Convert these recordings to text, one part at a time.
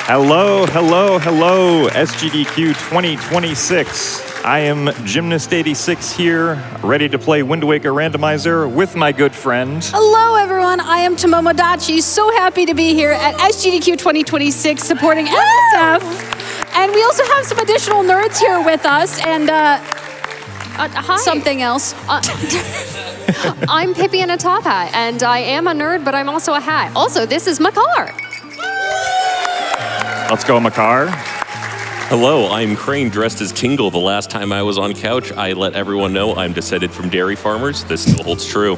Hello, hello, hello, SGDQ 2026. I am Gymnast86 here, ready to play Wind Waker Randomizer with my good friend. Hello, everyone. I am Tomomodachi. So happy to be here at SGDQ 2026 supporting MSF. And we also have some additional nerds here with us and Hi. something else. I'm Pippi in a top hat, and I am a nerd, but I'm also a hat. Also, this is my car. Let's go, Makar. Hello, I'm Crane dressed as Tingle. The last time I was on couch, I let everyone know I'm descended from dairy farmers. This still holds true.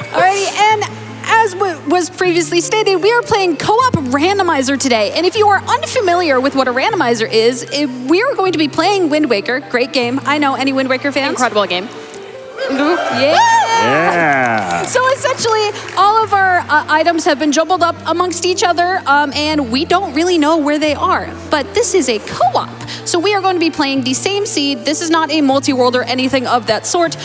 Alrighty, and as was previously stated, we are playing co-op randomizer today. And if you are unfamiliar with what a randomizer is, we are going to be playing Wind Waker. Great game. I know. Any Wind Waker fans? Incredible game. Yeah. Yeah. So essentially, all of our items have been jumbled up amongst each other, and we don't really know where they are. But this is a co-op. So we are going to be playing the same seed. This is not a multi-world or anything of that sort.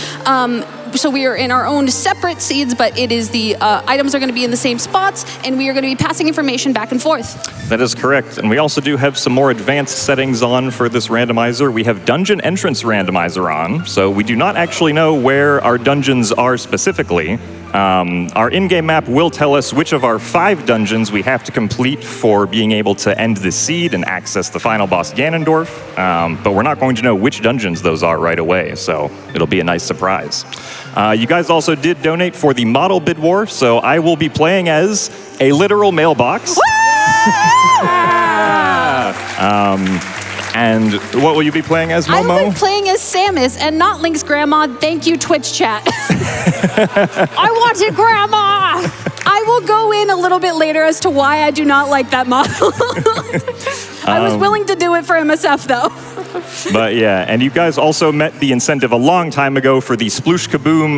So we are in our own separate seeds, but it is the items are going to be in the same spots, and we are going to be passing information back and forth. That is correct. And we also do have some more advanced settings on for this randomizer. We have dungeon entrance randomizer on, so we do not actually know where our dungeons are specifically. Our in-game map will tell us which of our 5 dungeons we have to complete for being able to end the seed and access the final boss Ganondorf, but we're not going to know which dungeons those are right away, so it'll be a nice surprise. You guys also did donate for the model bid war, so I will be playing as a literal mailbox. And what will you be playing as, Momo? I will be playing as Samus and not Link's grandma. Thank you, Twitch chat. I wanted grandma! I will go in a little bit later as to why I do not like that model. I was willing to do it for MSF, though. But yeah, and you guys also met the incentive a long time ago for the Sploosh Kaboom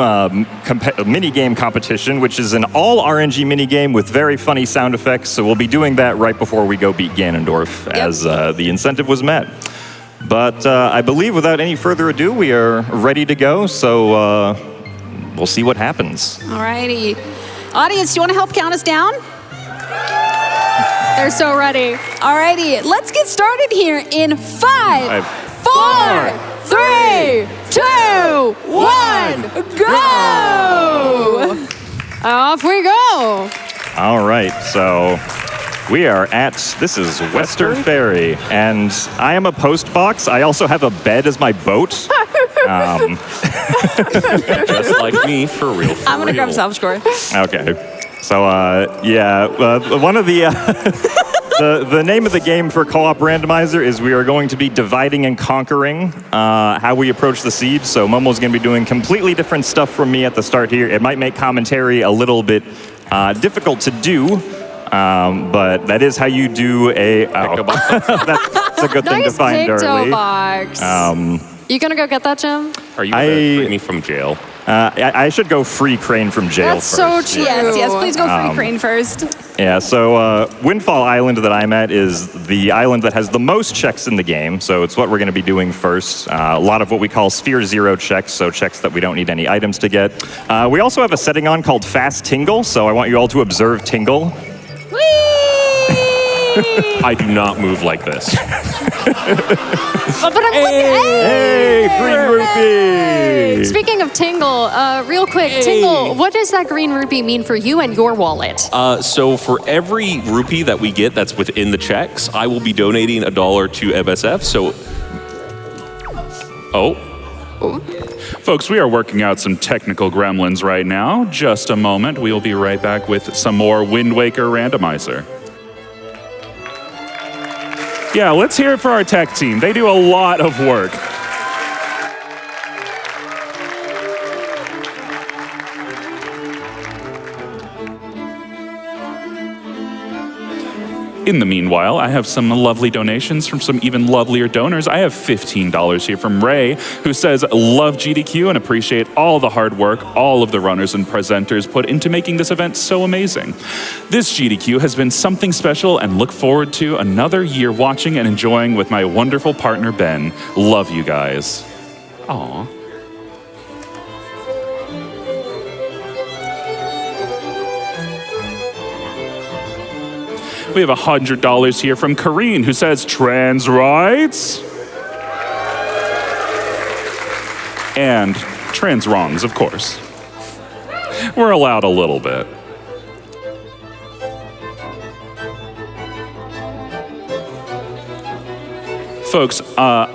minigame competition, which is an all RNG minigame with very funny sound effects. So we'll be doing that right before we go beat Ganondorf, as the incentive was met. But I believe without any further ado, we are ready to go. So we'll see what happens. Alrighty. Audience, do you want to help count us down? They're so ready. Alrighty, let's get started here in 5, 4, 3, 2, 1, go! Off we go. All right, so we are at, this is Western Ferry, and I am a post box. I also have a bed as my boat. Just like me, for real. I'm gonna grab salvage core. Okay. So, one of the, the name of the game for co-op randomizer is we are going to be dividing and conquering how we approach the seed. So Momo's going to be doing completely different stuff from me at the start here. It might make commentary a little bit difficult to do, but that is how you do a... Oh, that's a good thing to find early. Box. You gonna go get that, Jim? Are you going to free me from jail? I should go free Crane from jail That's first. so true. Yes, please go free Crane first. Yeah, so Windfall Island that I'm at is the island that has the most checks in the game, so it's what we're going to be doing first. A lot of what we call Sphere Zero checks, so checks that we don't need any items to get. We also have a setting on called Fast Tingle, so I want you all to observe Tingle. I do not move like this. But I'm Hey, green rupee! Speaking of Tingle, real quick, Tingle, what does that green rupee mean for you and your wallet? So for every rupee that we get that's within the checks, I will be donating $1 to MSF. So, Folks, we are working out some technical gremlins right now. Just a moment. We will be right back with some more Wind Waker Randomizer. Yeah, let's hear it for our tech team. They do a lot of work. In the meanwhile, I have some lovely donations from some even lovelier donors. I have $15 here from Ray, who says, love GDQ and appreciate all the hard work all of the runners and presenters put into making this event so amazing. This GDQ has been something special and look forward to another year watching and enjoying with my wonderful partner, Ben. Love you guys. Aw. We have $100 here from Kareen, who says, trans rights? And trans wrongs, of course. We're allowed a little bit. Folks,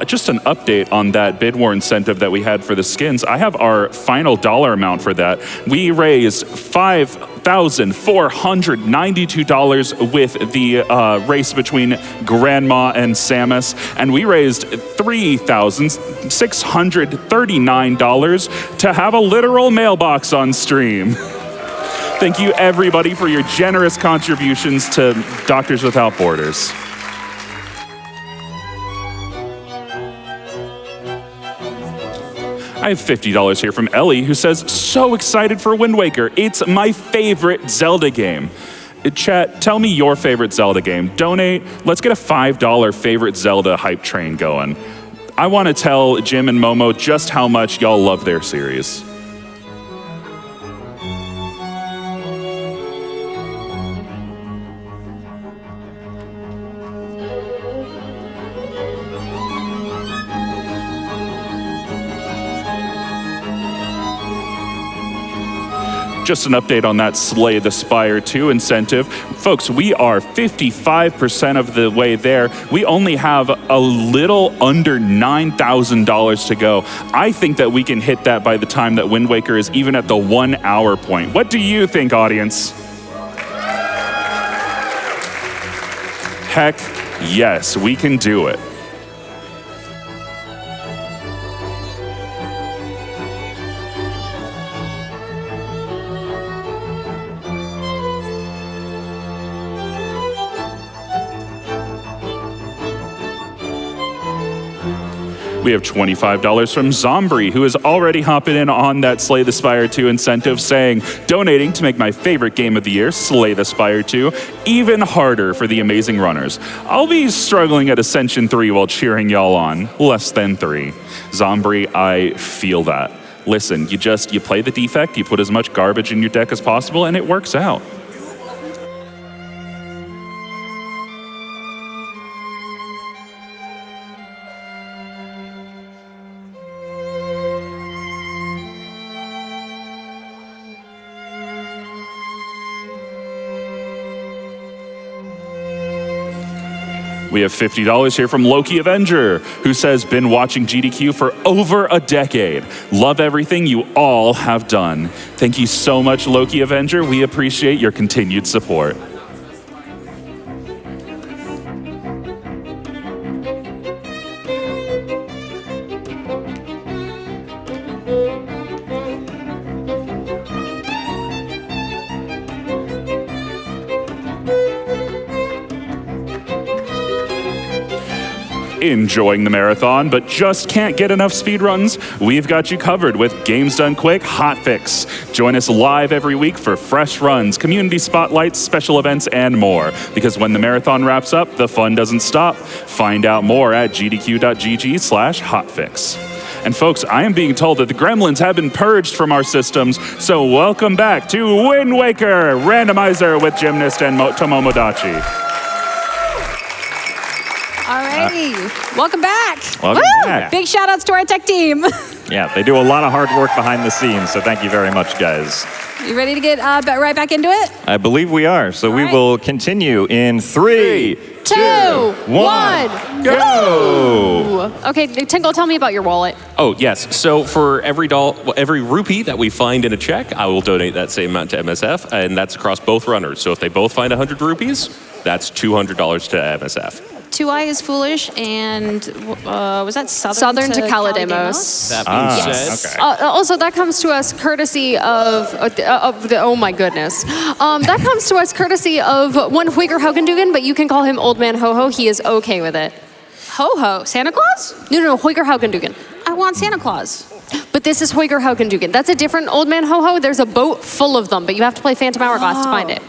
just an update on that bid war incentive that we had for the skins. I have our final dollar amount for that. We raised $5,492 with the race between Grandma and Samus, and we raised $3,639 to have a literal mailbox on stream. Thank you, everybody, for your generous contributions to Doctors Without Borders. I have $50 here from Ellie, who says, so excited for Wind Waker. It's my favorite Zelda game. Chat, tell me your favorite Zelda game. Donate. Let's get a $5 favorite Zelda hype train going. I want to tell Jim and Momo just how much y'all love their series. Just an update on that Slay the Spire 2 incentive. Folks, we are 55% of the way there. We only have a little under $9,000 to go. I think that we can hit that by the time that Wind Waker is even at the 1 hour point. What do you think, audience? Heck yes, we can do it. We have $25 from Zombie, who is already hopping in on that Slay the Spire 2 incentive, saying, donating to make my favorite game of the year, Slay the Spire 2, even harder for the amazing runners. I'll be struggling at Ascension 3 while cheering y'all on. Less than 3. Zombie, I feel that. Listen, you play the defect, you put as much garbage in your deck as possible, and it works out. We have $50 here from Loki Avenger, who says, been watching GDQ for over a decade. Love everything you all have done. Thank you so much, Loki Avenger. We appreciate your continued support. Enjoying the marathon, but just can't get enough speedruns? We've got you covered with Games Done Quick Hot Fix. Join us live every week for fresh runs, community spotlights, special events, and more. Because when the marathon wraps up, the fun doesn't stop. Find out more at gdq.gg/hotfix. And folks, I am being told that the gremlins have been purged from our systems, so welcome back to Wind Waker Randomizer with Gymnast and Tomomodachi. Alrighty, welcome back. Welcome back. Big shout outs to our tech team. Yeah, they do a lot of hard work behind the scenes, so thank you very much, guys. You ready to get right back into it? I believe we are, so All we right. will continue in 3, 2, 1, go! Okay, Tingle, tell me about your wallet. Oh, yes. So for every rupee that we find in a check, I will donate that same amount to MSF, and that's across both runners. So if they both find 100 rupees, that's $200 to MSF. 2i is foolish, and was that Southern to Calidemos. That being Yes. said, Okay. Also, that comes to us courtesy of the, oh my goodness. That comes to us courtesy of one Huiger Haugendugan, but you can call him Old Man Ho-Ho. He is okay with it. Ho-Ho, Santa Claus? No, Huiger Haugendugan. I want Santa Claus. But this is Huiger Haugendugan. That's a different Old Man Ho-Ho. There's a boat full of them, but you have to play Phantom Hourglass to find it.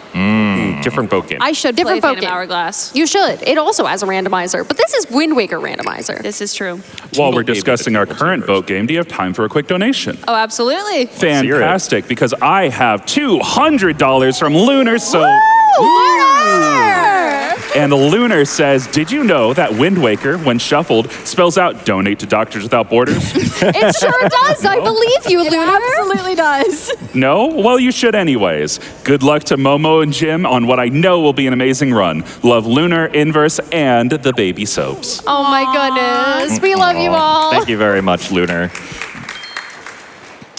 different boat game. I should Different play boat Phantom game. Hourglass. You should. It also has a randomizer, but this is Wind Waker Randomizer. This is true. While we're gave you the discussing our Tingle current version. boat game, do you have time for a quick donation? Oh, absolutely. Fantastic, because I have $200 from Lunar, so Lunar! And Lunar says, did you know that Wind Waker, when shuffled, spells out donate to Doctors Without Borders? It sure does. I believe you, Lunar. Absolutely does. No? Well, you should anyways. Good luck to Momo and Jim on what I know will be an amazing run. Love Lunar, Inverse, and the baby soaps. Oh my goodness. We love you all. Thank you very much, Lunar.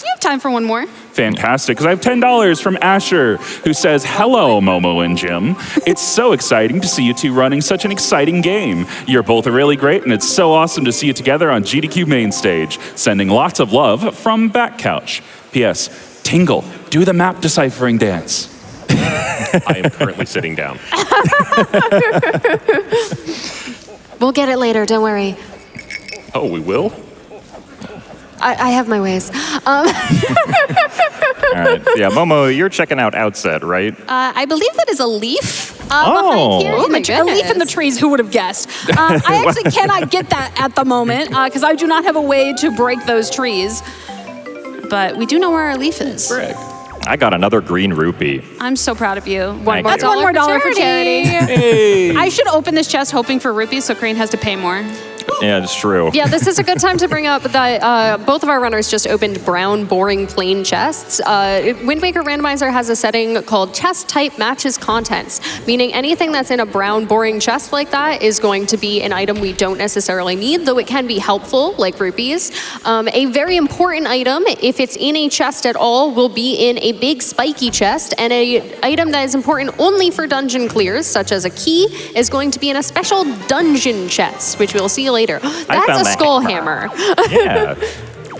You have time for one more. Fantastic, because I have $10 from Asher, who says, hello, Momo and Jim. It's so exciting to see you two running such an exciting game. You're both really great, and it's so awesome to see you together on GDQ main stage. Sending lots of love from Back Couch. P.S. Tingle, do the map deciphering dance. I am currently sitting down. We'll get it later, don't worry. Oh, we will? I have my ways. All right. Yeah, Momo, you're checking out Outset, right? I believe that is a leaf Oh. behind here. Oh my A leaf in the goodness. trees, who would have guessed? I actually cannot get that at the moment because I do not have a way to break those trees. But we do know where our leaf is. Greg. I got another green rupee. I'm so proud of you. Thank That's you. one more dollar for charity. Hey. I should open this chest hoping for rupees so Crane has to pay more. Yeah, it's true. Yeah, this is a good time to bring up that both of our runners just opened brown, boring, plain chests. Wind Waker Randomizer has a setting called chest type matches contents, meaning anything that's in a brown, boring chest like that is going to be an item we don't necessarily need, though it can be helpful, like rupees. A very important item, if it's in a chest at all, will be in a big spiky chest, and an item that is important only for dungeon clears, such as a key, is going to be in a special dungeon chest, which we'll see later. found That's a that skull hammer. hammer. Yeah.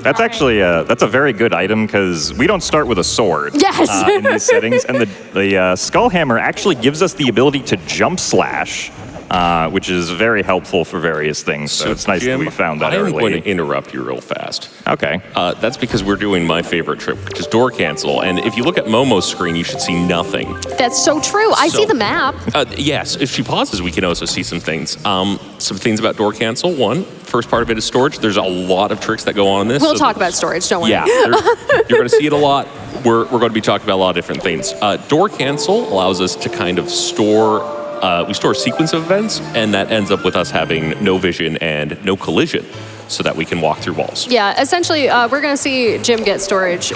That's actually that's a very good item because we don't start with a sword Yes. in these settings, and the skull hammer actually gives us the ability to jump slash, which is very helpful for various things. So it's nice Jim, that we found that I am early. going to interrupt you real fast. Okay. That's because we're doing my favorite trick, which is door cancel. And if you look at Momo's screen, you should see nothing. That's so true. I So- see the map. Yes, if she pauses, we can also see some things. Some things about door cancel. One, first part of it is storage. There's a lot of tricks that go on in this. We'll so talk there's- about storage, don't worry. Yeah, you're going to see it a lot. We're going to be talking about a lot of different things. Door cancel allows us to kind of store. We store a sequence of events, and that ends up with us having no vision and no collision, so that we can walk through walls. Yeah, essentially, we're going to see Jim get storage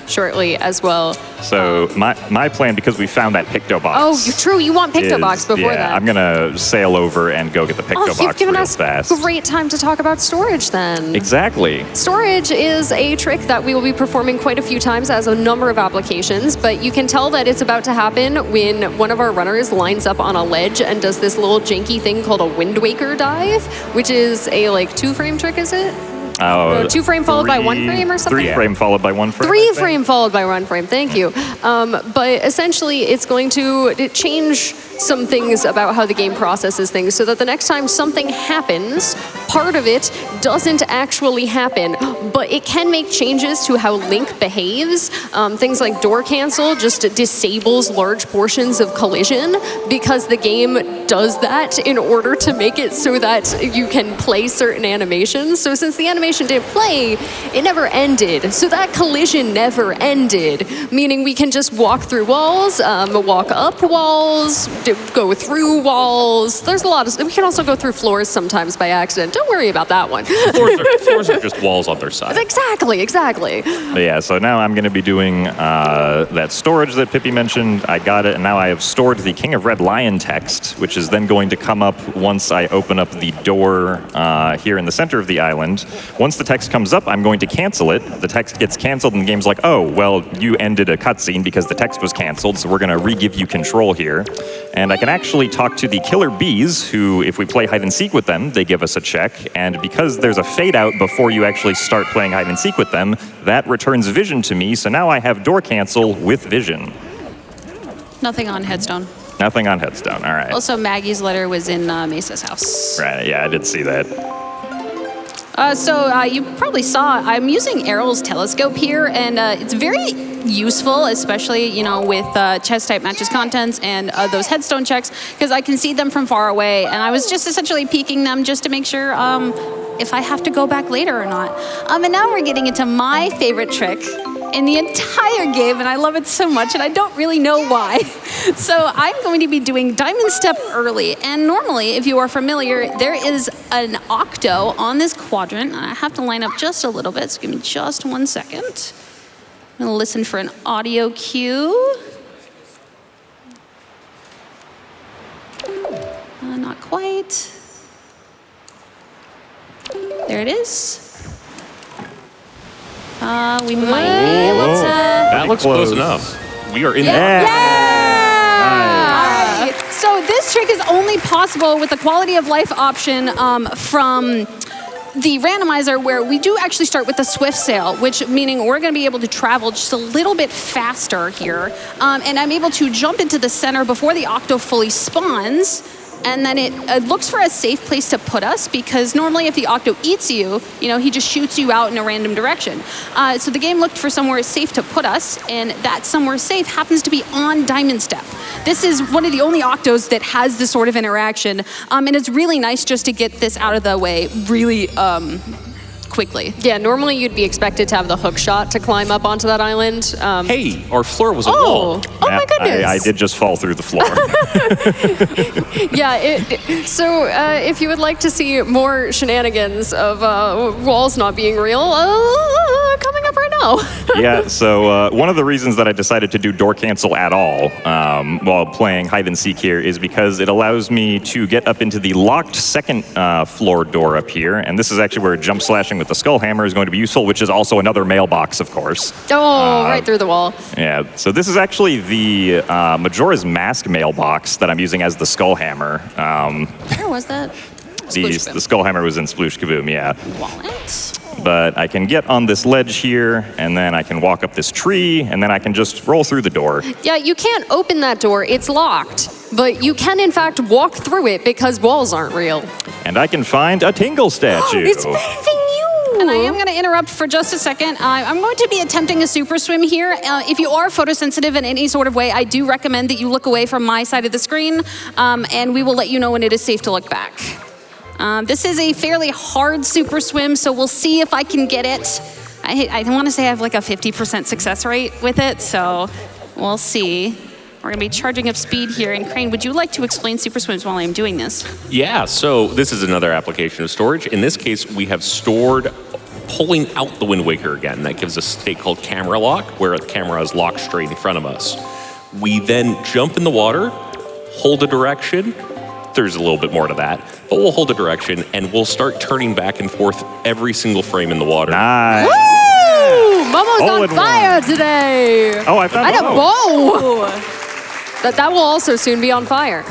shortly as well. So my plan, because we found that Picto box. Oh, true. You want Picto is- Box before yeah, that. I'm gonna sail over and go get the Picto you've box given real us fast. great time to talk about storage then. Exactly. Storage is a trick that we will be performing quite a few times as a number of applications, but you can tell that it's about to happen when one of our runners lines up on a ledge and does this little janky thing called a Wind Waker dive, which is a like 2-frame trick, is it? Oh, 2-frame followed by 1 frame or something? 3-frame followed by 1 frame. I 3 think. frame followed by 1 frame, thank you. But essentially, it's going to change some things about how the game processes things so that the next time something happens, part of it doesn't actually happen, but it can make changes to how Link behaves. Things like door cancel just disables large portions of collision because the game does that in order to make it so that you can play certain animations. So since the animation didn't play, it never ended. So that collision never ended, meaning we can just walk through walls, walk up walls, go through walls. There's a lot of, we can also go through floors sometimes by accident. Don't worry about that one. Floors are just walls on their side. Exactly. But yeah, so now I'm going to be doing that storage that Pippi mentioned. I got it, and now I have stored the King of Red Lion text, which is then going to come up once I open up the door here in the center of the island. Once the text comes up, I'm going to cancel it. The text gets canceled, and the game's like, oh, well, you ended a cutscene because the text was canceled, so we're going to re-give you control here. And I can actually talk to the killer bees, who, if we play hide and seek with them, they give us a check. And because there's a fade out before you actually start playing hide and seek with them, that returns vision to me. So now I have door cancel with vision. Nothing on Headstone. Nothing on Headstone. All right. Also, Maggie's letter was in Mesa's house. Right. Yeah, I did see that. So you probably saw I'm using Errol's telescope here, and it's very useful, especially with chest type matches contents and those headstone checks, because I can see them from far away, and I was just essentially peeking them just to make sure if I have to go back later or not. And now we're getting into my favorite trick, in the entire game, and I love it so much, and I don't really know why. So I'm going to be doing Diamond Step early, and normally, if you are familiar, there is an octo on this quadrant. I have to line up just a little bit, so give me just 1 second. I'm gonna listen for an audio cue. Not quite. There it is. We might be able to. That looks close enough. We are in there. All right. So this trick is only possible with the quality of life option from the randomizer, where we do actually start with the swift sail, which meaning we're going to be able to travel just a little bit faster here. And I'm able to jump into the center before the octo fully spawns. And then it looks for a safe place to put us, because normally if the octo eats you, he just shoots you out in a random direction. So the game looked for somewhere safe to put us, and that somewhere safe happens to be on Diamond Step. This is one of the only octos that has this sort of interaction, and it's really nice just to get this out of the way really quickly. Yeah, normally you'd be expected to have the hook shot to climb up onto that island. Hey, our floor was a wall. Oh my goodness. I did just fall through the floor. Yeah, so if you would like to see more shenanigans of walls not being real, coming up right now. Yeah, so one of the reasons that I decided to do door cancel at all while playing hide and seek here is because it allows me to get up into the locked second floor door up here, and this is actually where jump slashing with the skull hammer is going to be useful, which is also another mailbox, of course. Oh, right through the wall. Yeah, so this is actually the Majora's Mask mailbox that I'm using as the skull hammer. Where was that? The skull hammer was in Sploosh Kaboom, yeah. Wallet. But I can get on this ledge here, and then I can walk up this tree, and then I can just roll through the door. Yeah, you can't open that door, it's locked. But you can, in fact, walk through it because walls aren't real. And I can find a Tingle statue. It's moving you! And I am going to interrupt for just a second. I'm going to be attempting a super swim here. If you are photosensitive in any sort of way, I do recommend that you look away from my side of the screen, and we will let you know when it is safe to look back. This is a fairly hard super swim, so we'll see if I can get it. I want to say I have like a 50% success rate with it, so we'll see. We're going to be charging up speed here. And Crane, would you like to explain super swims while I'm doing this? Yeah, so this is another application of storage. In this case, we have stored pulling out the Wind Waker again. That gives us a state called camera lock, where the camera is locked straight in front of us. We then jump in the water, hold a direction. There's a little bit more to that, but we'll hold a direction and we'll start turning back and forth every single frame in the water. Nice. Woo! Momo's All on in fire today! Oh, I found And a bow. bow! That will also soon be on fire.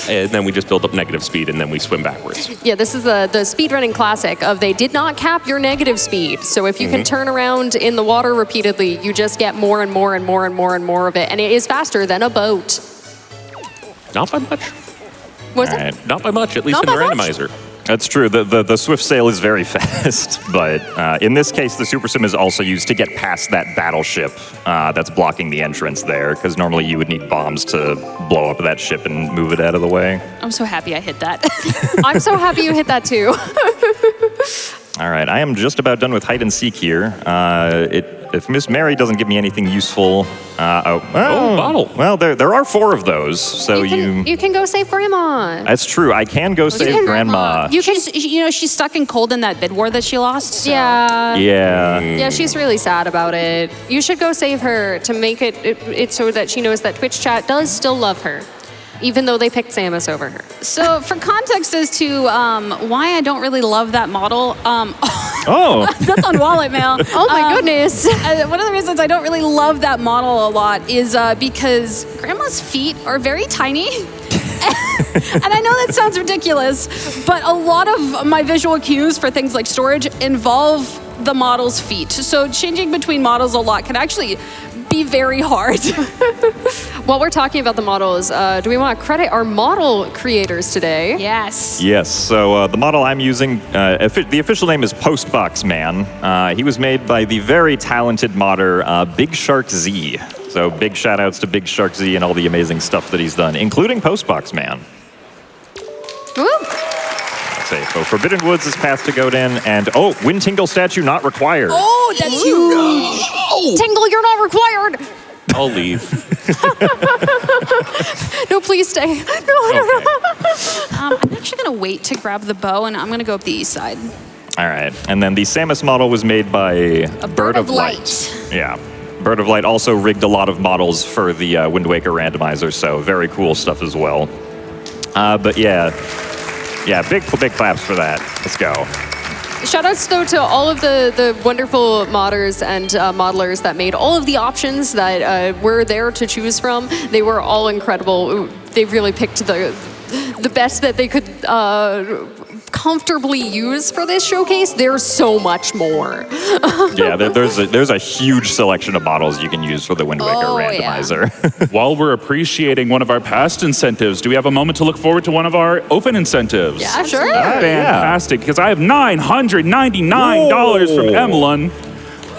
And then we just build up negative speed and then we swim backwards. Yeah, this is the speedrunning classic of they did not cap your negative speed. So if you can turn around in the water repeatedly, you just get more and more and more and more and more of it. And it is faster than a boat. Not by much. Was All it? right. Not by much, at least Not in the by much? randomizer. That's true. The swift sail is very fast, but in this case, the super sim is also used to get past that battleship that's blocking the entrance there, because normally you would need bombs to blow up that ship and move it out of the way. I'm so happy I hit that. I'm so happy you hit that too. All right, I am just about done with hide and seek here. If Miss Mary doesn't give me anything useful, bottle. Well, there are 4 of those, so You can go save Grandma. That's true. I can go save Grandma. She's stuck in cold in that bid war that she lost. So. Yeah. Yeah. Yeah, she's really sad about it. You should go save her to make it so that she knows that Twitch chat does still love her, even though they picked Samus over her. So for context as to why I don't really love that model, Oh. that's on wallet mail. Oh my goodness. One of the reasons I don't really love that model a lot is because Grandma's feet are very tiny. And I know that sounds ridiculous, but a lot of my visual cues for things like storage involve the model's feet. So changing between models a lot can actually be very hard. While we're talking about the models, do we want to credit our model creators today? Yes. Yes, so the model I'm using, the official name is Postbox Man. He was made by the very talented modder Big Shark Z. So big shout outs to Big Shark Z and all the amazing stuff that he's done, including Postbox Man. Woo. safe. So Forbidden Woods is path to Godin, and Wind Tingle statue not required. Oh, that's huge. Tingle, you're not required. I'll leave. No, please stay. No. I'm actually gonna wait to grab the bow, and I'm gonna go up the east side. All right, and then the Samus model was made by A Bird of Light. Yeah. Bird of Light also rigged a lot of models for the Wind Waker Randomizer, so very cool stuff as well. But yeah, big claps for that. Let's go. Shoutouts though to all of the wonderful modders and modelers that made all of the options that were there to choose from. They were all incredible. They really picked the best that they could comfortably use for this showcase. There's so much more. Yeah, there's a huge selection of models you can use for the Wind Waker Randomizer. Yeah. While we're appreciating one of our past incentives, do we have a moment to look forward to one of our open incentives? Yeah, sure. Fantastic, because I have $999 from Emlyn.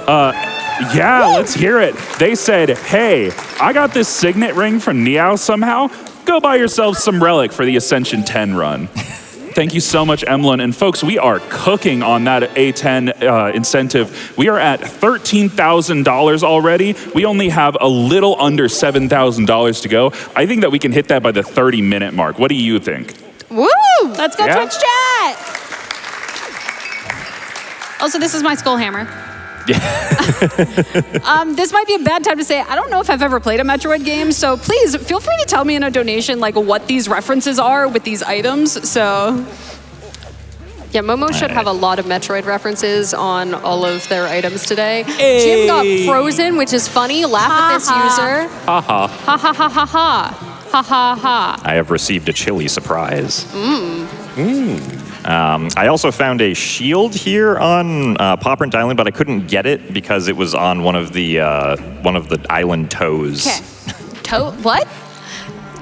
Let's hear it. They said, hey, I got this signet ring from Niao somehow. Go buy yourselves some relic for the Ascension 10 run. Thank you so much, Emlyn. And folks, we are cooking on that A10 incentive. We are at $13,000 already. We only have a little under $7,000 to go. I think that we can hit that by the 30-minute mark. What do you think? Woo! Let's go Twitch chat. Also, this is my skull hammer. This might be a bad time to say, I don't know if I've ever played a Metroid game, so please feel free to tell me in a donation like what these references are with these items. So Yeah, Momo should have a lot of Metroid references on all of their items today. Jim got frozen, which is funny. Laugh at this user. Ha ha. Ha ha ha ha ha. Ha ha ha. I have received a chili surprise. I also found a shield here on Popprint Island, but I couldn't get it because it was on one of the island toes. okay, what?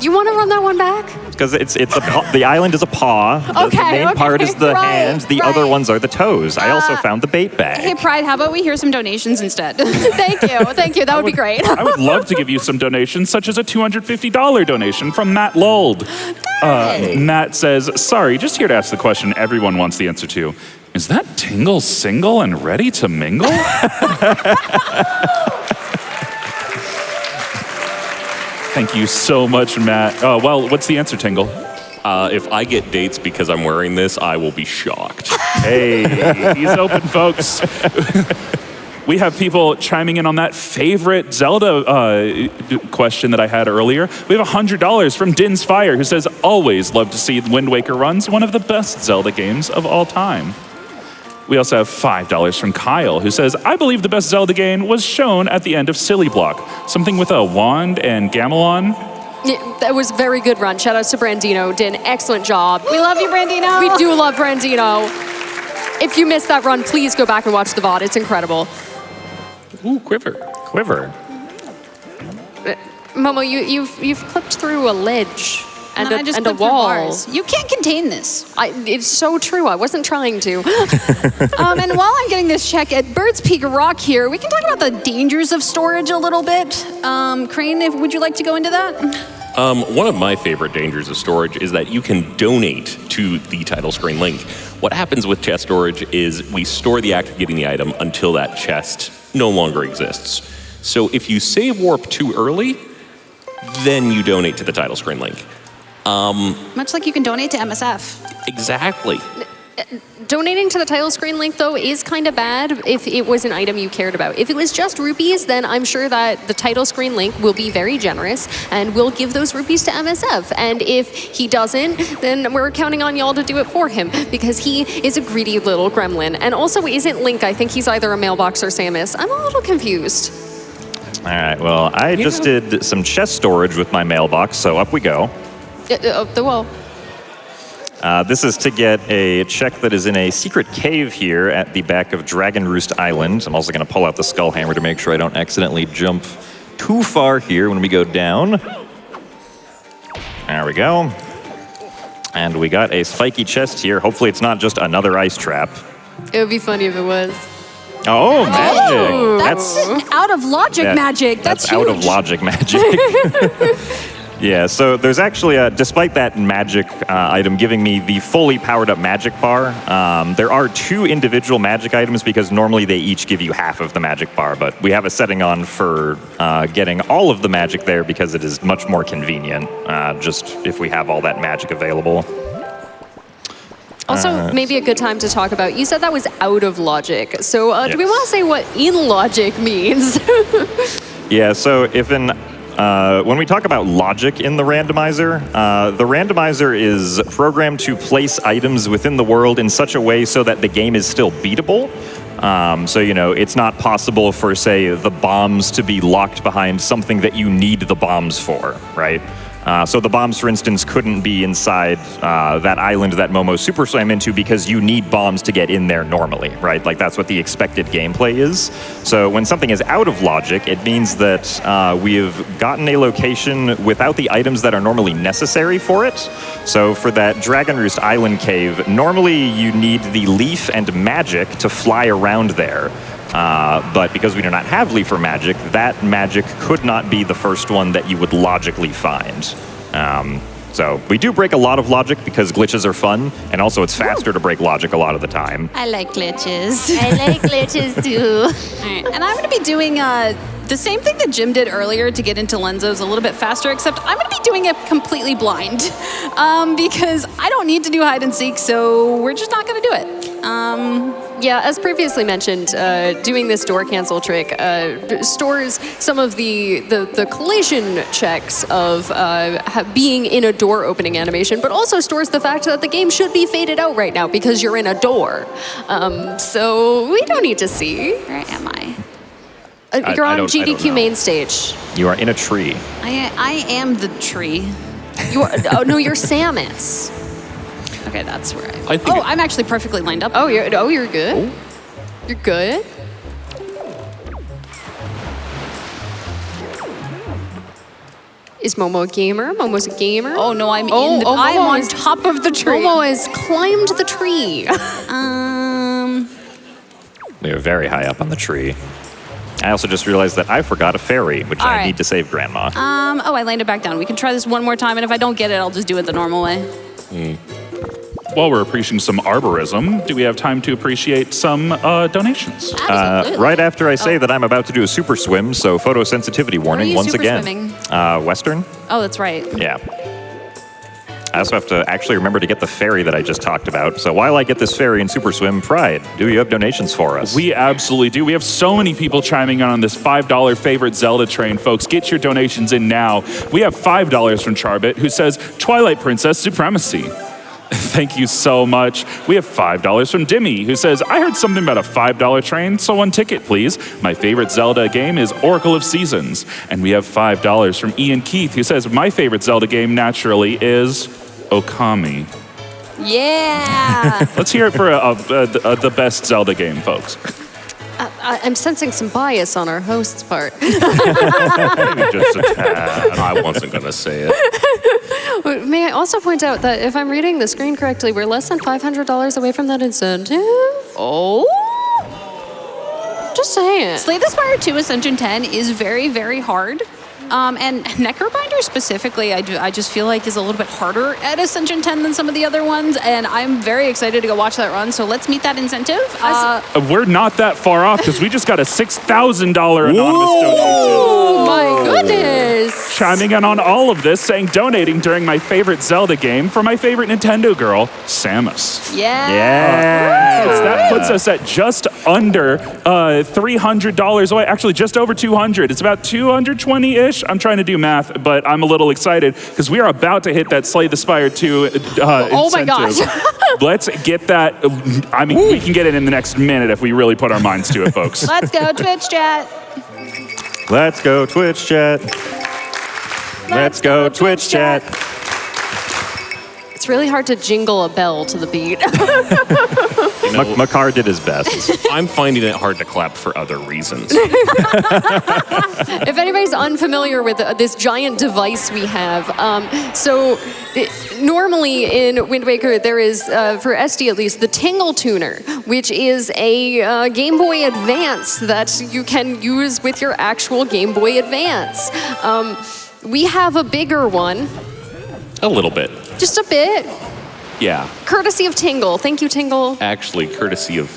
You want to run that one back? Because the island is a paw. The main part is the hands. The other ones are the toes. I also found the bait bag. Hey, Pride, how about we hear some donations instead? Thank you. That would be great. I would love to give you some donations, such as a $250 donation from Matt Lold. Matt says, sorry, just here to ask the question everyone wants the answer to. Is that Tingle single and ready to mingle? Thank you so much, Matt. Well, what's the answer, Tingle? If I get dates because I'm wearing this, I will be shocked. Hey, he's open, folks. We have people chiming in on that favorite Zelda question that I had earlier. We have $100 from Din's Fire, who says, always love to see Wind Waker runs, one of the best Zelda games of all time. We also have $5 from Kyle, who says, I believe the best Zelda game was shown at the end of Silly Block. Something with a wand and gamelan. Yeah, that was a very good run. Shout outs to Brandino. Did an excellent job. We love you, Brandino. We do love Brandino. If you missed that run, please go back and watch the VOD. It's incredible. Ooh, quiver. Momo, you've clipped through a ledge and I just a clipped through wall. bars. You can't contain this. It's so true. I wasn't trying to. And while I'm getting this check at Bird's Peak Rock here, we can talk about the dangers of storage a little bit. Crane, would you like to go into that? One of my favorite dangers of storage is that you can donate to the title screen link. What happens with chest storage is we store the act of getting the item until that chest no longer exists. So if you save warp too early, then you donate to the title screen link. Much like you can donate to MSF. Exactly. Donating to the title screen link, though, is kind of bad if it was an item you cared about. If it was just rupees, then I'm sure that the title screen link will be very generous and will give those rupees to MSF. And if he doesn't, then we're counting on y'all to do it for him because he is a greedy little gremlin. And also isn't Link. I think he's either a Mailbox or Samus. I'm a little confused. All right, well, I just did some chest storage with my mailbox, so up we go. Well, this is to get a check that is in a secret cave here at the back of Dragon Roost Island. I'm also going to pull out the skull hammer to make sure I don't accidentally jump too far here when we go down. There we go. And we got a spiky chest here. Hopefully it's not just another ice trap. it would be funny if it was. Oh, magic! That's out of logic magic. That's huge. out of logic magic. Yeah, so there's actually, despite that magic item giving me the fully powered up magic bar, there are 2 individual magic items because normally they each give you half of the magic bar, but we have a setting on for getting all of the magic there because it is much more convenient, just if we have all that magic available. Also, maybe a good time to talk about, you said that was out of logic. So do we want to say what in logic means? Yeah, so if when we talk about logic in the randomizer is programmed to place items within the world in such a way so that the game is still beatable. So, it's not possible for, say, the bombs to be locked behind something that you need the bombs for, right? So the bombs, for instance, couldn't be inside that island that Momo super swam into because you need bombs to get in there normally, right? Like, that's what the expected gameplay is. So when something is out of logic, it means that we have gotten a location without the items that are normally necessary for it. So for that Dragon Roost Island cave, normally you need the leaf and magic to fly around there. But because we do not have leaf or magic, that magic could not be the first one that you would logically find. So we do break a lot of logic because glitches are fun, and also it's faster to break logic a lot of the time. I like glitches. I like glitches too. All right, and I'm going to be doing the same thing that Jim did earlier to get into Lenzos a little bit faster, except I'm going to be doing it completely blind because I don't need to do hide and seek, so we're just not going to do it. Yeah, as previously mentioned, doing this door cancel trick stores some of the collision checks of being in a door opening animation, but also stores the fact that the game should be faded out right now because you're in a door. So we don't need to see. Where am I? You're on I don't GDQ know. main stage. You are in a tree. I am the tree. You are, oh no, you're Samus. Okay, that's where I think I'm actually perfectly lined up. Oh, you're good. You're good. Is Momo a gamer? Momo's a gamer. Oh no, I'm Momo on is- top of the tree. Momo has climbed the tree. We are very high up on the tree. I also just realized that I forgot a fairy, which All I right. need to save Grandma. I landed back down. We can try this one more time, and if I don't get it, I'll just do it the normal way. While we're appreciating some arborism, do we have time to appreciate some donations? Absolutely. Right after I say that I'm about to do a super swim, so photosensitivity warning you once super again. swimming? Western? Oh, that's right. Yeah. I also have to actually remember to get the ferry that I just talked about. So while I get this ferry and super swim, Pride, do you have donations for us? We absolutely do. We have so many people chiming in on this $5 favorite Zelda train, folks. Get your donations in now. We have $5 from Charbit, who says Twilight Princess Supremacy. Thank you so much. We have $5 from Dimmy, who says, I heard something about a $5 train, so one ticket, please. My favorite Zelda game is Oracle of Seasons. And we have $5 from Ian Keith, who says, my favorite Zelda game, naturally, is Okami. Yeah. Let's hear it for the best Zelda game, folks. I'm sensing some bias on our host's part. Maybe just a tad. I wasn't going to say it. May I also point out that if I'm reading the screen correctly, we're less than $500 away from that incentive? Oh. Just saying. Slay the Spire 2 Ascension 10 is very, very hard. And Necrobinder specifically, I just feel like is a little bit harder at Ascension 10 than some of the other ones, and I'm very excited to go watch that run, so let's meet that incentive. We're not that far off because we just got a $6,000 anonymous donation. Oh my goodness. Chiming in on all of this, saying donating during my favorite Zelda game for my favorite Nintendo girl, Samus. Yeah. Yeah. That puts us at just under $300 away. Actually, just over 200. It's about 220-ish. I'm trying to do math, but I'm a little excited because we are about to hit that Slay the Spire 2 Oh my incentive. gosh. Let's get that. I mean, we can get it in the next minute if we really put our minds to it, folks. Let's go, Twitch chat. Let's go, Twitch chat. Let's go, Twitch chat. It's really hard to jingle a bell to the beat. Makar did his best. I'm finding it hard to clap for other reasons. If anybody's unfamiliar with this giant device we have, normally in Wind Waker there is, for SD at least, the Tingle Tuner, which is a Game Boy Advance that you can use with your actual Game Boy Advance. We have a bigger one. A little bit. Just a bit. Yeah. Courtesy of Tingle. Thank you, Tingle. Actually, courtesy of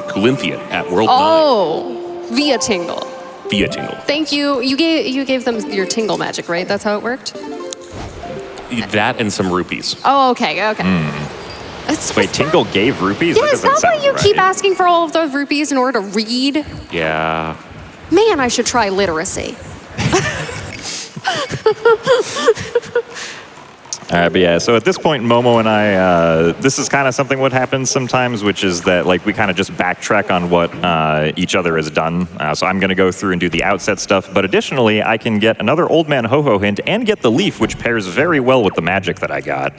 Colynthian at World 9 Oh, via Tingle. via Tingle. Thank you. You gave them your Tingle magic, right? That's how it worked? That and some rupees. Oh, okay. It's- Wait, Tingle gave rupees? Yeah, That is doesn't that why sound you keep right. asking for all of those rupees in order to read? Yeah. Man, I should try literacy. All right, but yeah, so at this point, Momo and I, this is kind of something what happens sometimes, which is that like we kind of just backtrack on what each other has done. So I'm going to go through and do the outset stuff, but additionally, I can get another Old Man Ho-Ho hint and get the leaf, which pairs very well with the magic that I got.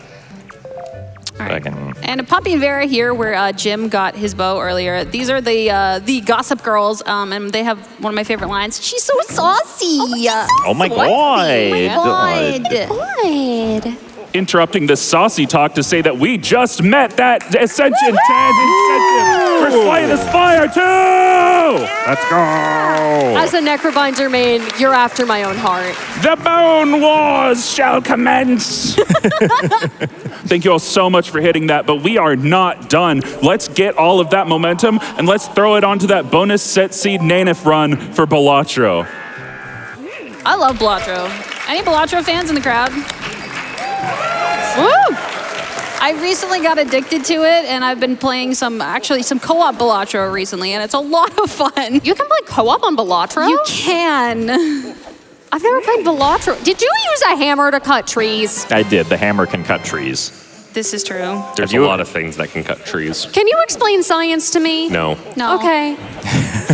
All right. And Poppy and Vera here, where Jim got his bow earlier. These are the Gossip Girls, and they have one of my favorite lines. She's so saucy. Oh my god! God. Interrupting the saucy talk to say that we just met that Ascension 10 incentive for Slay the Spire 2! Let's go! As a Necrobinder main, you're after my own heart. The Bone Wars shall commence! Thank you all so much for hitting that, but we are not done. Let's get all of that momentum and let's throw it onto that bonus set seed Nanith run for Balatro. I love Balatro. Any Balatro fans in the crowd? Woo! I recently got addicted to it, and I've been playing some co-op Balatro recently, and it's a lot of fun. You can play co-op on Balatro? You can. I've never played Balatro. Did you use a hammer to cut trees? I did. The hammer can cut trees. This is true. There's a lot of things that can cut trees. Can you explain science to me? No. No. Okay.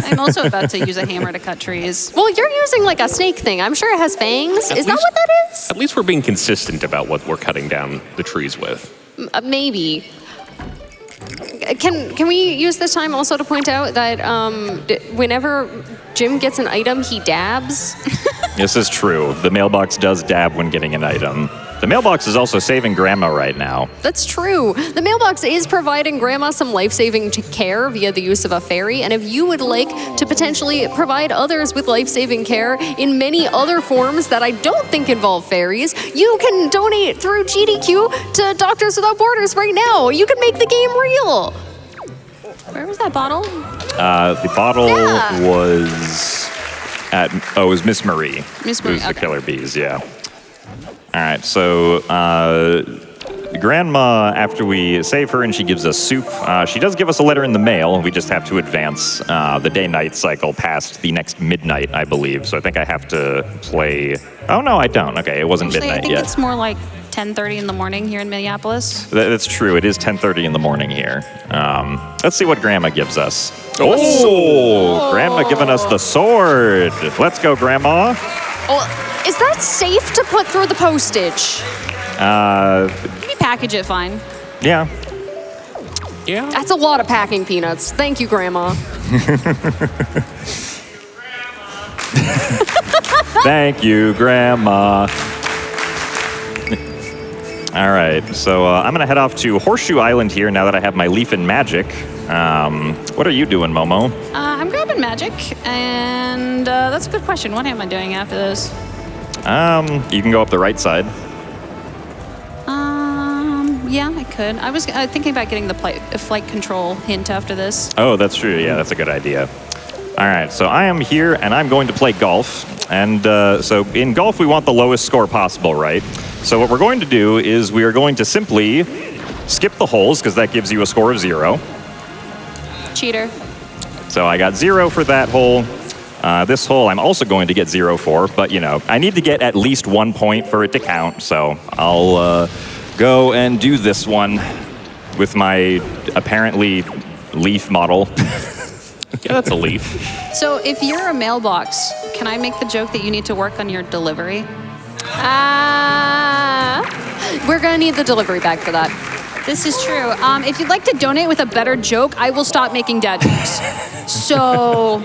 I'm also about to use a hammer to cut trees. Well, you're using like a snake thing. I'm sure it has fangs. Is that what that is? At least we're being consistent about what we're cutting down the trees with. Maybe. Can we use this time also to point out that whenever Jim gets an item, he dabs? This is true. The mailbox does dab when getting an item. The mailbox is also saving Grandma right now. That's true. The mailbox is providing Grandma some life-saving care via the use of a fairy, and if you would like to potentially provide others with life-saving care in many other forms that I don't think involve fairies, you can donate through GDQ to Doctors Without Borders right now. You can make the game real. Where was that bottle? The bottle was it was Miss Marie. Miss Marie, Who's the okay. Killer Bees, yeah. All right, so Grandma, after we save her and she gives us soup, she does give us a letter in the mail. We just have to advance the day-night cycle past the next midnight, I believe. So I think I have to play... Oh, no, I don't. Okay, it wasn't Actually, I midnight think yet. it's more like 10:30 in the morning here in Minneapolis. That's true. It is 10:30 in the morning here. Let's see what Grandma gives us. Grandma giving us the sword. Let's go, Grandma. Oh, is that safe to put through the postage? We package it fine. Yeah. Yeah. That's a lot of packing peanuts. Thank you, Grandma. Thank you, Grandma. All right, so I'm gonna head off to Horseshoe Island here now that I have my leaf and magic. What are you doing, Momo? I'm grabbing magic, and that's a good question. What am I doing after this? You can go up the right side. Yeah, I could. I was thinking about getting the flight control hint after this. Oh, that's true. Yeah, that's a good idea. All right, so I am here, and I'm going to play golf. And so in golf, we want the lowest score possible, right? So what we're going to do is we are going to simply skip the holes, because that gives you a score of 0. Cheater. So I got 0 for that hole. This hole I'm also going to get 0 for, but you know, I need to get at least 1 point for it to count, so I'll go and do this one with my apparently leaf model. Yeah, that's a leaf. So if you're a mailbox, can I make the joke that you need to work on your delivery? We're gonna need the delivery bag for that. This is true. If you'd like to donate with a better joke, I will stop making dad jokes. So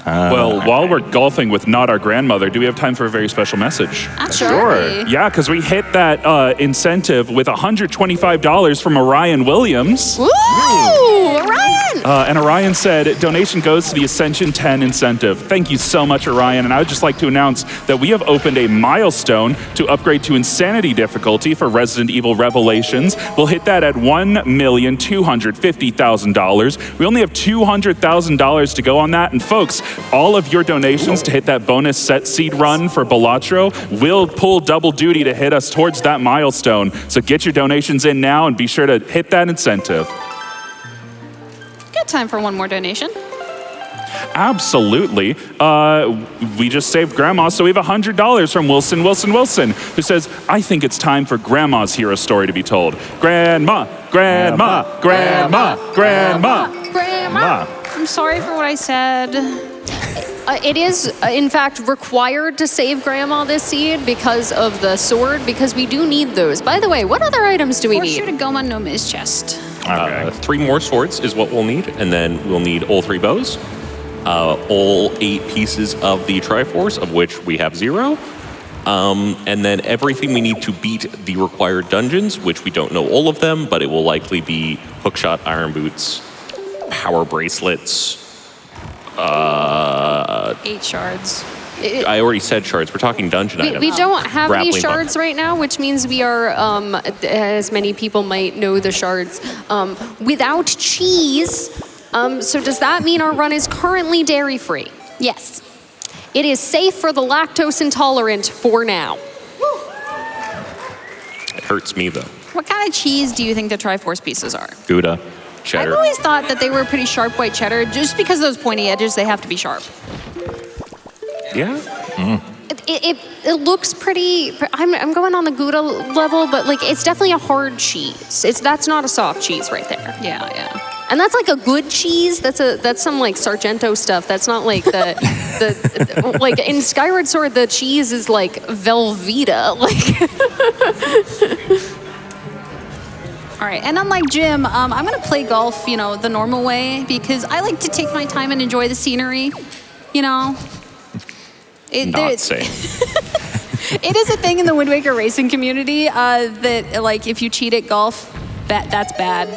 Well, while we're golfing with Not Our Grandmother, do we have time for a very special message? Sure. Yeah, because we hit that incentive with $125 from Orion Williams. Woo! Ryan! And Orion said, donation goes to the Ascension 10 incentive. Thank you so much, Orion. And I would just like to announce that we have opened a milestone to upgrade to Insanity difficulty for Resident Evil Revelations. We'll hit that at $1,250,000. We only have $200,000 to go on that. And folks, all of your donations to hit that bonus set seed run for Balatro will pull double duty to hit us towards that milestone. So get your donations in now and be sure to hit that incentive. Good time for one more donation. Absolutely. We just saved Grandma, so we have $100 from Wilson, who says, I think it's time for Grandma's hero story to be told. Grandma, Grandma, Grandma, Grandma. Grandma! I'm sorry for what I said. It is, in fact, required to save Grandma this seed because of the sword, because we do need those. By the way, what other items do we Or need? shoot a Goma no Miz chest. 3 more swords is what we'll need, and then we'll need all 3 bows, all 8 pieces of the Triforce, of which we have 0, and then everything we need to beat the required dungeons, which we don't know all of them, but it will likely be hookshot, iron boots, power bracelets. 8 shards. I already said shards. We're talking dungeon items. We don't have any Grappling shards right now, which means we are, as many people might know the shards, without cheese. So does that mean our run is currently dairy-free? Yes. It is safe for the lactose intolerant for now. It hurts me, though. What kind of cheese do you think the Triforce pieces are? Gouda. Cheddar. I've always thought that they were pretty sharp white cheddar. Just because of those pointy edges, they have to be sharp. Yeah? It looks pretty. I'm going on the Gouda level, but like it's definitely a hard cheese. That's not a soft cheese right there. Yeah. And that's like a good cheese. That's some like Sargento stuff. That's not like the like in Skyward Sword the cheese is like Velveeta. Like All right, and unlike Jim, I'm gonna play golf, the normal way because I like to take my time and enjoy the scenery. Not safe. It is a thing in the Wind Waker racing community that, like, if you cheat at golf, that's bad.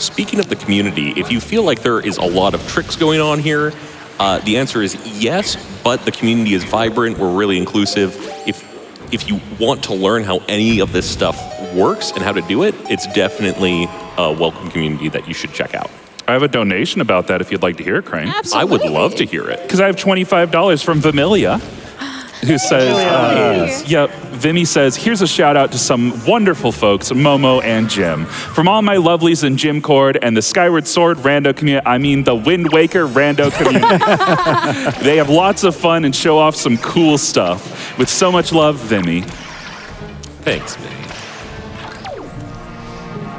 Speaking of the community, if you feel like there is a lot of tricks going on here, the answer is yes, but the community is vibrant. We're really inclusive. If you want to learn how any of this stuff works and how to do it, it's definitely a welcome community that you should check out. I have a donation about that if you'd like to hear it, Crane. Absolutely. I would love to hear it. Because I have $25 from Vimilia, who says, Vimy says, here's a shout out to some wonderful folks, Momo and Jim. From all my lovelies in Jim Cord and the Skyward Sword rando community, I mean the Wind Waker rando community. They have lots of fun and show off some cool stuff. With so much love, Vimy. Thanks, Vinny.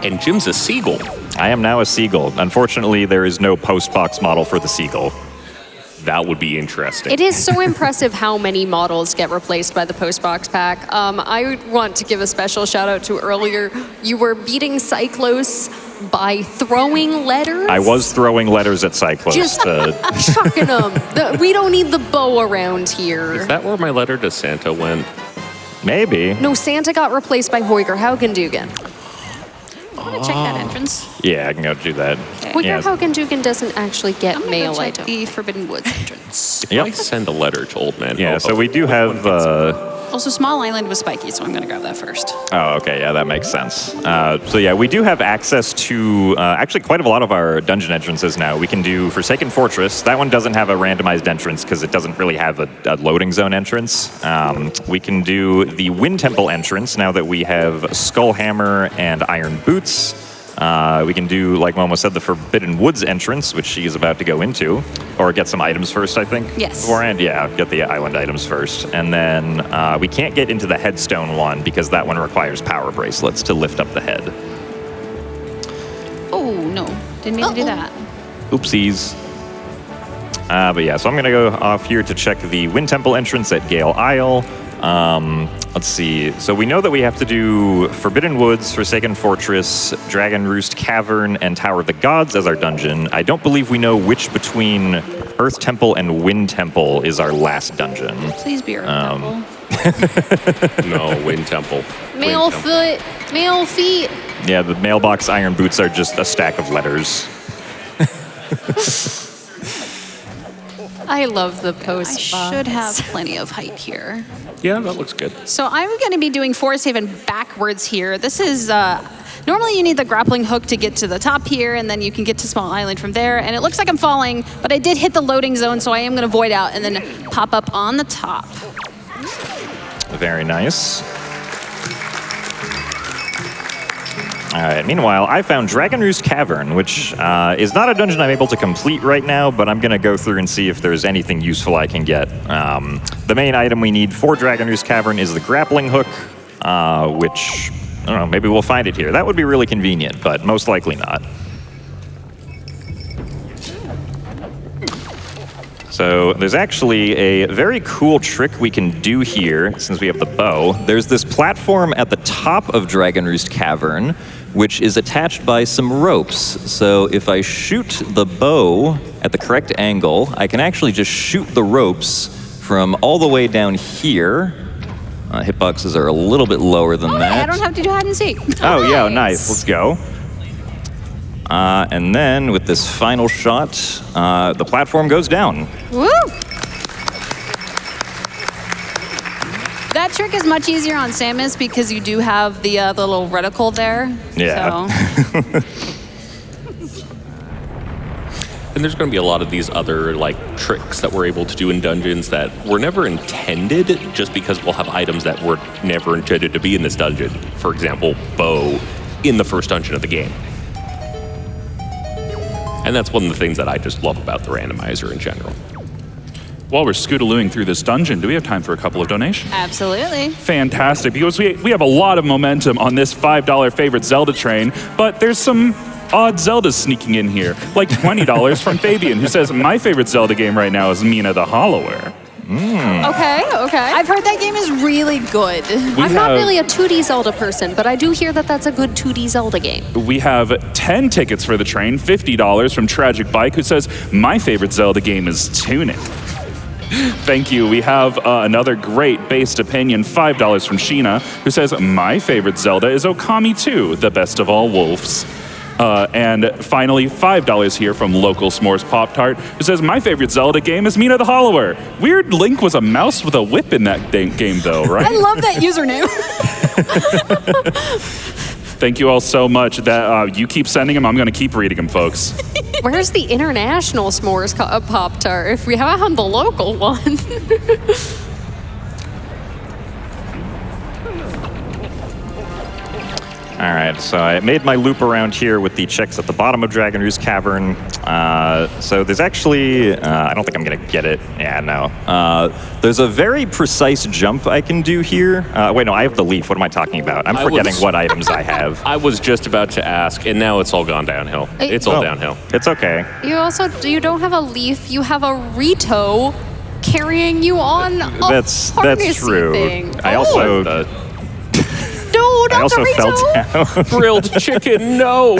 And Jim's a seagull. I am now a seagull. Unfortunately, there is no post-box model for the seagull. That would be interesting. it is so impressive how many models get replaced by the postbox pack. I want to give a special shout out to earlier. You were beating Cyclos by throwing letters. I was throwing letters at Cyclos. Just chucking them. We don't need the bow around here. Is that where my letter to Santa went? Maybe. No, Santa got replaced by Hoiger Haugendugan. I want to check that entrance. Yeah, I can go do that. Hoiger Yeah. Haugendugan doesn't actually get I'm gonna mail go check item. the Forbidden Woods entrance. If I send a letter to Old Man Yeah, Ho-Ho, so we do have... Also, Small Island was spiky, so I'm going to grab that first. Oh, okay, yeah, that makes sense. So yeah, we do have access to actually quite a lot of our dungeon entrances now. We can do Forsaken Fortress. That one doesn't have a randomized entrance because it doesn't really have a loading zone entrance. We can do the Wind Temple entrance now that we have Skullhammer and Iron Boots. We can do, like Momo said, the Forbidden Woods entrance, which she is about to go into. Or get some items first, I think. Yes. Beforehand, yeah, get the island items first. And then we can't get into the Headstone one because that one requires power bracelets to lift up the head. Oh, no. Didn't mean to do that. Oopsies. But yeah, so I'm going to go off here to check the Wind Temple entrance at Gale Isle. Let's see. So we know that we have to do Forbidden Woods, Forsaken Fortress, Dragon Roost Cavern, and Tower of the Gods as our dungeon. I don't believe we know which between Earth Temple and Wind Temple is our last dungeon. Please be Earth Temple. No, Wind Temple. Male Wind Temple. foot, male feet. Yeah, the mailbox iron boots are just a stack of letters. I love the I post should have plenty of height here. Yeah, that looks good. So I'm going to be doing Forest Haven backwards here. This is, normally you need the grappling hook to get to the top here, and then you can get to Small Island from there. And it looks like I'm falling, but I did hit the loading zone, so I am going to void out and then pop up on the top. Very nice. All right, meanwhile, I found Dragon Roost Cavern, which is not a dungeon I'm able to complete right now, but I'm going to go through and see if there's anything useful I can get. The main item we need for Dragon Roost Cavern is the grappling hook, which, I don't know, maybe we'll find it here. That would be really convenient, but most likely not. So there's actually a very cool trick we can do here, since we have the bow. There's this platform at the top of Dragon Roost Cavern, which is attached by some ropes. So if I shoot the bow at the correct angle, I can actually just shoot the ropes from all the way down here. Hitboxes are a little bit lower than that. I don't have to do hide and seek. Oh, yeah, nice. Let's go. And then with this final shot, the platform goes down. Woo! That trick is much easier on Samus because you do have the little reticle there. Yeah. So. And there's going to be a lot of these other like tricks that we're able to do in dungeons that were never intended, just because we'll have items that were never intended to be in this dungeon. For example, bow in the first dungeon of the game. And that's one of the things that I just love about the randomizer in general. While we're scootalooing through this dungeon, do we have time for a couple of donations? Absolutely. Fantastic, because we have a lot of momentum on this $5 favorite Zelda train, but there's some odd Zeldas sneaking in here, like $20 from Fabian, who says, my favorite Zelda game right now is Mina the Hollower. Okay. I've heard that game is really good. I'm not really a 2D Zelda person, but I do hear that that's a good 2D Zelda game. We have 10 tickets for the train, $50 from Tragic Bike, who says, my favorite Zelda game is Tunic. Thank you. We have another great based opinion, $5 from Sheena, who says, my favorite Zelda is Okami 2, the best of all wolves. And finally, $5 here from Local S'mores Pop-Tart, who says, my favorite Zelda game is Mina the Hollower. Weird Link was a mouse with a whip in that game, though, right? I love that username. Thank you all so much. That you keep sending them. I'm going to keep reading them, folks. Where's the international s'mores Pop-Tart if we have the local one? All right, so I made my loop around here with the checks at the bottom of Dragon Roost Cavern. So there's actually, I don't think I'm gonna get it. Yeah, no. There's a very precise jump I can do here. Wait, no, I have the leaf. What am I talking about? I'm forgetting what items I have. I was just about to ask, and now it's all gone downhill. It's all downhill. It's okay. You don't have a leaf, you have a Rito carrying you on a That's harnessy true. thing. I also... No, I not also the Rito! fell down. Grilled chicken, no!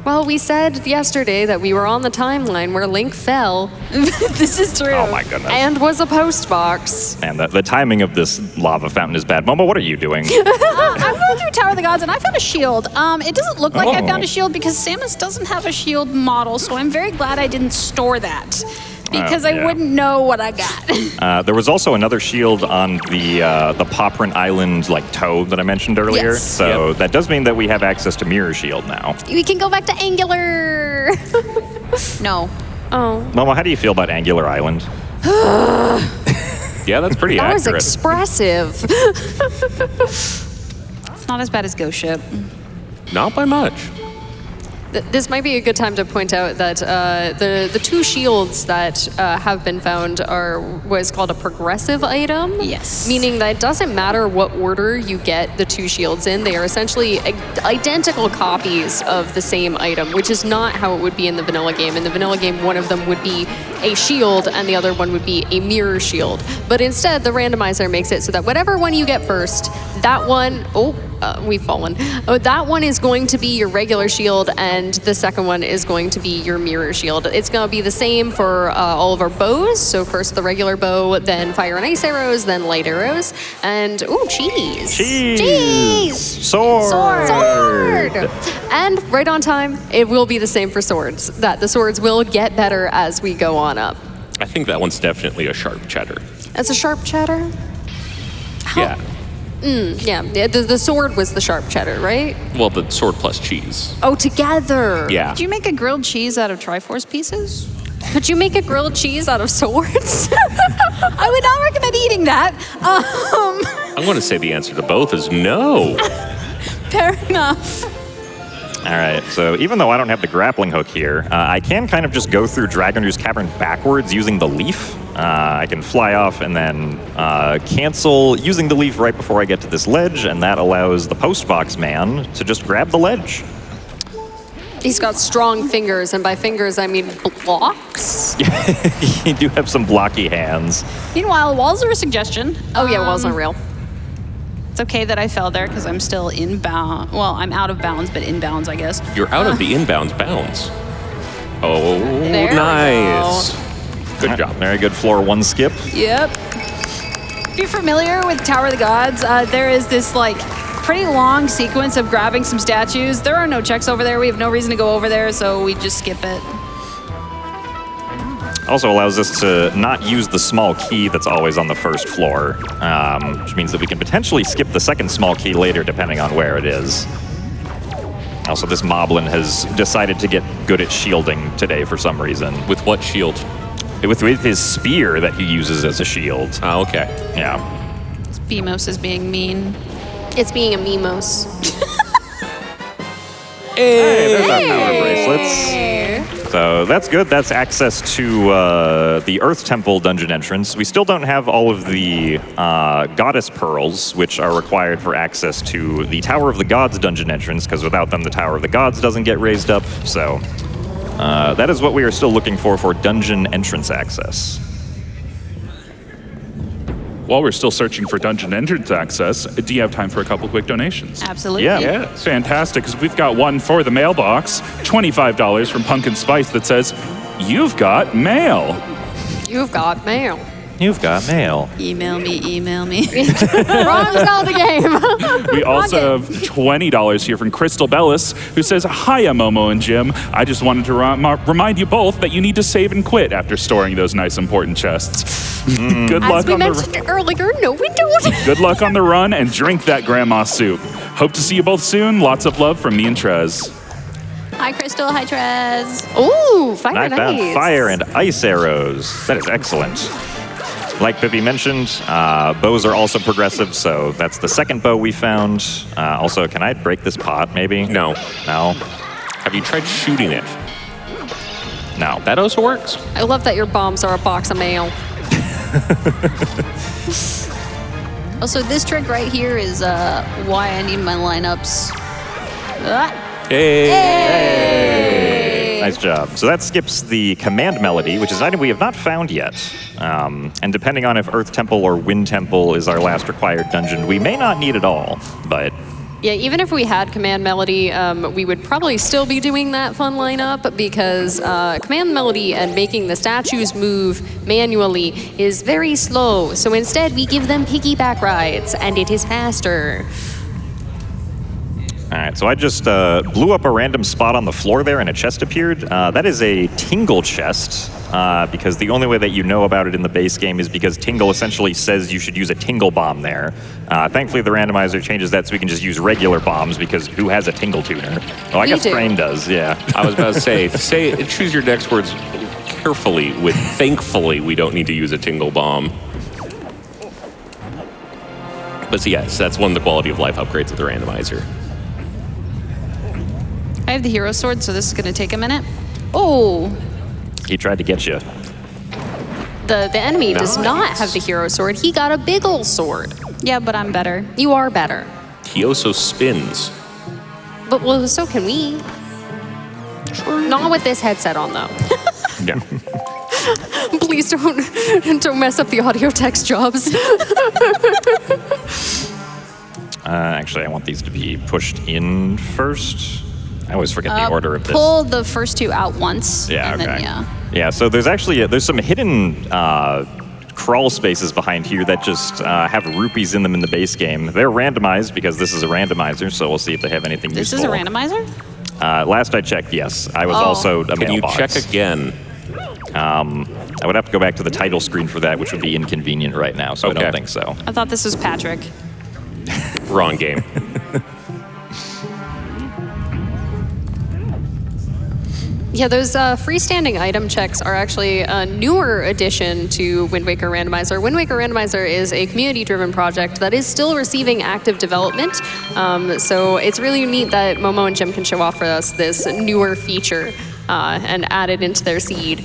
Well, we said yesterday that we were on the timeline where Link fell This is true. Oh my goodness. and was a post box. And the timing of this lava fountain is bad. Momo, what are you doing? I'm going through Tower of the Gods, and I found a shield. It doesn't look like I Oh. found a shield because Samus doesn't have a shield model, so I'm very glad I didn't store that because I yeah. wouldn't know what I got. There was also another shield on the Poprin Island like toe that I mentioned earlier. Yes. So that does mean that we have access to Mirror Shield now. We can go back to Angular. No. Oh, Momo, how do you feel about Angular Island? Yeah, that's pretty that was accurate. expressive. It's not as bad as Ghost Ship. Not by much. This might be a good time to point out that the two shields that have been found are what's called a progressive item. Yes. Meaning that it doesn't matter what order you get the two shields in, they are essentially identical copies of the same item, which is not how it would be in the vanilla game. In the vanilla game, one of them would be a shield and the other one would be a mirror shield. But instead, the randomizer makes it so that whatever one you get first, that one, we've fallen. Oh, that one is going to be your regular shield, and the second one is going to be your mirror shield. It's going to be the same for all of our bows. So first the regular bow, then fire and ice arrows, then light arrows, and cheese. Cheese. Sword. And right on time, it will be the same for swords. That the swords will get better as we go on up. I think that one's definitely a sharp cheddar. That's a sharp cheddar. Yeah. Yeah, the sword was the sharp cheddar, right? Well, the sword plus cheese. Oh, together. Yeah. Did you make a grilled cheese out of Triforce pieces? Could you make a grilled cheese out of swords? I would not recommend eating that. I'm going to say the answer to both is no. Fair enough. All right, so even though I don't have the grappling hook here, I can kind of just go through Dragonder's Cavern backwards using the leaf. I can fly off and then cancel using the leaf right before I get to this ledge, and that allows the postbox man to just grab the ledge. He's got strong fingers, and by fingers I mean blocks. You do have some blocky hands. Meanwhile, walls are a suggestion. Oh yeah, walls aren't real. It's okay that I fell there because I'm still inbound. Well, I'm out of bounds, but inbounds, I guess. You're out of the inbounds bounds. Oh, There we nice. Good job. Very good floor one skip. Yep. If you're familiar with Tower of the Gods, there is this pretty long sequence of grabbing some statues. There are no checks over there. We have no reason to go over there, so we just skip it. Also allows us to not use the small key that's always on the first floor, which means that we can potentially skip the second small key later depending on where it is. Also, this moblin has decided to get good at shielding today for some reason. With what shield? With his spear that he uses as a shield. Oh, okay. Yeah. Beamos is being mean. It's being a Mimos. Hey, there's our power bracelets. So that's good. That's access to the Earth Temple dungeon entrance. We still don't have all of the Goddess Pearls, which are required for access to the Tower of the Gods dungeon entrance, because without them, the Tower of the Gods doesn't get raised up. So that is what we are still looking for dungeon entrance access. While we're still searching for dungeon entrance access, do you have time for a couple quick donations? Absolutely. Yeah. Fantastic, because we've got one for the mailbox, $25 from Pumpkin Spice that says, "You've got mail." You've got mail. You've got mail. Email me. Wrong Zelda game. We also have $20 here from Crystal Bellis, who says, "Hiya, Momo and Jim. I just wanted to remind you both that you need to save and quit after storing those nice important chests. Good luck As we on the mentioned earlier, no we don't. Good luck on the run and drink that grandma soup. Hope to see you both soon. Lots of love from me and Trez." Hi, Crystal. Hi, Trez. Ooh, fire I and found ice. fire and ice arrows. That is excellent. Like Pippi mentioned, bows are also progressive, so that's the second bow we found. Also, can I break this pot, maybe? No. No? Have you tried shooting it? No. That also works. I love that your bombs are a box of mail. Also, this trick right here is why I need my lineups. Nice job. So that skips the command melody, which is an item we have not found yet. And depending on if Earth Temple or Wind Temple is our last required dungeon, we may not need it all, but... Yeah, even if we had Command Melody, we would probably still be doing that fun lineup because Command Melody and making the statues move manually is very slow. So instead, we give them piggyback rides, and it is faster. All right, so I just blew up a random spot on the floor there and a chest appeared. That is a Tingle chest, because the only way that you know about it in the base game is because Tingle essentially says you should use a Tingle bomb there. Thankfully, the randomizer changes that so we can just use regular bombs, because who has a Tingle tuner? Oh, I We guess do. Crane does, yeah. I was about to say, choose your next words carefully with thankfully we don't need to use a tingle bomb. But so yes, that's one of the quality of life upgrades of the randomizer. I have the hero sword, so this is going to take a minute. Oh, He tried to get you. The enemy does not have the hero sword. He got a big ol' sword. yeah, but I'm better. You are better. He also spins. But well, so can we. Not with this headset on, though. Yeah. Please don't mess up the audio text jobs. Actually, I want these to be pushed in first. I always forget the order of this. Pull the first two out once. Yeah, and okay. Then, yeah. Yeah, so there's actually there's some hidden crawl spaces behind here that just have rupees in them in the base game. They're randomized because this is a randomizer, so we'll see if they have anything This useful. is a randomizer? Last I checked, yes. I was Oh. also a Can you mailbox. check again? I would have to go back to the title screen for that, which would be inconvenient right now, so I Okay. don't think so. I thought this was Patrick. Wrong game. Yeah, those freestanding item checks are actually a newer addition to Wind Waker Randomizer. Wind Waker Randomizer is a community-driven project that is still receiving active development. So it's really neat that Momo and Jim can show off for us this newer feature and add it into their seed.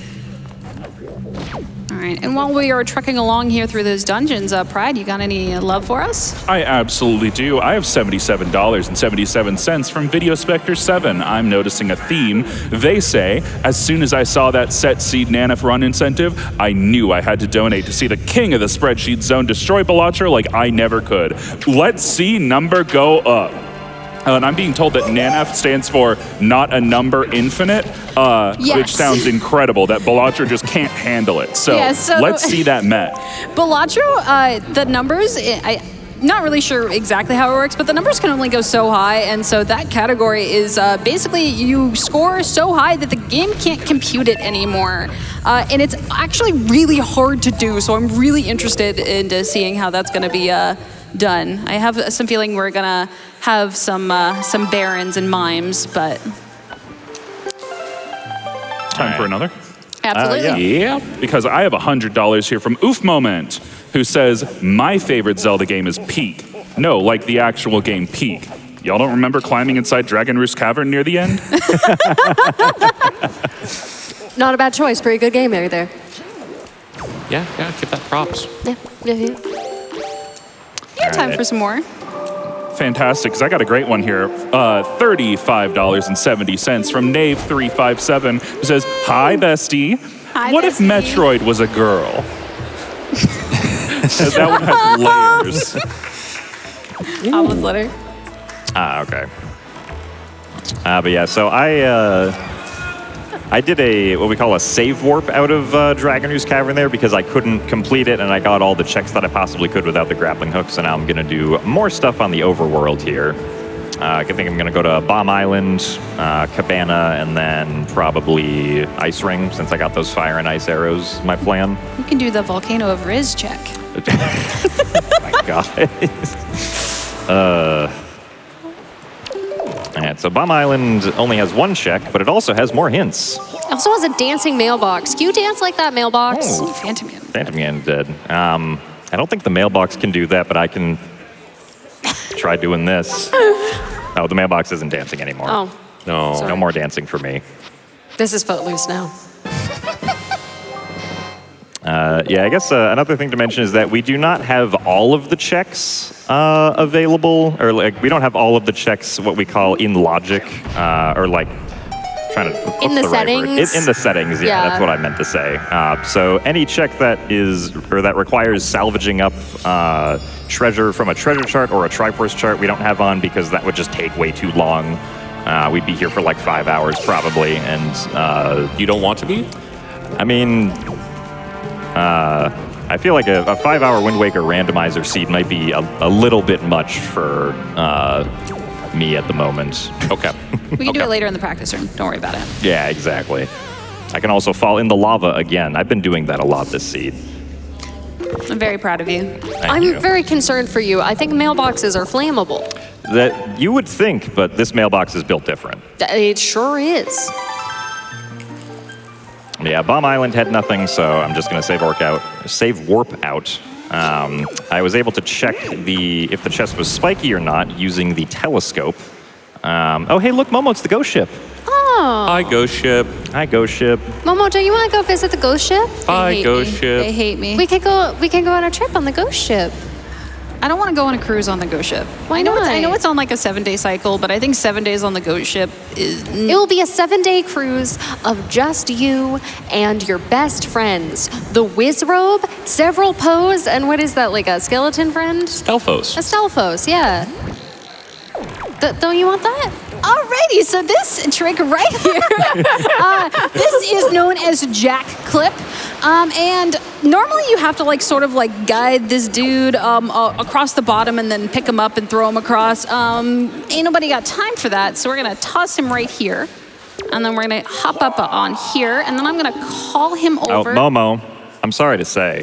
All right, and while we are trekking along here through those dungeons, Pride, you got any love for us? I absolutely do. I have $77.77 from Video Spectre 7. I'm noticing a theme. They say, as soon as I saw that set seed Nanif run incentive, I knew I had to donate to see the king of the spreadsheet zone destroy Balatro like I never could. Let's see number go up. And I'm being told that NANF stands for Not a Number Infinite, Yes. which sounds incredible, that Balatro just can't handle it. So, Yeah, so- let's see that met. Balatro, the numbers, I'm not really sure exactly how it works, but the numbers can only go so high, and so that category is basically you score so high that the game can't compute it anymore. And it's actually really hard to do, so I'm really interested into seeing how that's going to be done. I have some feeling we're going to have some barons and mimes, but Time for another? absolutely. Yeah. Because I have $100 here from Oof Moment, who says, my favorite Zelda game is Peak. No, like the actual game Peak. Y'all don't remember climbing inside Dragon Roost Cavern near the end? Not a bad choice. Very good game there. Yeah, give that props. Yeah. Yeah, time for some more. Fantastic, because I got a great one here. $35.70 from Knave357, who says, hi, bestie. Hi, What if bestie." Metroid was a girl? That one has layers. Almond letter. Okay. But yeah, so I did what we call a save warp out of Dragon Roost Cavern there because I couldn't complete it and I got all the checks that I possibly could without the grappling hook. So now I'm going to do more stuff on the overworld here. I think I'm going to go to Bomb Island, Cabana, and then probably Ice Ring since I got those fire and ice arrows. My plan. You can do the Volcano of Riz check. My God. Alright, so Bomb Island only has one check, but it also has more hints. Also has a dancing mailbox. Can you dance like that mailbox? Oh. Phantom Man. Phantom Yan did. I don't think the mailbox can do that, but I can try doing this. Oh, the mailbox isn't dancing anymore. Oh, No. Sorry. No more dancing for me. this is Footloose now. Yeah, I guess another thing to mention is that we do not have all of the checks available, or like we don't have all of the checks what we call in logic, or like trying to what's In the right word? settings? In the settings, yeah, Yeah. that's what I meant to say. So any check that requires salvaging up treasure from a treasure chart or a Triforce chart, we don't have on because that would just take way too long. We'd be here for like 5 hours probably, and You don't want to be? I mean, I feel like a 5-hour Wind Waker randomizer seed might be a little bit much for me at the moment. Okay. We can do it later in the practice room. Don't worry about it. Yeah, exactly. I can also fall in the lava again. I've been doing that a lot this seed. I'm very proud of you. Thank you. I'm very concerned for you. I think mailboxes are flammable. That you would think, but this mailbox is built different. It sure is. Yeah, Bomb Island had nothing, so I'm just going to save warp out. I was able to check if the chest was spiky or not using the telescope. Oh, hey, look, Momo, it's the ghost ship. Oh. Hi, Ghost Ship. Hi, ghost ship. Momo, don't you want to go visit the ghost ship? Hi, Ghost Ship. They hate me. We could go on a trip on the ghost ship. I don't want to go on a cruise on the ghost ship. Why I know not? it's on like a 7-day cycle, but I think 7 days on the ghost ship is. It will be a 7-day cruise of just you and your best friends. The Whiz Robe, several Poes, and what is that, like a skeleton friend? Stelphos. A Stelphos, yeah. Don't you want that? Alrighty, so this trick right here, this is known as jack clip, and normally you have to like sort of like guide this dude across the bottom and then pick him up and throw him across. Ain't nobody got time for that, so we're gonna toss him right here, and then we're gonna hop up on here, and then I'm gonna call him over. Oh, Momo, I'm sorry to say.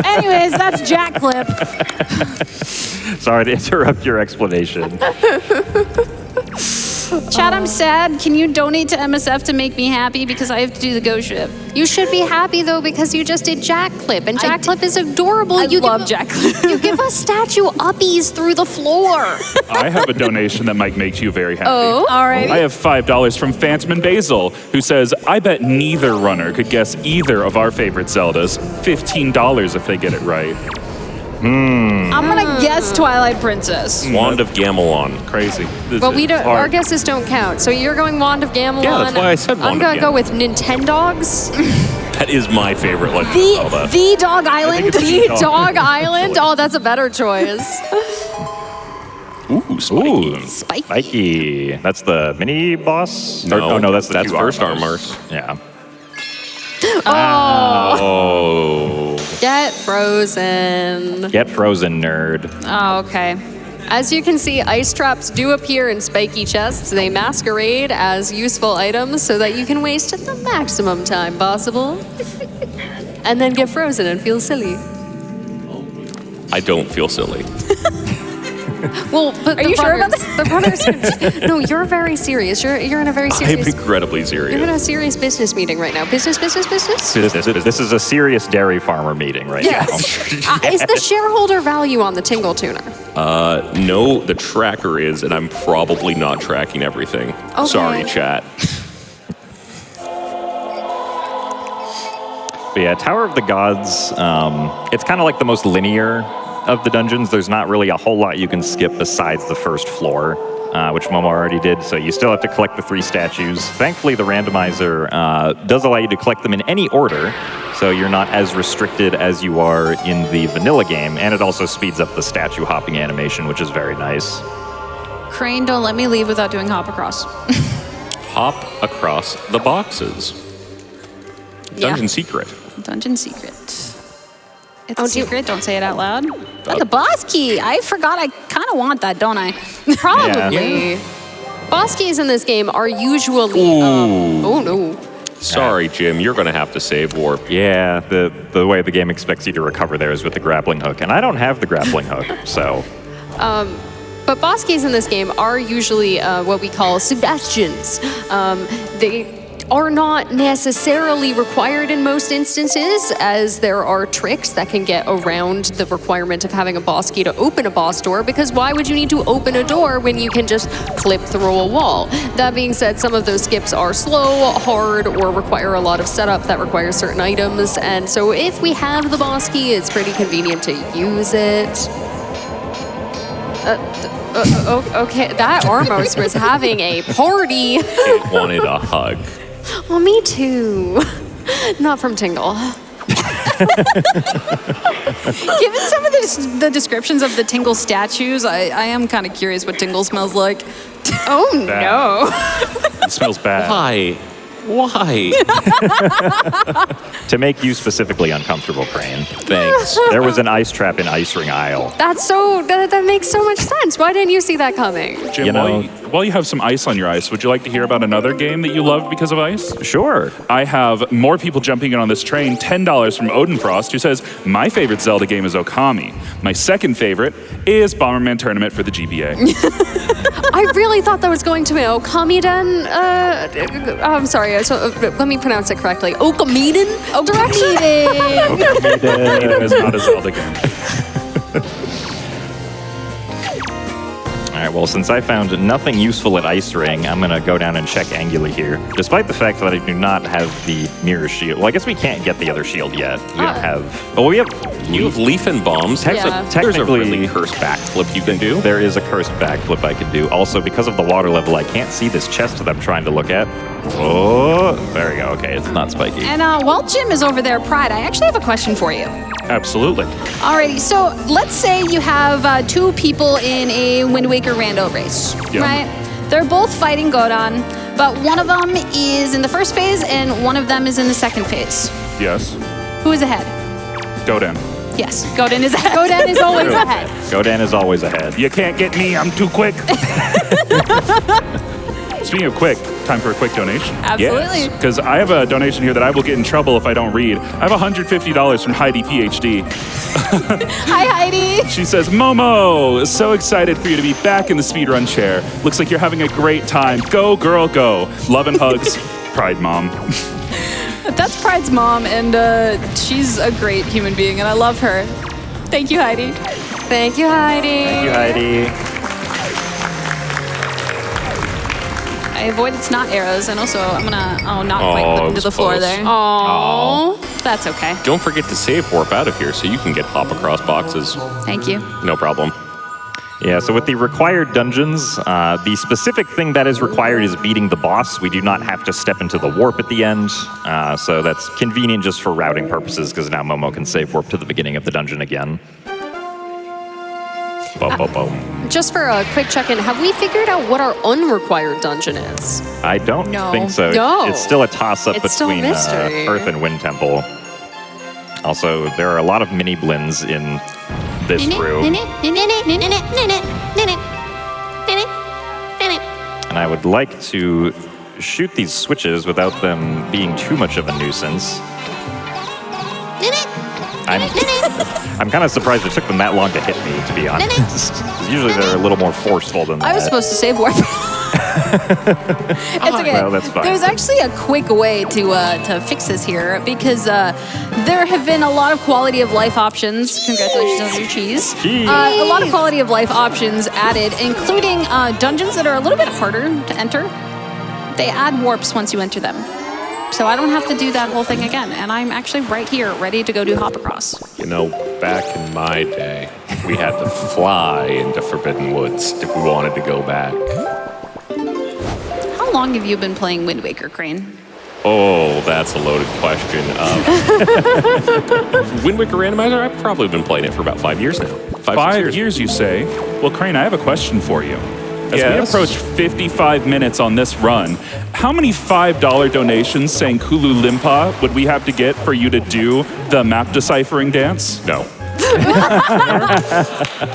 Anyways, that's jack clip. Sorry to interrupt your explanation. Chad, I'm sad. Can you donate to MSF to make me happy because I have to do the ghost ship? You should be happy though because you just did Jack Clip, and Jack Clip is adorable. I you love give, Jack Clip. You give us statue uppies through the floor. I have a donation that might make you very happy. Oh, all right. I have $5 from Phantom and Basil, who says, I bet neither runner could guess either of our favorite Zeldas. $15 if they get it right. I'm gonna guess Twilight Princess. Wand of Gamelon. Crazy. This But is we don't. hard. Our guesses don't count. So you're going Wand of Gamelon. Yeah, that's why I said Wand I'm of gonna go Gamelon. with Nintendogs. That is my favorite Legend of Zelda. The Dog Island. The Dog Island. Oh, that's a better choice. Ooh, spiky. Ooh, Spiky. Spiky. That's the mini boss? No, No, that's the that's two first armors. armors. Yeah. Oh. Get frozen. Get frozen, nerd. Oh, okay. As you can see, ice traps do appear in spiky chests. They masquerade as useful items so that you can waste the maximum time possible. And then get frozen and feel silly. I don't feel silly. Well, but Are you sure about The runners. No, you're very serious. You're in a very I'm serious. incredibly You're in serious. a serious business meeting right now. Business. This is a serious dairy farmer meeting right now. Is the shareholder value on the Tingle Tuner? No, the tracker is, and I'm probably not tracking everything. Okay. Sorry, chat. But yeah, Tower of the Gods, it's kind of like the most linear of the dungeons. There's not really a whole lot you can skip besides the first floor, which Momo already did, so you still have to collect the 3 statues. Thankfully, the randomizer does allow you to collect them in any order, so you're not as restricted as you are in the vanilla game, and it also speeds up the statue hopping animation, which is very nice. Crane, don't let me leave without doing hop across. Hop across the boxes. Dungeon Yeah. secret. Dungeon secret. It's Oh, a do you- secret, don't say it out loud. But the boss key, I forgot I kind of want that, don't I? Probably. Boss keys in this game are usually. Oh no. Sorry, Jim, you're going to have to save warp. Yeah, the way the game expects you to recover there is with the grappling hook, and I don't have the grappling hook, so... But boss keys in this game are usually what we call suggestions. They are not necessarily required in most instances, as there are tricks that can get around the requirement of having a boss key to open a boss door, because why would you need to open a door when you can just clip through a wall? That being said, some of those skips are slow, hard, or require a lot of setup that requires certain items, and so if we have the boss key, it's pretty convenient to use it. Okay, that Ormos was having a party. It wanted a hug. Oh, me too. Not from Tingle. Given some of the descriptions of the Tingle statues, I am kind of curious what Tingle smells like. Oh no. It smells bad. Why? Why? To make you specifically uncomfortable, Crane, Thanks. there was an ice trap in Ice Ring Isle. That makes so much sense. Why didn't you see that coming? Jim, You know- while you have some ice on your ice, would you like to hear about another game that you loved because of ice? Sure. I have more people jumping in on this train. $10 from Odenfrost, who says, my favorite Zelda game is Okami. My second favorite is Bomberman Tournament for the GBA. I really thought that was going to be Okamiden. I'm sorry. So, let me pronounce it correctly. Okamiden direction. It is not a Zelda game. All right, well, since I found nothing useful at Ice Ring, I'm going to go down and check Angula here. Despite the fact that I do not have the mirror shield. Well, I guess we can't get the other shield yet. We don't have... Oh, we have... You have Leaf and Bombs. Yeah. There's a Technically- really cursed backflip you can do. There is a cursed backflip I can do. Also, because of the water level, I can't see this chest that I'm trying to look at. Oh, there we go. Okay, it's not spiky. And while Jim is over there, Pride, I actually have a question for you. Absolutely. Alrighty, so let's say you have two people in a Wind Waker Rando race, Yeah. right? They're both fighting Godon, but one of them is in the first phase and one of them is in the second phase. Yes. Who is ahead? Godin. Yes, Godin is ahead. Godin is always ahead. Godan is always ahead. You can't get me, I'm too quick. Speaking of quick, time for a quick donation. Absolutely. Because I have a donation here that I will get in trouble if I don't read. I have $150 from Heidi PhD. Hi, Heidi. She says, Momo, so excited for you to be back in the speedrun chair. Looks like you're having a great time. Go, girl, go. Love and hugs, Pride Mom. That's Pride's mom, and she's a great human being, and I love her. Thank you, Heidi. Thank you, Heidi. Thank you, Heidi. I avoided snot arrows, and also I'm gonna not quite Oh, put it into was the floor close. there. Aww. That's okay. Don't forget to save warp out of here so you can get hop across boxes. Thank you. No problem. Yeah, so with the required dungeons, the specific thing that is required is beating the boss. We do not have to step into the warp at the end, so that's convenient just for routing purposes, because now Momo can save warp to the beginning of the dungeon again. Boom, boom, boom. Just for a quick check-in, have we figured out what our unrequired dungeon is? I don't No. think so. No. It's still a toss-up It's still a between mystery. Earth and Wind Temple. Also, there are a lot of mini blends in this room, and I would like to shoot these switches without them being too much of a nuisance. I'm kind of surprised it took them that long to hit me, to be honest. 'Cause usually they're a little more forceful than that. I was supposed to save warp. It's okay. Well, that's fine. There's actually a quick way to fix this here, because there have been a lot of quality of life options. Congratulations on your cheese. Cheese. A lot of quality of life options added, including dungeons that are a little bit harder to enter. They add warps once you enter them. So I don't have to do that whole thing again, and I'm actually right here, ready to go do hop across. You know, back in my day, we had to fly into Forbidden Woods if we wanted to go back. How long have you been playing Wind Waker, Crane? Oh, that's a loaded question. Wind Waker Randomizer, I've probably been playing it for about 5 years now. 5 years, you say? Well, Crane, I have a question for you. As we Yes? approach 55 minutes on this run, how many $5 donations saying Kulu Limpa would we have to get for you to do the map deciphering dance? No.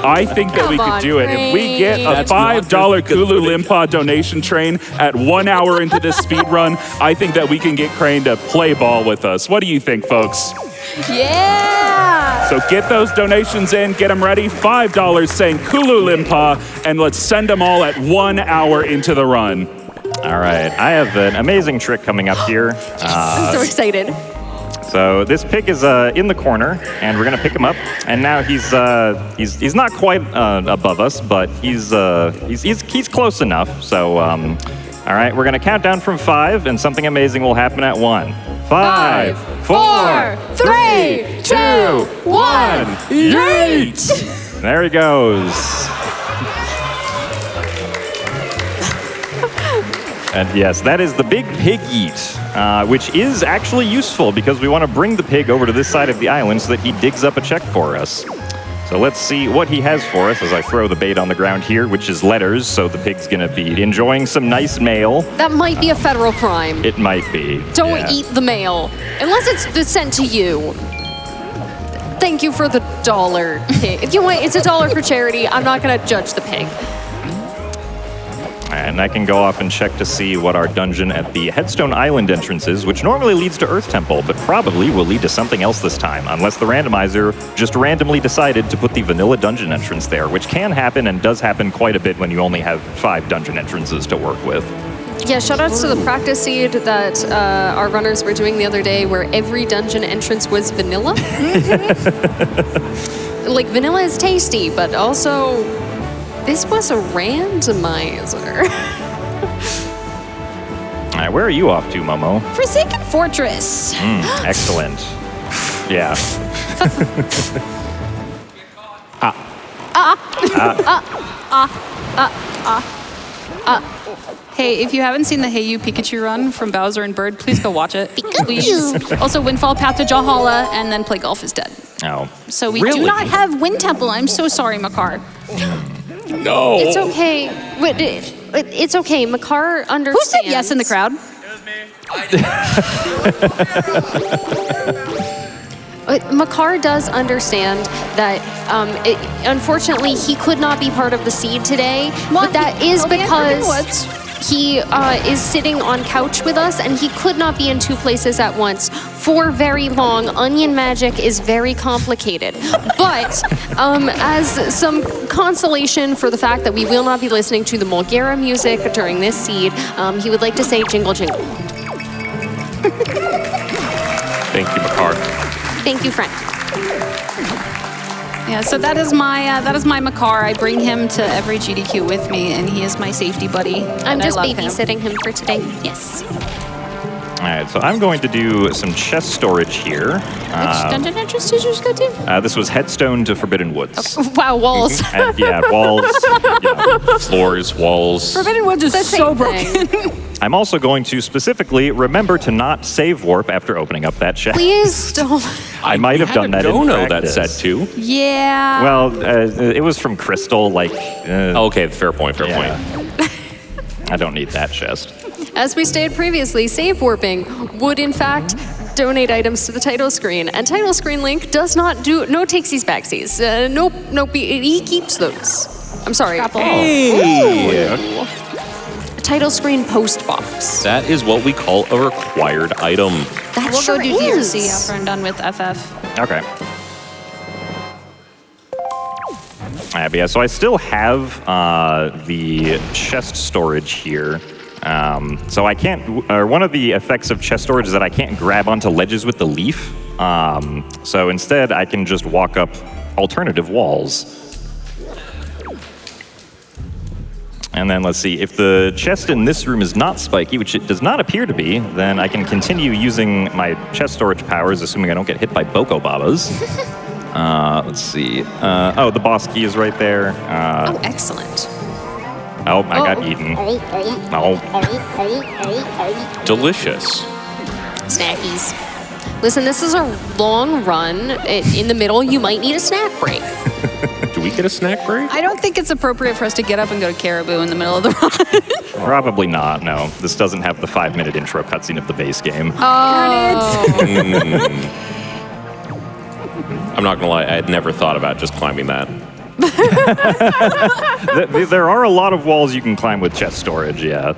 I think that we Come could on, do it. If we get a That's not $5 good Kulu footage. Limpa donation train at 1 hour into this speed run, I think that we can get Crane to play ball with us. What do you think, folks? Yeah! So get those donations in, get them ready. $5 saying Kulu Limpa, and let's send them all at 1 hour into the run. All right, I have an amazing trick coming up here. I'm so excited. So this pig is in the corner, and we're gonna pick him up. And now he's not quite above us, but he's close enough. So all right, we're gonna count down from 5, and something amazing will happen at 1. 5, 4, 3, 2, 1. Yeet! There he goes. And yes, that is the big pig eat, which is actually useful because we want to bring the pig over to this side of the island so that he digs up a check for us. So let's see what he has for us as I throw the bait on the ground here, which is letters, so the pig's going to be enjoying some nice mail. That might be a federal crime. It might be. Don't yeah. eat the mail unless it's sent to you. Thank you for the $1 pig. If you want, it's $1 for charity. I'm not gonna judge the pig. And I can go off and check to see what our dungeon at the Headstone Island entrance is, which normally leads to Earth Temple, but probably will lead to something else this time, unless the randomizer just randomly decided to put the vanilla dungeon entrance there, which can happen and does happen quite a bit when you only have 5 dungeon entrances to work with. Yeah, shoutouts to the practice seed that our runners were doing the other day, where every dungeon entrance was vanilla. Like, vanilla is tasty, but also This was a randomizer. All right, where are you off to, Momo? Forsaken Fortress. Excellent. Yeah. Hey, if you haven't seen the Hey You Pikachu run from Bowser and Bird, please go watch it. Please. Also, Windfall Path to Jahala, and then Play Golf is dead. Oh. So we Really? do not have Wind Temple. I'm so sorry, Makar. No. It's okay. It's okay. Makar understands. Who said yes in the crowd? Makar does understand that, unfortunately, he could not be part of the seed today. But that is because he is sitting on couch with us, and he could not be in two places at once for very long. Onion magic is very complicated. But as some consolation for the fact that we will not be listening to the Mulgara music during this seed, he would like to say jingle jingle. Thank you, Makar. Thank you, friend. Yeah, so that is my Makar. I bring him to every GDQ with me, and he is my safety buddy. I'm and just I love babysitting him for today. Yes. All right, so I'm going to do some chest storage here. Which dungeon entrance did you just go to? This was Headstone to Forbidden Woods. Wow, walls. And, yeah, walls. Yeah. Floors, walls. Forbidden Woods is so broken. I'm also going to specifically remember to not save warp after opening up that chest. Please don't. I might have done that in Dono that practice. set too. Yeah. Well, it was from Crystal, like... Okay, fair point, fair point. I don't need that chest. As we stated previously, save warping would in fact donate items to the title screen, and title screen link does not do no takesies backsies. Nope, he keeps those. I'm sorry. Hey! Title screen post box. That is what we call a required item. That We'll sure go do is. DRC after I'm done with FF. Okay. But yeah, so I still have the chest storage here. So I can't, one of the effects of chest storage is that I can't grab onto ledges with the leaf. So instead I can just walk up alternative walls. And then let's see, if the chest in this room is not spiky, which it does not appear to be, then I can continue using my chest storage powers, assuming I don't get hit by Boko Babas. Let's see. Oh, the boss key is right there. Oh, excellent. Oh, I got eaten. Oh. Delicious. Snackies. Listen, this is a long run. In the middle, you might need a snack break. Do we get a snack break? I don't think it's appropriate for us to get up and go to Caribou in the middle of the run. Probably not, no. This doesn't have the 5-minute intro cutscene of the base game. I'm not gonna lie, I had never thought about just climbing that. There are a lot of walls you can climb with chest storage, yeah.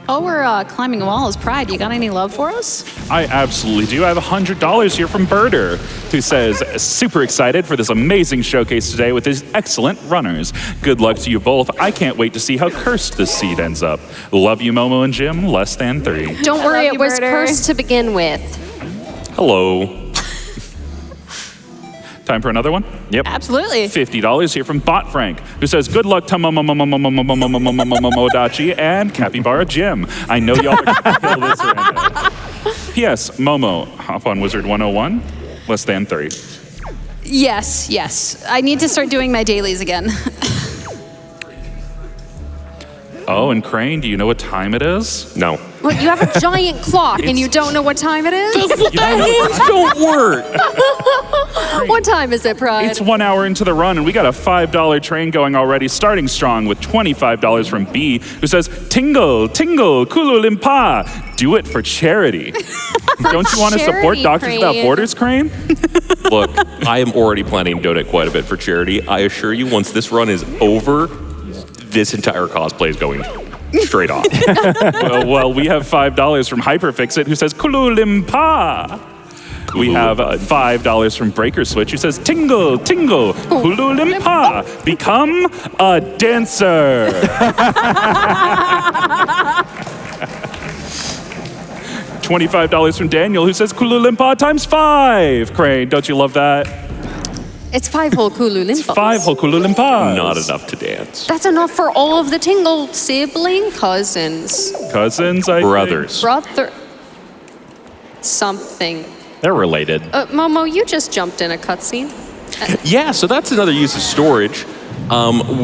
Oh, we're climbing walls. Pride, you got any love for us? I absolutely do. I have $100 here from Birder, who says, super excited for this amazing showcase today with his excellent runners. Good luck to you both. I can't wait to see how cursed this seed ends up. Love you, Momo and Jim, less than 3. Don't worry, love it you, was Birder. cursed to begin with. Hello. Time for another one? Yep. Absolutely. $50 here from Bot Frank, who says, good luck to Momodachi and Capybara Jim. I know y'all are gonna kill this rando. P.S. Momo, hop on Wizard 101, less than 3. Yes. I need to start doing my dailies again. Oh, and Crane, do you know what time it is? No. What, you have a giant clock and you don't know what time it is? Don't work. What time is it, Pride? It's 1 hour into the run, and we got a $5 train going already, starting strong with $25 from B, who says, Tingle, Tingle, Kulu Limpa, do it for charity. Don't you want to support charity, Doctors Without Crane. Borders, Crane? Look, I am already planning to donate quite a bit for charity. I assure you, once this run is over, this entire cosplay is going straight off. well, we have $5 from Hyperfixit, who says, Kulu Limpa. We have $5 from Breaker Switch, who says, Tingle, Tingle, Kulu Limpa, become a dancer. $25 from Daniel, who says, Kulu Limpa times 5. Crane, don't you love that? It's 5 whole Kululimpas. 5 whole Kululimpas. Not enough to dance. That's enough for all of the Tingle sibling cousins. Cousins, I think. Brothers. Brother. Something. They're related. Momo, you just jumped in a cutscene. Yeah, so that's another use of storage.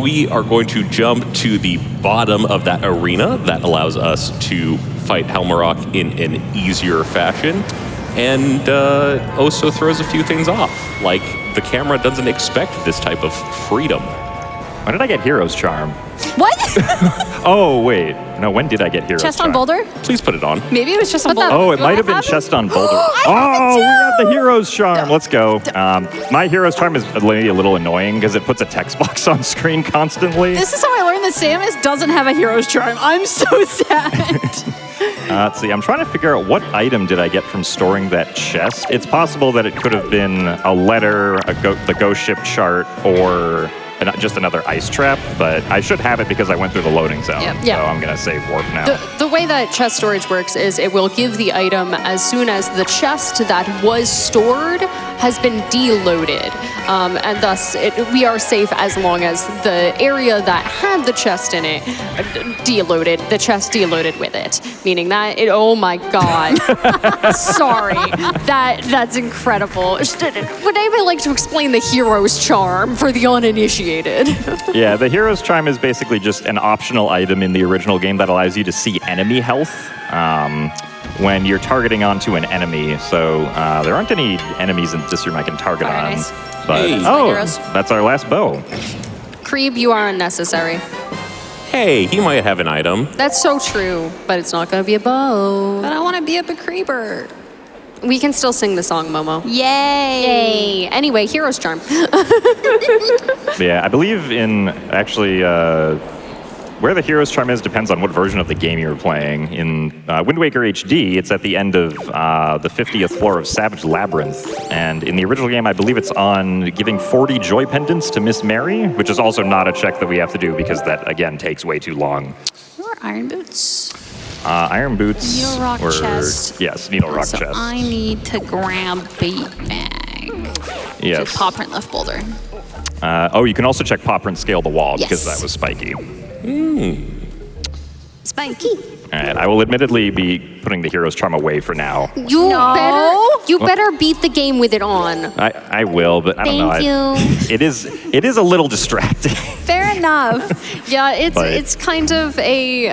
We are going to jump to the bottom of that arena that allows us to fight Helmarok in an easier fashion, and also throws a few things off. Like, the camera doesn't expect this type of freedom. When did I get Hero's Charm? What? Oh, wait. No, when did I get Hero's Chest Charm? on Boulder? Please put it on. Maybe it was just on Put that- Boulder. Oh, it Do might I have been have it? chest on Boulder. have it We have too! the Hero's Charm. Let's go. My Hero's Charm is maybe a little annoying because it puts a text box on screen constantly. This is how I learned that Samus doesn't have a hero's charm. I'm so sad. Let's see. I'm trying to figure out what item did I get from storing that chest. It's possible that it could have been a letter, the ghost ship chart, or just another ice trap, but I should have it because I went through the loading zone. Yep. So Yeah. I'm going to save warp now. The way that chest storage works is it will give the item as soon as the chest that was stored has been deloaded. And thus, we are safe as long as the area that had the chest in it deloaded, the chest deloaded with it. Meaning that oh my God. Sorry. That's incredible. Would anybody like to explain the hero's charm for the uninitiated? Yeah, the Hero's Charm is basically just an optional item in the original game that allows you to see enemy health when you're targeting onto an enemy. So there aren't any enemies in this room I can target Very on. nice. But Hey. oh, Heroes. that's our last bow. Creeb, you are unnecessary. Hey, he might have an item. That's so true, but it's not going to be a bow. But I want to be a Creeper. We can still sing the song, Momo. Yay. Yay. Anyway, hero's charm. Yeah, I believe in actually where the Hero's Charm is depends on what version of the game you're playing. In Wind Waker HD, it's at the end of the 50th floor of Savage Labyrinth. And in the original game, I believe it's on giving 40 joy pendants to Miss Mary, which is also not a check that we have to do because that, again, takes way too long. Your iron boots. Iron Boots Needle Rock were... chest. Yes, Needle Rock So chest. I need to grab bait bag. Yes. Paw print left boulder. Oh, you can also check Paw Print Scale the Wall because Yes. that was spiky. Spiky. And I will admittedly be putting the Hero's Charm away for now. You better beat the game with it on. I will, but I don't know. Thank you. It is a little distracting. Fair enough. Yeah, But- it's kind of a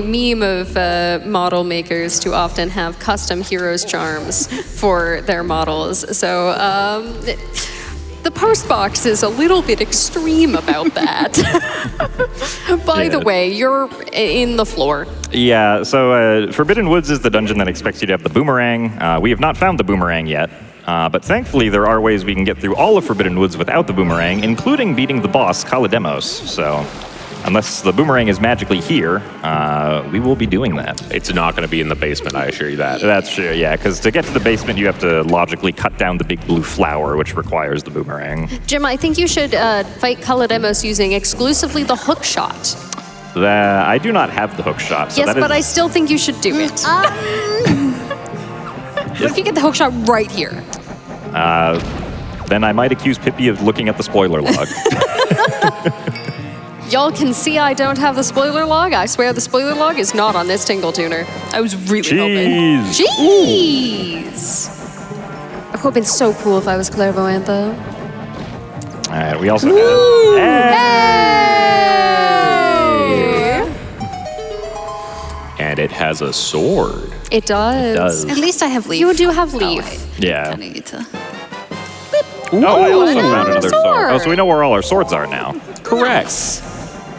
meme of model makers to often have custom heroes charms for their models. So the post box is a little bit extreme about that. By the Yeah. way, you're in the floor. Yeah, so Forbidden Woods is the dungeon that expects you to have the boomerang. We have not found the boomerang yet, but thankfully there are ways we can get through all of Forbidden Woods without the boomerang, including beating the boss, Kalidemos. So unless the boomerang is magically here, we will be doing that. It's not going to be in the basement, I assure you that. That's true, yeah, because to get to the basement, you have to logically cut down the big blue flower, which requires the boomerang. Jim, I think you should fight Kalidemos using exclusively the hook shot. I do not have the hook shot. So Yes, that but is, I still think you should do it. What if you get the hook shot right here? Then I might accuse Pippi of looking at the spoiler log. Y'all can see I don't have the spoiler log. I swear the spoiler log is not on this Tingle Tuner. I was really hoping. Jeez. Jeez! It would have been so cool if I was clairvoyant, though. All right, we also have... And it has a sword. It does. does. At least I have leaf. You do have Oh, leaf. wait. Yeah. I need to. Oh, I also Ooh, found another sword. sword. Oh, so we know where all our swords are now. Correct.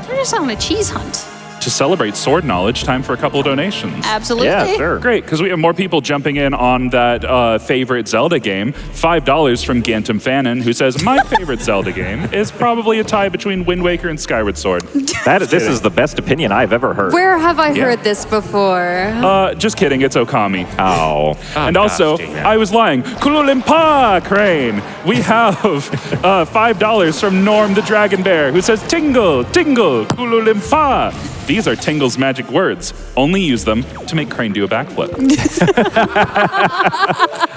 We're just on a cheese hunt. To celebrate sword knowledge, time for a couple of donations. Absolutely. Yeah, sure. Great, because we have more people jumping in on that favorite Zelda game. $5 from Gantum Fannin, who says, my favorite Zelda game is probably a tie between Wind Waker and Skyward Sword. This is the best opinion I've ever heard. Where have I Yeah. heard this before? Just kidding, it's Okami. Oh. And also, gosh, dang it. I was lying. Kululimpa Crane. We have $5 from Norm the Dragon Bear, who says, Tingle, Tingle, Kululimpa. These are Tingle's magic words. Only use them to make Crane do a backflip.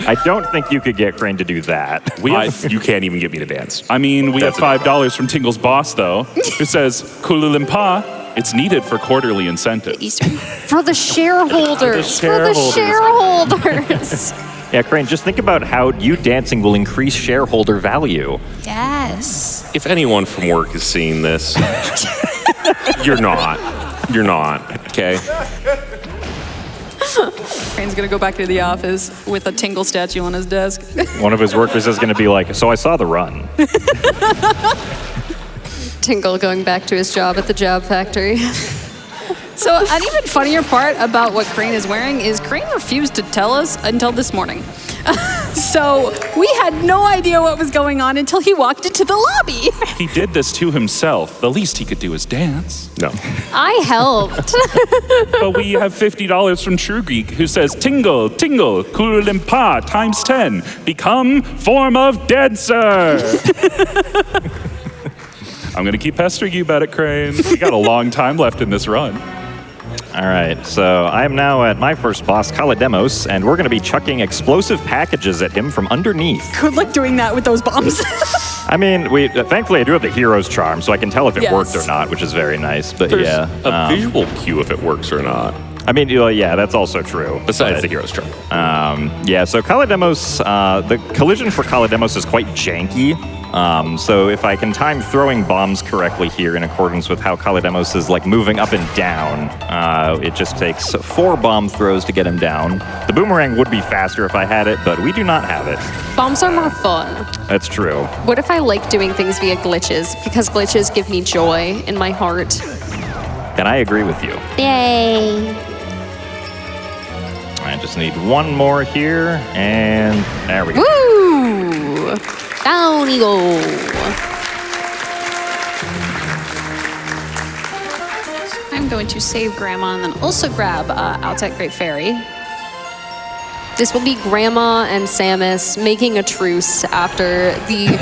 I don't think you could get Crane to do that. You can't even get me to dance. I mean, we have That's $5 from Tingle's boss, though, who says, Kululimpa, it's needed for quarterly incentives. Eastern. For the shareholders. For the shareholders. Yeah, Crane, just think about how you dancing will increase shareholder value. Yes. If anyone from work is seeing this, you're not. You're not, okay? Crane's gonna go back to the office with a Tingle statue on his desk. One of his workers is going to be like, so I saw the run. Tingle going back to his job at the job factory. So an even funnier part about what Crane is wearing is Crane refused to tell us until this morning. So we had no idea what was going on until he walked into the lobby. He did this to himself. The least he could do is dance. No. I helped. But we have $50 from True Geek, who says, Tingle, Tingle, Kululimpa times 10. Become form of dancer. I'm going to keep pestering you about it, Crane. We got a long time left in this run. All right, so I'm now at my first boss, Kalidemos, and we're going to be chucking explosive packages at him from underneath. Good luck doing that with those bombs. I mean, thankfully I do have the hero's charm, so I can tell if it Yes. worked or not, which is very nice. But There's yeah, a visual cue if it works or not, I mean, yeah, that's also true. besides But, the hero's charm. yeah, so Kalidemos, the collision for Kalidemos is quite janky. So if I can time throwing bombs correctly here in accordance with how Kalidemos is like moving up and down, it just takes 4 bomb throws to get him down. The boomerang would be faster if I had it, but we do not have it. Bombs are more fun. That's true. What if I like doing things via glitches? Because glitches give me joy in my heart. And I agree with you. Yay. I just need one more here, and there we go. Woo! Down you go. I'm going to save Grandma and then also grab Outside Great Fairy. This will be Grandma and Samus making a truce after the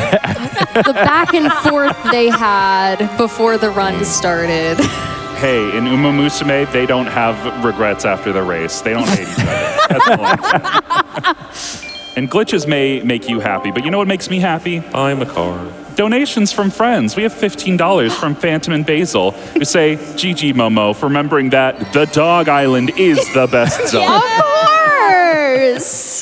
back and forth they had before the run started. Hey, in Uma Musume, they don't have regrets after the race. They don't hate each other. That's all I'm saying. And glitches may make you happy, but you know what makes me happy? I'm a car. Donations from friends. We have $15 from Phantom and Basil, who say, GG Momo, for remembering that the Dog Island is the best zone. Of course.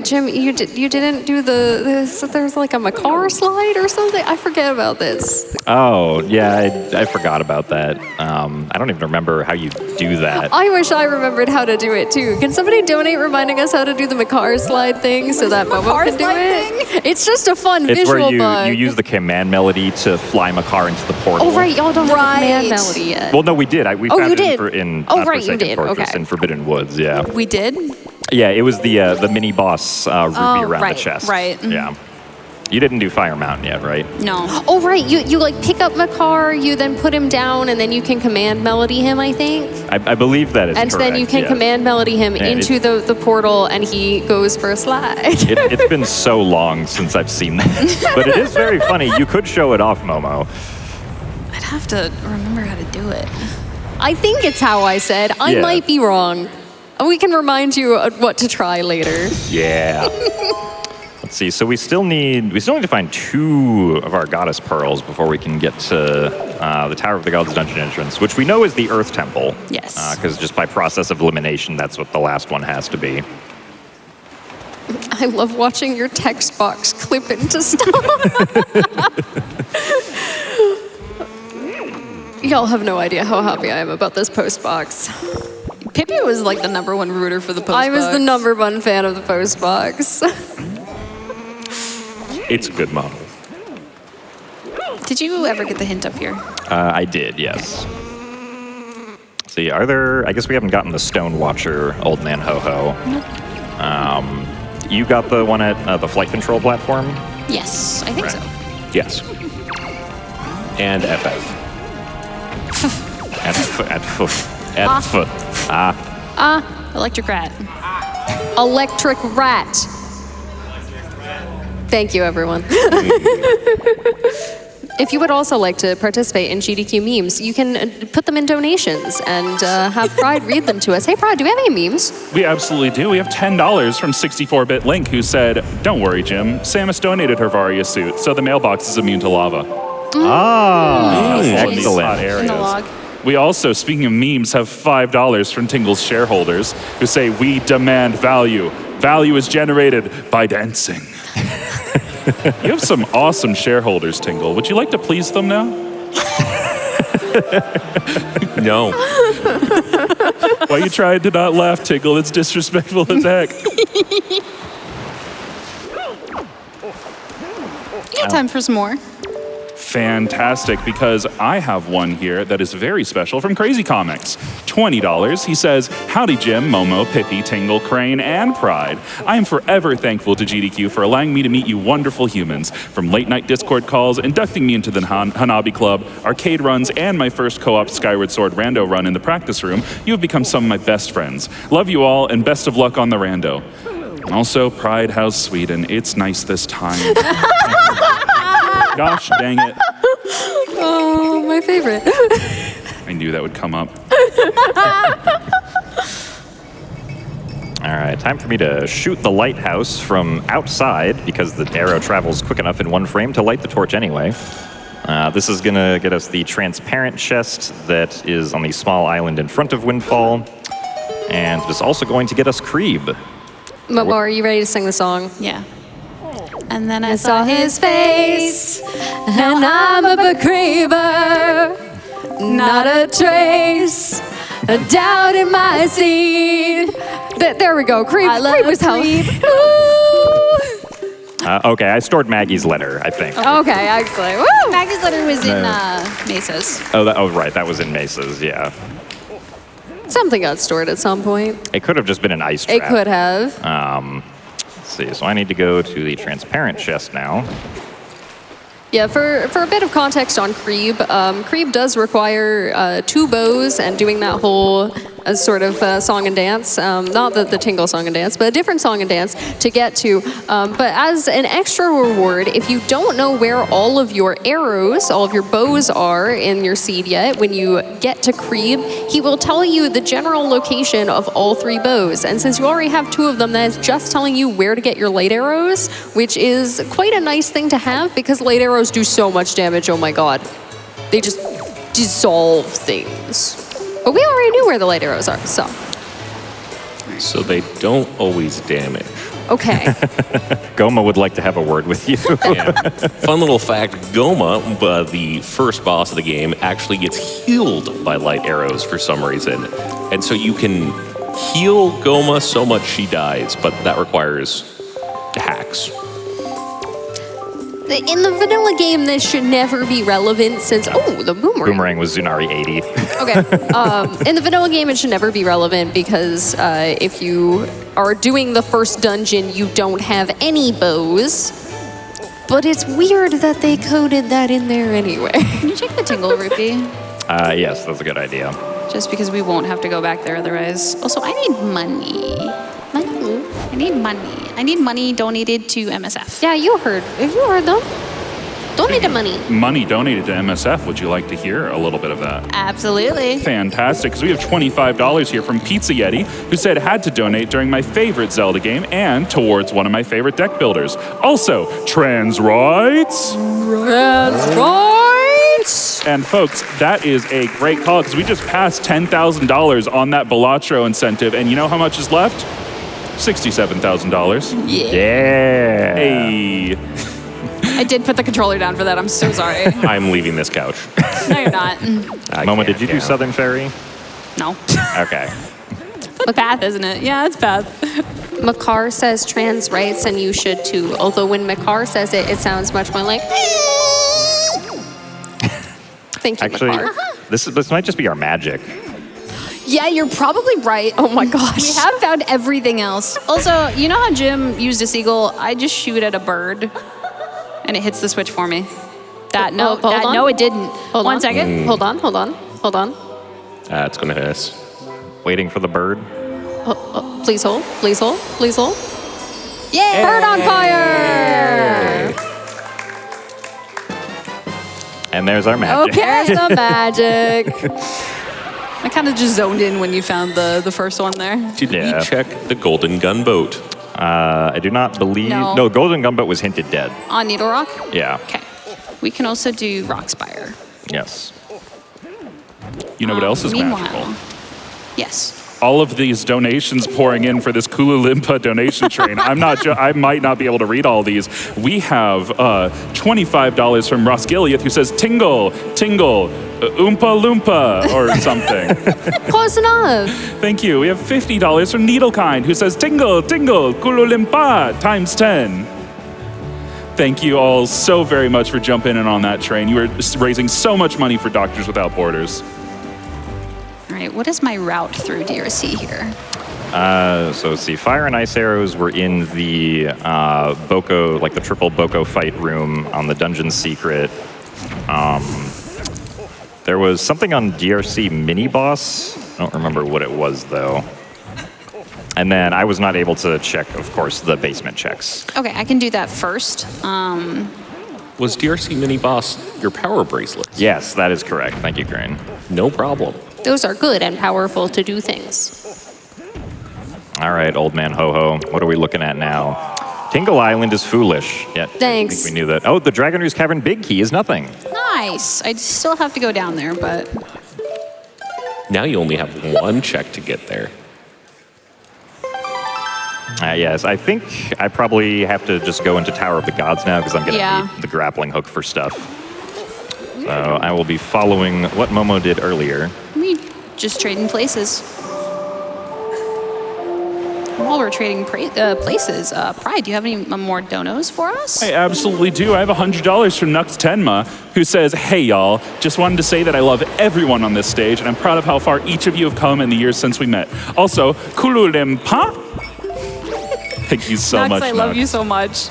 Jim, you didn't do there's like a Makar slide or something? I forget about this. Oh, yeah, I forgot about that. I don't even remember how you do that. I wish I remembered how to do it too. Can somebody donate reminding us how to do the Makar slide thing so that Momo can do it? It's just a fun It's visual where bug. you use the command melody to fly Makar into the portal. Oh, right, y'all don't have the command Right. melody yet. Well, no, we did. We Oh, found you it did? in Oh, right, you Forsaken did. Fortress Okay. in Forbidden Woods, yeah. We did? Yeah, it was the mini boss ruby around right, the chest. right. Yeah. You didn't do Fire Mountain yet, right? No. Oh, right, you like pick up Makar, you then put him down, and then you can command melody him, I think. I believe that is And correct. then you can yes. command melody him Yeah, into the portal, and he goes for a slide. It's been so long since I've seen that. But it is very funny. You could show it off, Momo. I'd have to remember how to do it. I think it's how I said. I Yeah. might be wrong. We can remind you what to try later. Yeah. Let's see. So we still need to find 2 of our goddess pearls before we can get to the Tower of the Gods dungeon entrance, which we know is the Earth Temple. Yes. Because just by process of elimination, that's what the last one has to be. I love watching your text box clip into stuff. Y'all have no idea how happy I am about this post box. Pippi was like the #1 rooter for the post I was the box. #1 fan of the post box. It's a good model. Did you ever get the hint up here? I did, yes. See, I guess we haven't gotten the Stone Watcher, Old Man Ho-Ho. You got the one at the flight control platform? Yes, I think Right. so. Yes. And FF. At foot. Electric Rat. Electric rat. Thank you, everyone. If you would also like to participate in GDQ memes, you can put them in donations and have Pride read them to us. Hey, Pride, do we have any memes? We absolutely do. We have $10 from 64-bit Link, who said, "Don't worry, Jim. Samus donated her Varia suit, so the mailbox is immune to lava." Excellent. Hot areas. In the log. We also, speaking of memes, have $5 from Tingle's shareholders, who say, "We demand value. Value is generated by dancing." You have some awesome shareholders, Tingle. Would you like to please them now? No. Why you trying to not laugh, Tingle? It's disrespectful as heck. You got time for some more? Fantastic, because I have one here that is very special from Crazy Comics. $20. He says, "Howdy, Jim, Momo, Pippi, Tingle, Crane, and Pride. I am forever thankful to GDQ for allowing me to meet you wonderful humans. From late-night Discord calls, inducting me into the Hanabi Club, arcade runs, and my first co-op Skyward Sword rando run in the practice room, you have become some of my best friends. Love you all, and best of luck on the rando. Also, Pride House Sweden. It's nice this time." Gosh dang it. Oh, my favorite. I knew that would come up. All right, time for me to shoot the lighthouse from outside because the arrow travels quick enough in one frame to light the torch anyway. This is gonna get us the transparent chest that is on the small island in front of Windfall. And it's also going to get us Creeb. Momo, are you ready to sing the song? Yeah. And then I Saw his face, and I'm a Bakreeber, not a trace, a doubt in my seed. There we go, Creep was how. Okay, I stored Maggie's letter, I think. Okay, excellent. Woo! Maggie's letter was in Mesa's. Oh, right, that was in Mesa's, yeah. Something got stored at some point. It could have just been an ice trap. It could have. Let's see, so I need to go to the transparent chest now. Yeah, for a bit of context on Creeb, Creeb does require 2 bows and doing that whole sort of song and dance, not the Tingle song and dance, but a different song and dance to get to. But as an extra reward, if you don't know where all of your arrows, all of your bows are in your seed yet, when you get to Creeb, he will tell you the general location of all 3 bows. And since you already have 2 of them, that is just telling you where to get your light arrows, which is quite a nice thing to have because light arrows do so much damage, oh my god. They just dissolve things. But we already knew where the light arrows are, so. So they don't always damage. Okay. Goma would like to have a word with you. Yeah. Fun little fact, Goma, the first boss of the game, actually gets healed by light arrows for some reason. And so you can heal Goma so much she dies, but that requires hacks. In the vanilla game, this should never be relevant since, oh, the boomerang. Boomerang was Zunari 80. Okay. In the vanilla game, it should never be relevant because if you are doing the first dungeon, you don't have any bows. But it's weird that they coded that in there anyway. Can you check the Tingle rupee? Yes, that's a good idea. Just because we won't have to go back there otherwise. Also, I need money. I need money. I need money donated to MSF. Yeah, you heard them. Donate the money. Money donated to MSF. Would you like to hear a little bit of that? Absolutely. Fantastic, because we have $25 here from Pizza Yeti, who said had to donate during my favorite Zelda game and towards one of my favorite deck builders. Also, trans rights. And folks, that is a great call because we just passed $10,000 on that Balatro incentive, and you know how much is left? $67,000. Yeah. Hey. I did put the controller down for that. I'm so sorry. I'm leaving this couch. No, you're not. Momo, did you do Southern Ferry? No. Okay. It's Path, isn't it? Yeah, it's Path. Makar says trans rights, and you should too. Although when Makar says it, it sounds much more like. Thank you, Actually, Makar. this might just be our magic. Yeah, you're probably right. Oh my gosh. We have found everything else. Also, you know how Jim used a seagull? I just shoot at a bird, and it hits the switch for me. No, it didn't. Hold One on. second. Hold on. It's gonna hit us. Waiting for the bird. Please hold. Yay! Bird on fire! And there's our magic. Okay. There's the magic. I kind of just zoned in when you found the first one there. Did Yeah. we check the golden gunboat? I do not believe... No. Golden Gunboat was hinted dead. On Needle Rock? Yeah. Okay. We can also do Rockspire. Yes. You know what else is Meanwhile, magical? yes. All of these donations pouring in for this Kulu Limpa donation train. I might not be able to read all these. We have $25 from Ross Gilliath, who says tingle, tingle, oompa loompa, or something. Close enough. Thank you. We have $50 from Needlekind, who says tingle, tingle, Kulu Limpa, times 10. Thank you all so very much for jumping in on that train. You are raising so much money for Doctors Without Borders. All right, what is my route through DRC here? So let's see. Fire and Ice Arrows were in the Boko, like the triple Boko fight room on the Dungeon Secret. There was something on DRC mini boss. I don't remember what it was though. And then I was not able to check, of course, the basement checks. Okay, I can do that first. Was DRC mini boss your power bracelets? Yes, that is correct. Thank you, Crane. No problem. Those are good and powerful to do things. All right, old man Ho-Ho. What are we looking at now? Tingle Island is foolish. Yeah, Thanks. I think we knew that. Oh, the Dragon Roost Cavern Big Key is nothing. Nice. I still have to go down there, but Now you only have one check to get there. Yes, I think I probably have to just go into Tower of the Gods now because I'm going to Yeah. need the grappling hook for stuff. So I will be following what Momo did earlier. we just trading places. While we're trading places, Pride, do you have any more donos for us? I absolutely do. I have $100 from Nux Tenma, who says, "Hey y'all, just wanted to say that I love everyone on this stage, and I'm proud of how far each of you have come in the years since we met. Also, Kulu Limpa." Thank you so Nux, much, I love Nux. you so much.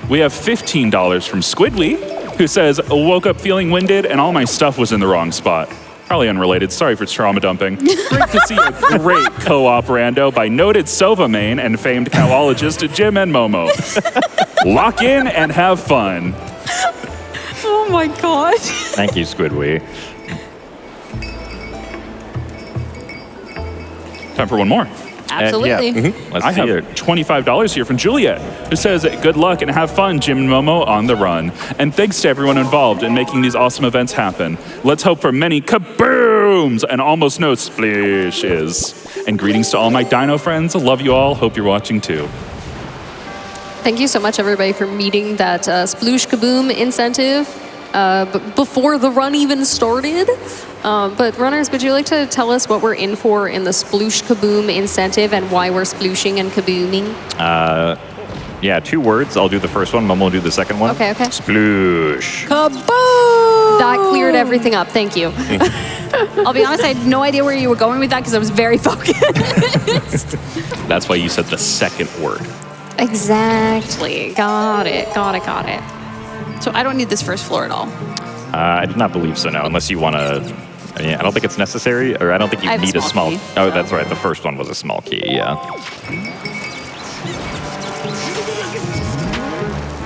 We have $15 from Squidly, who says, "Woke up feeling winded, and all my stuff was in the wrong spot." Probably unrelated. Sorry for trauma dumping. Great to see a great co-op rando by noted Sova main and famed cowologist Jim and Momo. Lock in and have fun. Oh my god. Thank you, Squidwee. Time for one more. Absolutely. Let's I see have it. $25 here from Juliet, who says, "Good luck and have fun, Jim and Momo, on the run. And thanks to everyone involved in making these awesome events happen. Let's hope for many kabooms and almost no splishes. And greetings to all my dino friends. Love you all. Hope you're watching too." Thank you so much, everybody, for meeting that Sploosh Kaboom incentive before the run even started. But runners, would you like to tell us what we're in for in the Sploosh Kaboom incentive and why we're splooshing and kabooming? Yeah, 2 words. I'll do the first one. Momo will do the second one. Okay. Sploosh. Kaboom! That cleared everything up. Thank you. I'll be honest, I had no idea where you were going with that because I was very focused. That's why you said the second word. Exactly. Got it. So I don't need this first floor at all. I do not believe so, no, unless you want to... I don't think it's necessary, or I don't think you I have a need a small small... key, Oh, so- that's right. The first one was a small key, yeah.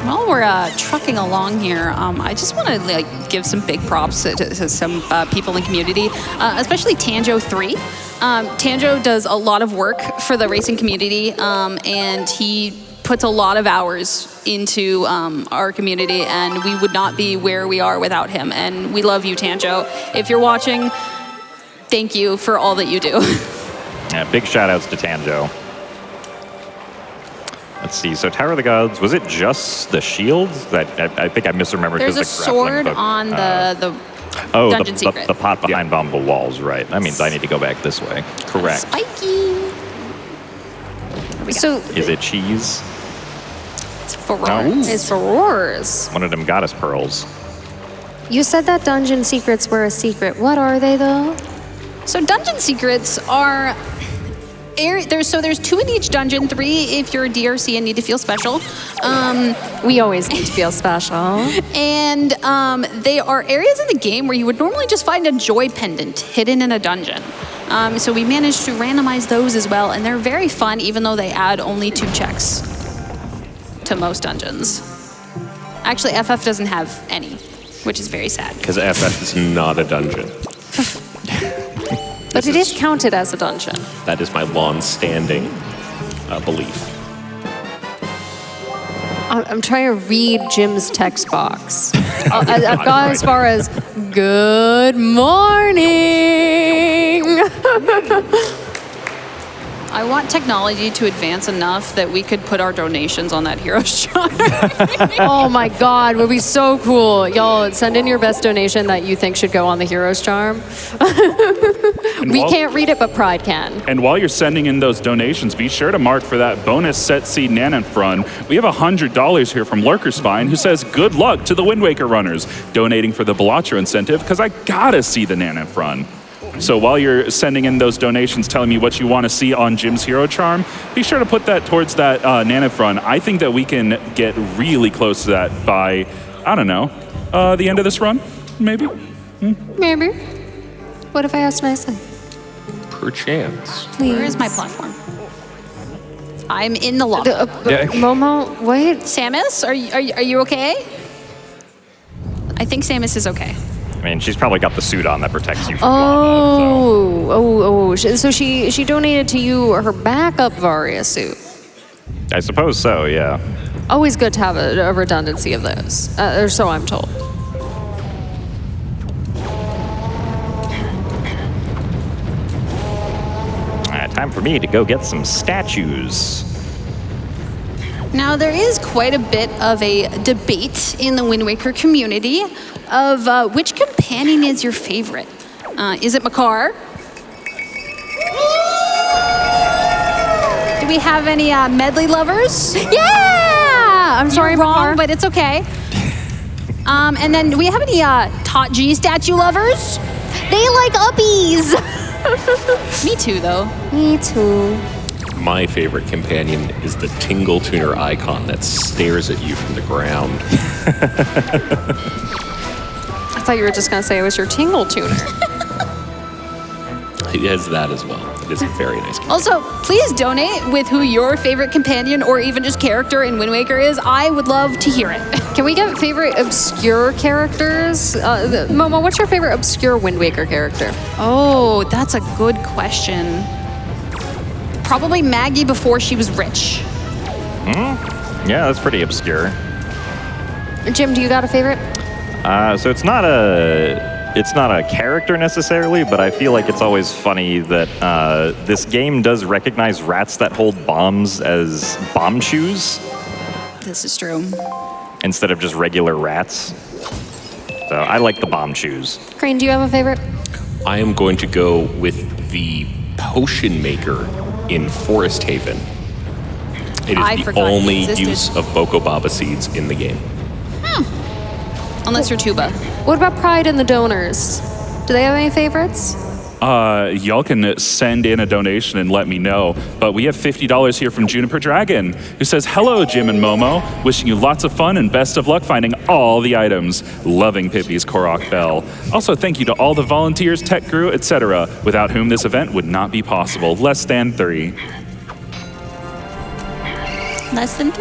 While we're trucking along here, I just want to give some big props to some people in the community, especially Tanjo3. Tanjo does a lot of work for the racing community, and he puts a lot of hours into our community, and we would not be where we are without him. And we love you, Tanjo. If you're watching, thank you for all that you do. Yeah, big shout outs to Tanjo. Let's see. So Tower of the Gods, was it just the shields? I think I misremembered. There's a because the grappling sword hook, on the oh, dungeon secret. the pot behind the walls, right. That means I need to go back this way. Correct. Spiky. So Is it cheese? It's for roars. it's for roars. One of them goddess pearls. You said that dungeon secrets were a secret. What are they, though? So dungeon secrets are there's 2 in each dungeon, 3 if you're a DRC and need to feel special. We always need to feel special. And they are areas in the game where you would normally just find a joy pendant hidden in a dungeon. So we managed to randomize those as well, and they're very fun, even though they add only 2 checks to most dungeons. Actually, FF doesn't have any. which is very sad. Because FF is not a dungeon. But it is counted as a dungeon. That is my long-standing belief. I'm trying to read Jim's text box. I've got as far as, good morning. I want technology to advance enough that we could put our donations on that hero's chart. Oh my God, would be so cool. Y'all send in your best donation that you think should go on the hero's charm. We can't read it, but Pride can. And while you're sending in those donations, be sure to mark for that bonus set seed Nanith run. We have $100 here from Lurker Spine, who says, good luck to the Wind Waker runners, donating for the Balatro incentive, because I gotta see the Nanith run. So while you're sending in those donations telling me what you want to see on Jim's Hero Charm, be sure to put that towards that Nanith run. I think that we can get really close to that by, I don't know, the end of this run, maybe? Maybe. What if I asked nicely? Perchance. Please. Where is my platform? I'm in the lobby. Momo, wait. Samus, are you okay? I think Samus is okay. I mean, she's probably got the suit on that protects you from lava, So she donated to you her backup Varia suit. I suppose so, yeah. Always good to have a redundancy of those, or so I'm told. Time for me to go get some statues. Now, there is quite a bit of a debate in the Wind Waker community of which companion is your favorite. Is it Makar? Do we have any medley lovers? Yeah! I'm sorry, You're wrong, Makar. but it's okay. And then do we have any Tot G statue lovers? They like uppies! Me too, though. Me too. My favorite companion is the Tingle Tuner icon that stares at you from the ground. I thought you were just going to say it was your Tingle Tuner. It has that as well. It is a very nice companion. Also, please donate with who your favorite companion or even just character in Wind Waker is. I would love to hear it. Can we get favorite obscure characters? Momo, what's your favorite obscure Wind Waker character? Oh, that's a good question. Probably Maggie before she was rich. Yeah, that's pretty obscure. Jim, do you got a favorite? So it's not a character necessarily, but I feel like it's always funny that this game does recognize rats that hold bombs as bomb shoes This is true. instead of just regular rats. So I like the bomb shoes. Crane, do you have a favorite? I am going to go with the potion maker in Forest Haven. It I is the forgot he only existed. use of Boko Baba seeds in the game. Unless you're Tuba. What about Pride and the donors? Do they have any favorites? Y'all can send in a donation and let me know. But we have $50 here from Juniper Dragon, who says, hello, Jim and Momo. Wishing you lots of fun and best of luck finding all the items. Loving Pippi's Korok Bell. Also, thank you to all the volunteers, tech crew, etc., without whom this event would not be possible. Less than 3. Less than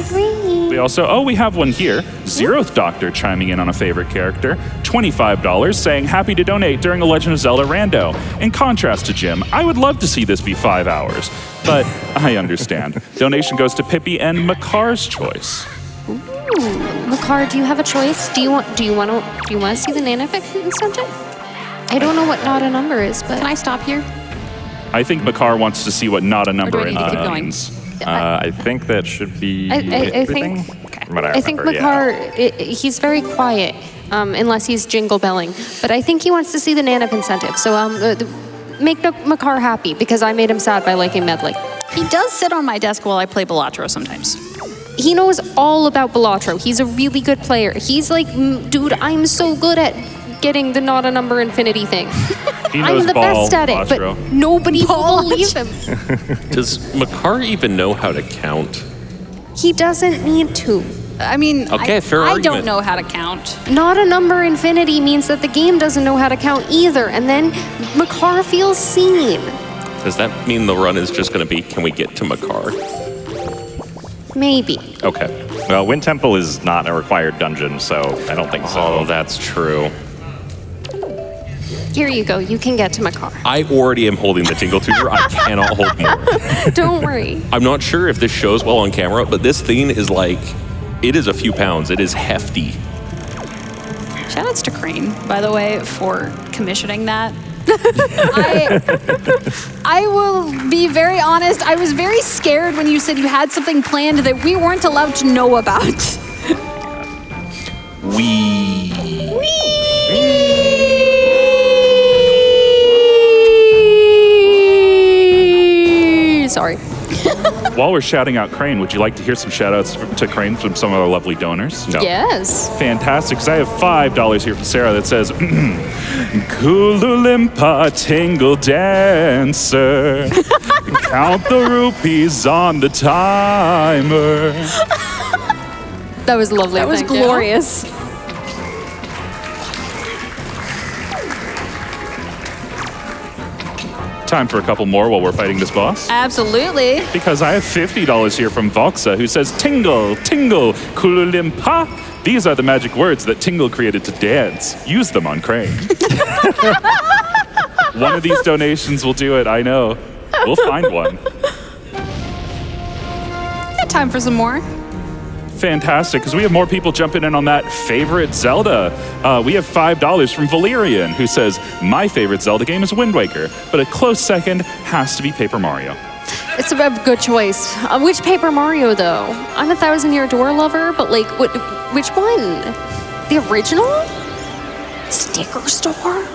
3. We also, we have one here. Zeroth Doctor chiming in on a favorite character. $25 saying happy to donate during a Legend of Zelda rando. In contrast to Jim, I would love to see this be 5 hours. But I understand. Donation goes to Pippi and Makar's choice. Makar, do you have a choice? Do you want to see the Nanofix incentive? I don't know what not a number is, but Can I stop here? I think Makar wants to see what not a number Or do I need to keep going? means. I think that should be I everything. think- From what I think remember, Makar, yeah. he's very quiet, unless he's jingle belling. But I think he wants to see the Nanop incentive. So make Makar happy, because I made him sad by liking Medley. He does sit on my desk while I play Balatro sometimes. He knows all about Balatro. He's a really good player. He's like, dude, I'm so good at getting the not a number infinity thing. He knows I'm the ball, best at it, Astro. but nobody will believe him. Does Makar even know how to count? He doesn't need to. I mean, Okay, fair I argument. don't know how to count. Not a number infinity means that the game doesn't know how to count either, and then Makar feels seen. Does that mean the run is just going to be, can we get to Makar? Maybe. Okay. Well, Wind Temple is not a required dungeon, so I don't think so. Oh, that's true. Here you go. You can get to my car. I already am holding the Tingle Tuner. I cannot hold more. Don't worry. I'm not sure if this shows well on camera, but this thing is like, it is a few pounds. It is hefty. Shoutouts to Crane, by the way, for commissioning that. I will be very honest. I was very scared when you said you had something planned that we weren't allowed to know about. Sorry. While we're shouting out Crane, would you like to hear some shout outs to Crane from some of our lovely donors? No. Yes. Fantastic, because I have $5 here from Sarah that says, Kululimpa Tingle Dancer, count the rupees on the timer. That was lovely. That was thank you. glorious. Time for a couple more while we're fighting this boss. Absolutely. Because I have $50 here from Voxa, who says, Tingle, Tingle, Kululimpa. These are the magic words that Tingle created to dance. Use them on Crane. One of these donations will do it, I know. We'll find one. Got time for some more. Fantastic, because we have more people jumping in on that favorite Zelda. We have $5 from Valerian, who says, my favorite Zelda game is Wind Waker, but a close second has to be Paper Mario. It's a good choice. Which Paper Mario, though? I'm a 1,000-Year Door lover, but like, which one? The original? Sticker store?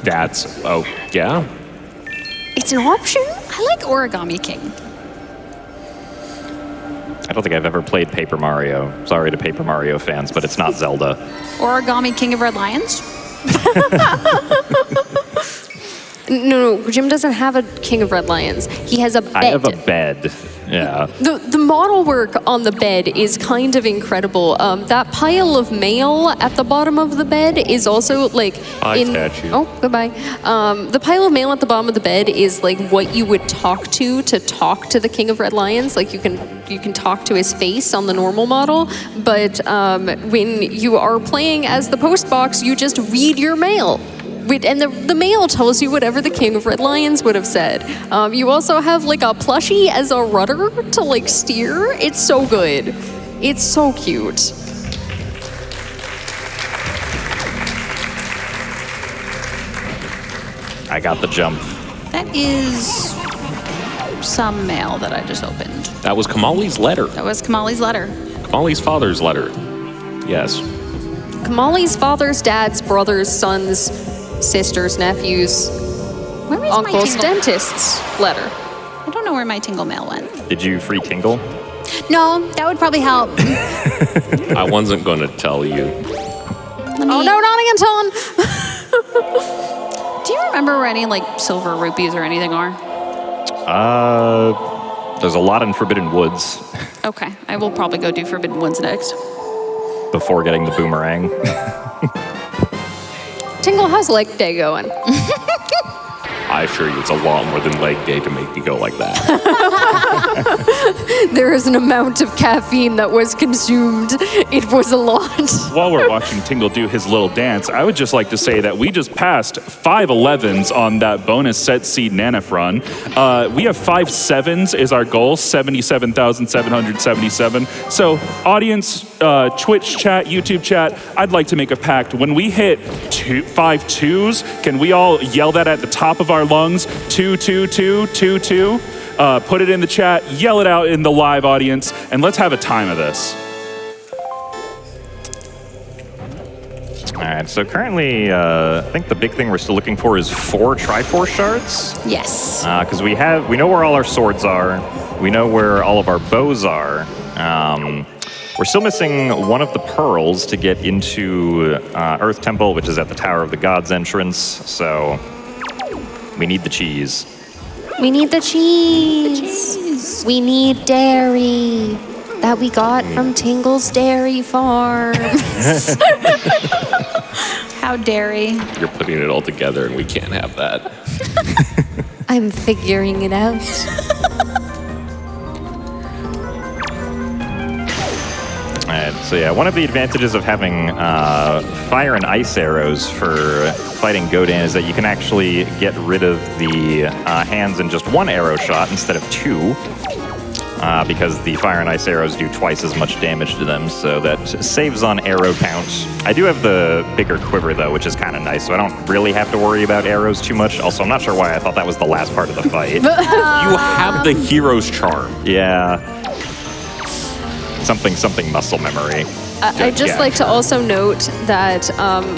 Oh, yeah. It's an option? I like Origami King. I don't think I've ever played Paper Mario. Sorry to Paper Mario fans, but it's not Zelda. Origami King of Red Lions? No, Jim doesn't have a King of Red Lions. He has a bed. I have a bed. Yeah. The model work on the bed is kind of incredible. That pile of mail at the bottom of the bed is also like statue. Oh, goodbye. The pile of mail at the bottom of the bed is like what you would talk to the King of Red Lions. Like you can talk to his face on the normal model, but when you are playing as the post box, you just read your mail. And the mail tells you whatever the King of Red Lions would have said. You also have like a plushie as a rudder to like steer. It's so good. It's so cute. I got the jump. That is some mail that I just opened. That was Kamali's letter. That was Kamali's letter. Kamali's father's letter. Yes. Kamali's father's, dad's, brothers, sons, sisters, nephews, Where is uncles, my tingle? dentist's letter. I don't know where my tingle mail went. Did you free Tingle? No, that would probably help. I wasn't going to tell you. Oh no, not again, Do you remember where any like silver rupees or anything are? There's a lot in Forbidden Woods Okay, I will probably go do Forbidden Woods next. before getting the boomerang. Tingle, how's leg day going? I assure you, it's a lot more than leg day to make me go like that. There is an amount of caffeine that was consumed. It was a lot. While we're watching Tingle do his little dance, I would just like to say that we just passed 5 11s on that bonus set seed Nanif run. We have 5 7s is our goal, 77,777. So audience, Twitch chat, YouTube chat, I'd like to make a pact. When we hit 5 2s, can we all yell that at the top of our lungs? 2 2 2 2 2. Put it in the chat, yell it out in the live audience, and let's have a time of this. All right, so currently, I think the big thing we're still looking for is 4 Triforce shards. Yes. Because we know where all our swords are. We know where all of our bows are. We're still missing one of the pearls to get into Earth Temple, which is at the Tower of the Gods entrance. So we need the cheese. We need the cheese. We need dairy that we got from Tingle's Dairy Farm. How dairy. You're putting it all together and we can't have that. I'm figuring it out. right, so yeah, one of the advantages of having fire and ice arrows for fighting Godan is that you can actually get rid of the hands in just one arrow shot instead of two, because the fire and ice arrows do twice as much damage to them, so that saves on arrow count. I do have the bigger quiver, though, which is kind of nice, so I don't really have to worry about arrows too much. Also, I'm not sure why I thought that was the last part of the fight. You have the hero's charm. Yeah. Something muscle memory. I'd just Yeah. like to also note that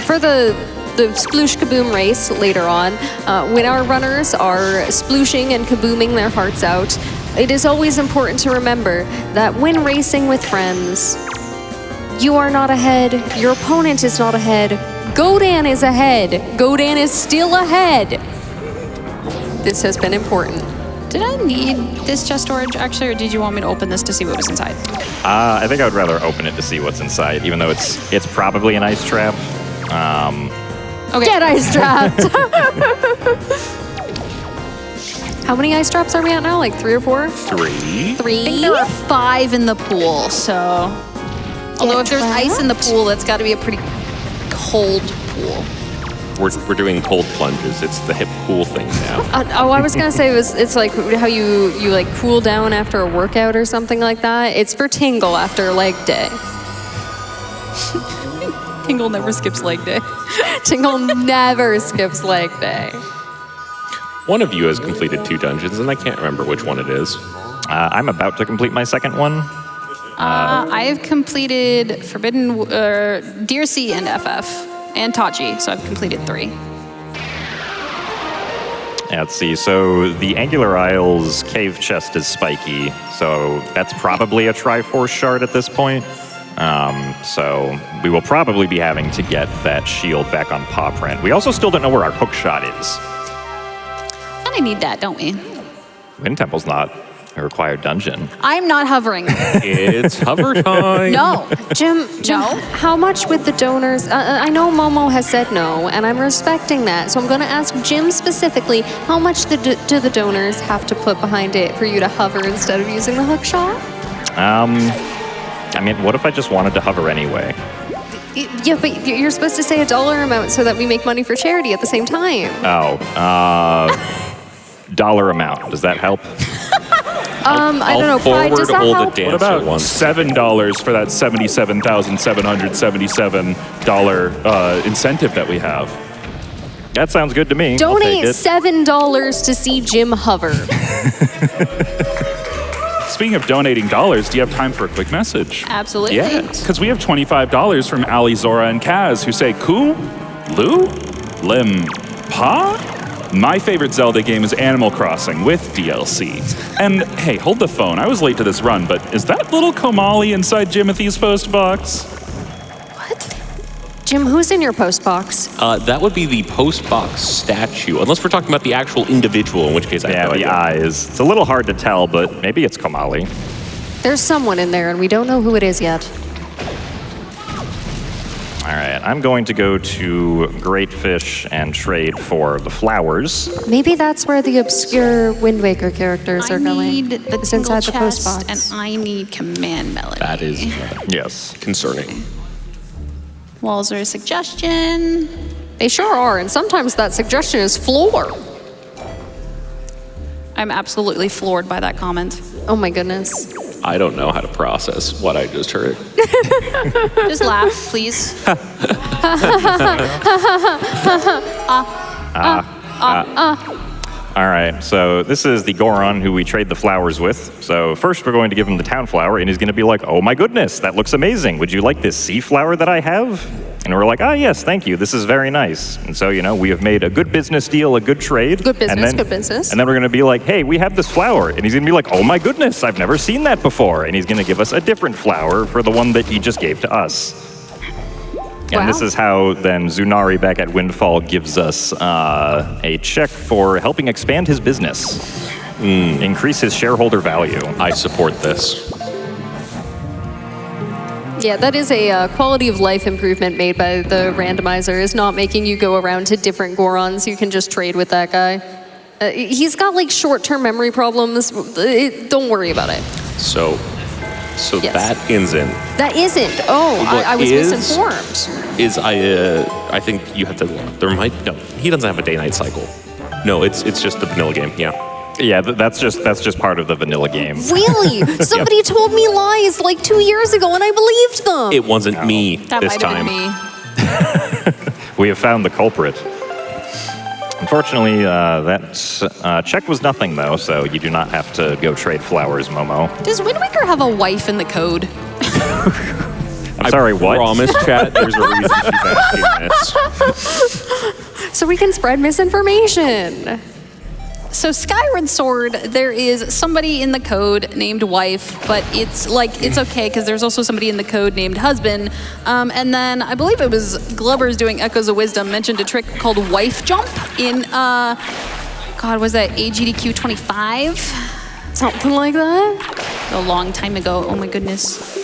for the sploosh kaboom race later on, when our runners are splooshing and kabooming their hearts out, it is always important to remember that when racing with friends, you are not ahead, your opponent is not ahead, Godan is ahead, Godan is still ahead. This has been important. Did I need this chest storage, actually, or did you want me to open this to see what was inside? I think I would rather open it to see what's inside, even though it's probably an ice trap. Okay. Get ice trapped! How many ice traps are we at now? Like 3 or 4? 3. I think 3? there are 5 in the pool, so... Although if there's ice in the pool, that's got to be a pretty cold pool. We're doing cold plunges. It's the hip cool thing now. I was gonna say it's like how you like cool down after a workout or something like that. It's for Tingle after leg day. Tingle never skips leg day. Tingle never skips leg day. One of you has completed 2 dungeons, and I can't remember which one it is. I'm about to complete my second one. I have completed Forbidden Deer Sea and FF and Tachi, so I've completed 3. Yeah, let's see. So the Angular Isles cave chest is spiky, so that's probably a Triforce shard at this point. So we will probably be having to get that shield back on paw print. We also still don't know where our hook shot is. And I need that, don't we? Wind Temple's not a required dungeon. I'm not hovering. It's hover time. No. Jim, No. how much with the donors? I know Momo has said no, and I'm respecting that. So I'm going to ask Jim specifically, how much do the donors have to put behind it for you to hover instead of using the hook shot? I mean, what if I just wanted to hover anyway? Yeah, but you're supposed to say a dollar amount so that we make money for charity at the same time. Oh, dollar amount. Does that help? I don't know. Pride, does that all help? the What dancer about ones. $7 for that $77,777 incentive that we have? That sounds good to me. I'll Donate take it. $7 to see Jim hover. Speaking of donating dollars, do you have time for a quick message? Absolutely. Yes. Because we have $25 from Ali, Zora, and Kaz who say, Ku, Lu, Lim, Pa? My favorite Zelda game is Animal Crossing with DLC. And hey, hold the phone. I was late to this run, but is that little Komali inside Jimothy's post box? Jim, who's in your post box? That would be the post box statue, unless we're talking about the actual individual, in which case I Yeah, have no the idea. eyes. It's a little hard to tell, but maybe it's Komali. There's someone in there, and we don't know who it is yet. All right, I'm going to go to Great Fish and trade for the flowers. Maybe that's where the obscure Wind Waker characters I are going. need the It's tingle inside the post chest, box. and I need command melody. That is Yes. concerning. Walls are a suggestion. They sure are, and sometimes that suggestion is floor. I'm absolutely floored by that comment. Oh my goodness. I don't know how to process what I just heard. Just laugh, please. All right, so this is the Goron who we trade the flowers with. So first we're going to give him the town flower, and he's going to be like, oh my goodness, that looks amazing. Would you like this sea flower that I have? And we're like, yes, thank you. This is very nice. And so, we have made a good business deal, a good trade. Good business, and then, good business. And then we're going to be like, hey, we have this flower. And he's going to be like, oh my goodness, I've never seen that before. And he's going to give us a different flower for the one that he just gave to us. And this Wow. is how then Zunari back at Windfall gives us a check for helping expand his business, increase his shareholder value. I support this. Yeah, that is a quality of life improvement made by the randomizer, is not making you go around to different Gorons. You can just trade with that guy. He's got like short-term memory problems. Don't worry about it. So, So Yes. that isn't. That isn't. Oh, What I was is- misinformed. I think you have to. There might no. He doesn't have a day-night cycle. No, it's just the vanilla game. Yeah. Yeah, that's just part of the vanilla game. Really? Somebody told me lies like 2 years ago, and I believed them. It wasn't me That this might have time. been me. We have found the culprit. Unfortunately, that check was nothing, though, so you do not have to go trade flowers, Momo. Does Wind Waker have a wife in the code? I'm sorry, what? Promise, chat. There's a reason she's asking this. So we can spread misinformation. So Skyward Sword, there is somebody in the code named wife, but it's okay because there's also somebody in the code named husband. And then I believe it was Glubber's doing Echoes of Wisdom mentioned a trick called wife jump in God, was that AGDQ 25? Something like that. A long time ago. Oh my goodness.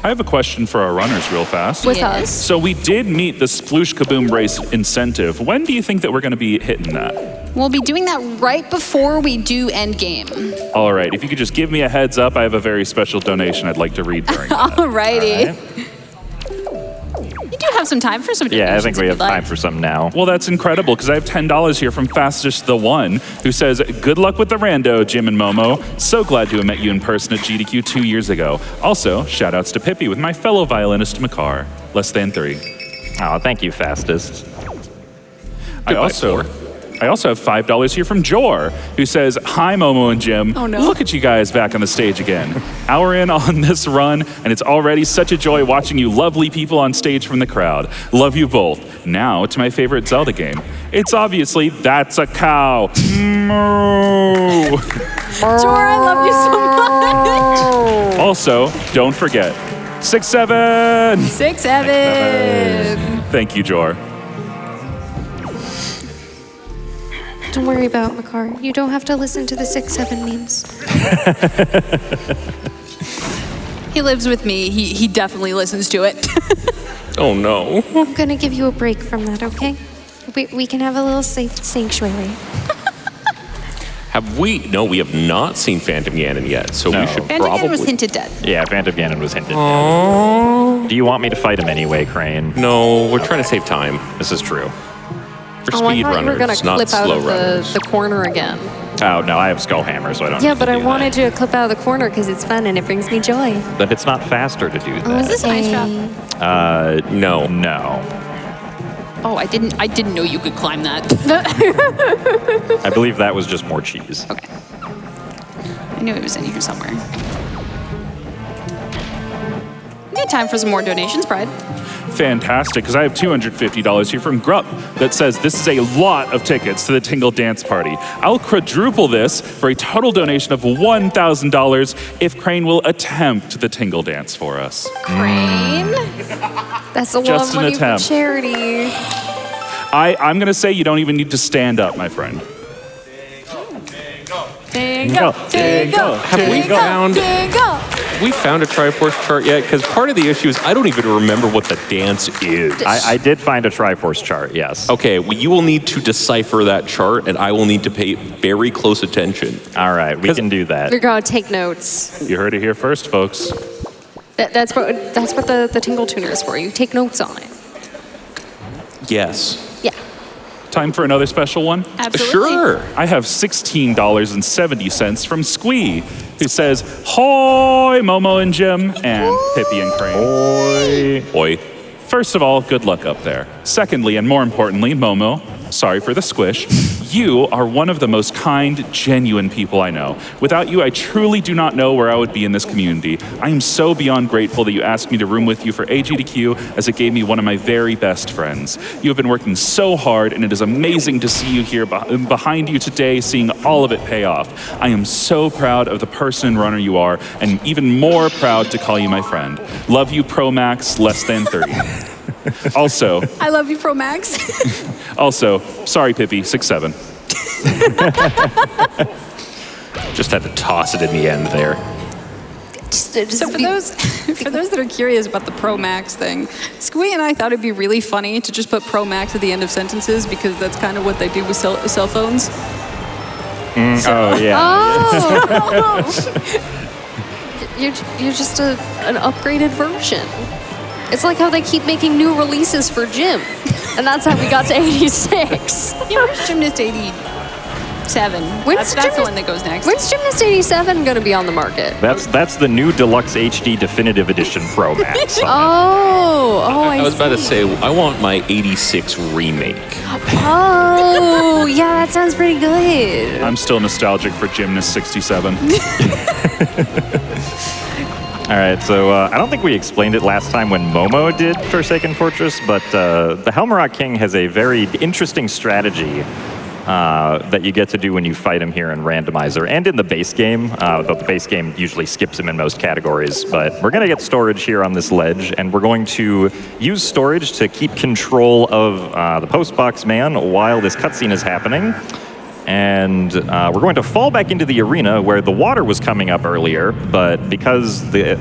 I have a question for our runners real fast. With Yes. us. So we did meet the Sploosh Kaboom race incentive. When do you think that we're going to be hitting that? We'll be doing that right before we do endgame. All right, if you could just give me a heads up, I have a very special donation I'd like to read during that. Alrighty. You do have some time for some donations. Yeah, I think we if have you'd like. time for some now. Well, that's incredible because I have $10 here from Fastest the One, who says, "Good luck with the rando, Jim and Momo. So glad to have met you in person at GDQ 2 years ago. Also, shout outs to Pippi with my fellow violinist Makar. Less than 3. Oh, thank you, Fastest. I also have $5 here from Jor, who says, "Hi, Momo and Jim. Oh, no. Look at you guys back on the stage again. Hour in on this run, and it's already such a joy watching you lovely people on stage from the crowd. Love you both. Now to my favorite Zelda game. It's obviously That's a Cow. Moo." Jor, I love you so much. Also, don't forget, 6-7. 6-7. Thank you, Jor. Don't worry about Makar. You don't have to listen to the 6-7 memes. He lives with me. He definitely listens to it. Oh no. I'm gonna give you a break from that, okay? We can have a little safe sanctuary. Have we? No, we have not seen Phantom Ganon yet, so No. we should Phantom probably. Ganon was hinted dead. Yeah, Phantom Ganon was hinted. Do you want me to fight him anyway, Crane? No, we're trying to save time. This is true. For Oh, I speed thought you were gonna runners, not clip out slow of runners. the corner again. Oh, no, I have Skull Hammer, so I don't Yeah, need to but I do wanted you to clip out of the corner because it's fun and it brings me joy. that. But it's not faster to do that. Oh, Is this an ice trap? No. No. Oh, I didn't know you could climb that. I believe that was just more cheese. Okay. I knew it was in here somewhere. We got time for some more donations, Bride. Fantastic, because I have $250 here from Grupp that says this is a lot of tickets to the Tingle Dance Party. I'll quadruple this for a total donation of $1,000 if Crane will attempt the Tingle Dance for us. Crane. That's a lot Just of an money for attempt. charity. I'm going to say you don't even need to stand up, my friend. Dingo. Dingo. Have we found? We found a Triforce chart yet? Because part of the issue is I don't even remember what the dance is. I did find a Triforce chart, yes. Okay, well, you will need to decipher that chart, and I will need to pay very close attention. All right, we can do that. You're gonna take notes. You heard it here first, folks. That's what the Tingle Tuner is for. You take notes on it. Yes. Yeah. Time for another special one? Absolutely. Sure. I have $16.70 from Squee, who says, "Hoy, Momo and Jim, and Pippi and Crane." Oi. First of all, good luck up there. Secondly, and more importantly, Momo, sorry for the squish, you are one of the most kind, genuine people I know. Without you, I truly do not know where I would be in this community. I am so beyond grateful that you asked me to room with you for AGDQ, as it gave me one of my very best friends. You have been working so hard, and it is amazing to see you here behind you today, seeing all of it pay off. I am so proud of the person and runner you are, and even more proud to call you my friend. Love you, Pro Max, less than 30. Also, I love you, Pro Max. sorry, Pippi, 6'7". Just had to toss it in the end there. So for those that are curious about the Pro Max thing, Squee and I thought it'd be really funny to just put Pro Max at the end of sentences because that's kind of what they do with cell phones. Oh, yeah. Oh. You're just an upgraded version. It's like how they keep making new releases for Gym, and that's how we got to 86. Yeah, where's Gymnast 87? That's the one that goes next. When's Gymnast 87 going to be on the market? That's the new Deluxe HD Definitive Edition Pro Max. I was about to see. say, I want my 86 remake. Oh, yeah, that sounds pretty good. I'm still nostalgic for Gymnast 67. All right, so I don't think we explained it last time when Momo did Forsaken Fortress, but the Helmrock King has a very interesting strategy that you get to do when you fight him here in Randomizer and in the base game, but the base game usually skips him in most categories. But we're going to get storage here on this ledge, and we're going to use storage to keep control of the postbox man while this cutscene is happening. And we're going to fall back into the arena where the water was coming up earlier, but because the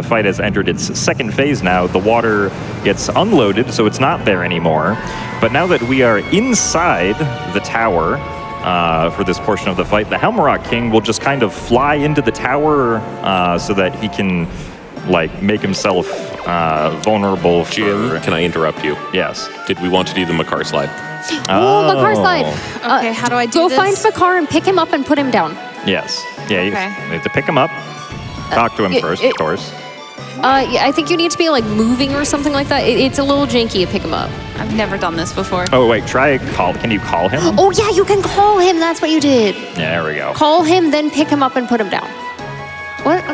fight has entered its second phase now, the water gets unloaded, so it's not there anymore. But now that we are inside the tower for this portion of the fight, the Helmrock King will just kind of fly into the tower so that he can like make himself vulnerable. Jim, can I interrupt you? Yes. Did we want to do the Makar slide? Oh, Makar slide. Okay, how do I do Go this? find Makar and pick him up and put him down. Yes. Yeah, you Okay. have to pick him up. Talk to him first, of course. Yeah, I think you need to be like moving or something like that. It's a little janky to pick him up. I've never done this before. Oh, wait, try call. Can you call him? Oh yeah, you can call him. That's what you did. Yeah, there we go. Call him, then pick him up and put him down. What?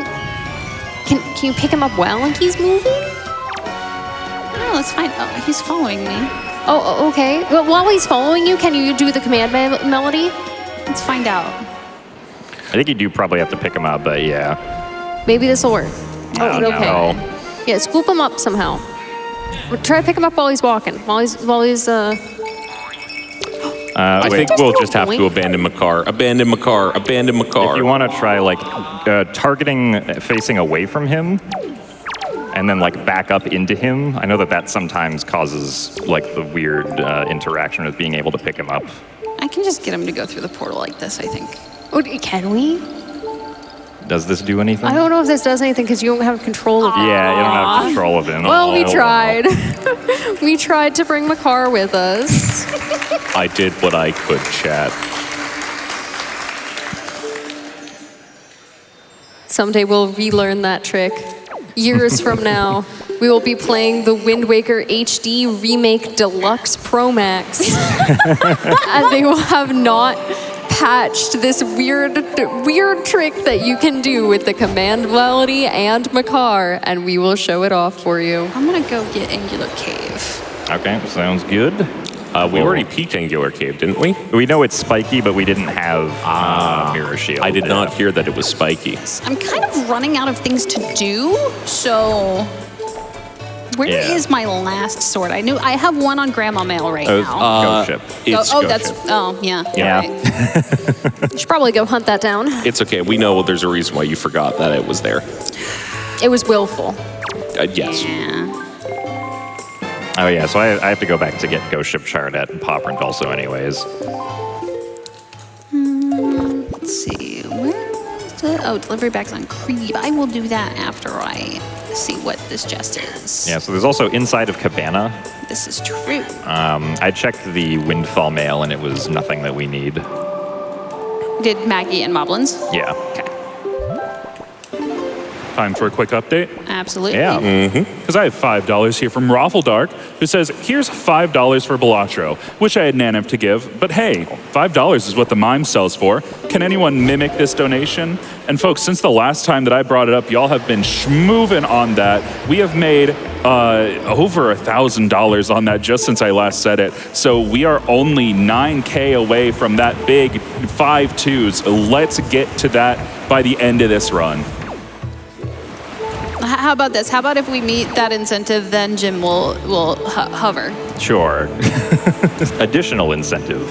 Can you pick him up while he's moving? Oh, let's find. Oh, he's following me. Oh, okay. Well, while he's following you, can you do the command melody? Let's find out. I think you do probably have to pick him up, but yeah. Maybe this will work. Oh, okay. no. Yeah, scoop him up somehow. Try to pick him up while he's walking. While he's. I Wait, think we'll just have Wait. to abandon Makar. Abandon Makar. Abandon Makar. if you want to try like targeting facing away from him and then like back up into him, I know that sometimes causes like the weird interaction with being able to pick him up. I can just get him to go through the portal like this, I think. Oh, can we? Does this do anything? I don't know if this does anything because you don't have control of it. Yeah, you don't have control of him. Well, we Oh, tried. We tried to bring Makar with us. I did what I could, chat. Someday we'll relearn that trick. Years from now, we will be playing the Wind Waker HD Remake Deluxe Pro Max. And they will have not patched this weird trick that you can do with the command melody and Makar, and we will show it off for you. I'm gonna go get Angular Cave. Okay, sounds good. We already peaked Angular Cave, didn't we? We know it's spiky, but we didn't have Mirror Shield. I did not hear that it was spiky. I'm kind of running out of things to do, so where is Yeah. my last sword? I knew I have one on Grandma Mail right Oh, now. Ghost Ship. It's oh, Ghost that's Ship. yeah. Yeah. Right. You should probably go hunt that down. It's okay. We know there's a reason why you forgot that it was there. It was willful. Yes. Yeah. Oh yeah, so I have to go back to get Ghost Ship Chardet and Poprint also anyways. Let's see. Where was the delivery bags on Creed? I will do that after I see what this chest is. Yeah, so there's also inside of Cabana. This is true. I checked the Windfall mail and it was nothing that we need. Did Maggie and Moblins? Yeah. Okay. Time for a quick update. Absolutely. Yeah. Because I have $5 here from Raffledark, who says, here's $5 for Balatro. Wish I had Nanav to give, but hey, $5 is what the mime sells for. Can anyone mimic this donation? And folks, since the last time that I brought it up, y'all have been schmoovin' on that. We have made over $1,000 on that just since I last said it. So we are only 9K away from that big 5-2s. Let's get to that by the end of this run. How about this? How about if we meet that incentive, then Jim will hover. Sure. Additional incentive.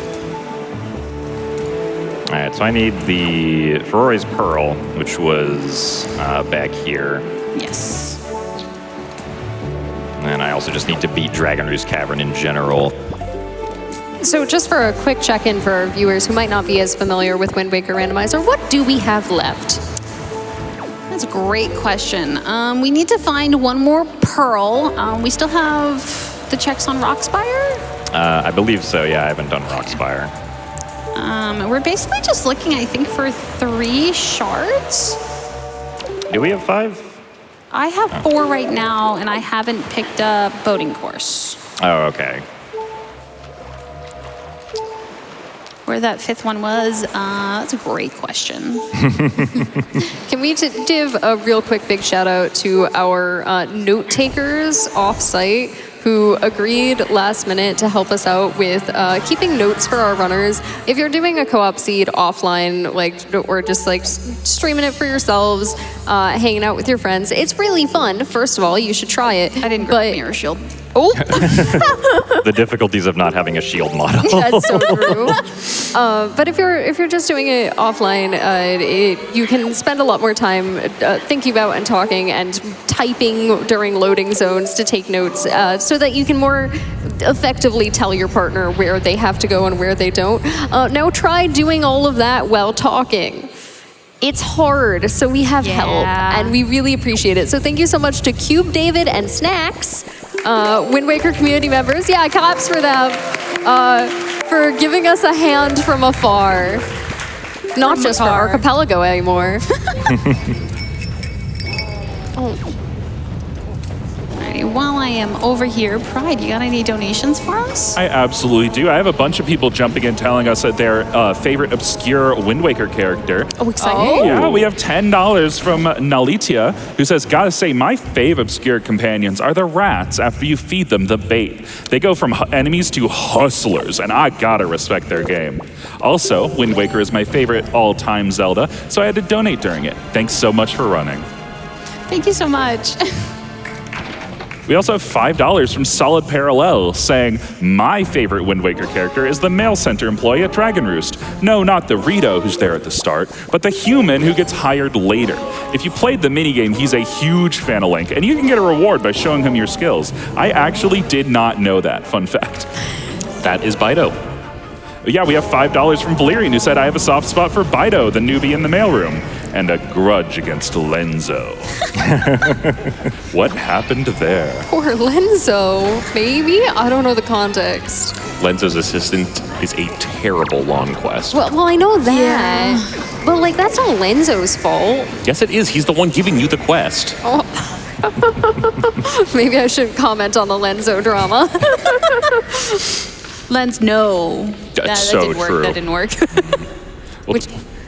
All right, so I need the Ferroy's Pearl, which was back here. Yes. And I also just need to beat Dragon Roost Cavern in general. So just for a quick check-in for our viewers who might not be as familiar with Wind Waker Randomizer, what do we have left? That's a great question. We need to find one more pearl. We still have the checks on Rockspire. I believe so, yeah, I haven't done Rockspire. We're basically just looking, I think, for 3 shards. Do we have 5? I have 4 right now, and I haven't picked up boating course. Oh, okay. Where that 5th one was, that's a great question. Can we give a real quick big shout out to our note takers off-site who agreed last minute to help us out with keeping notes for our runners. If you're doing a co-op seed offline, or just streaming it for yourselves, hanging out with your friends, it's really fun. First of all, you should try it. I didn't grab Mirror Shield. Oh, The difficulties of not having a shield model. that's so true. But if you're just doing it offline, you can spend a lot more time thinking about and talking and typing during loading zones to take notes, so that you can more effectively tell your partner where they have to go and where they don't. Now try doing all of that while talking. It's hard, so we have help, and we really appreciate it. So thank you so much to Cube, David, and Snacks, Wind Waker community members. Yeah, claps for them, for giving us a hand from afar. Not just for Archipelago anymore. Alrighty, while I am over here, Pride, you got any donations for us? I absolutely do. I have a bunch of people jumping in telling us that their favorite obscure Wind Waker character. Oh, exciting. Yeah, we have $10 from Nalitia, who says, gotta say, my fave obscure companions are the rats after you feed them the bait. They go from enemies to hustlers, and I gotta respect their game. Also, Wind Waker is my favorite all-time Zelda, so I had to donate during it. Thanks so much for running. Thank you so much. We also have $5 from Solid Parallel, saying, my favorite Wind Waker character is the mail center employee at Dragon Roost. No, not the Rito who's there at the start, but the human who gets hired later. If you played the minigame, he's a huge fan of Link, and you can get a reward by showing him your skills. I actually did not know that, fun fact. That is Bido. Yeah, we have $5 from Valerian, who said, I have a soft spot for Bido, the newbie in the mailroom, and a grudge against Lenzo. What happened there? Poor Lenzo, maybe? I don't know the context. Lenzo's assistant is a terrible long quest. Well, I know that. But, that's not Lenzo's fault. Yes, it is. He's the one giving you the quest. Oh. Maybe I shouldn't comment on the Lenzo drama. Lens, no. That's that so didn't work. true. That didn't work.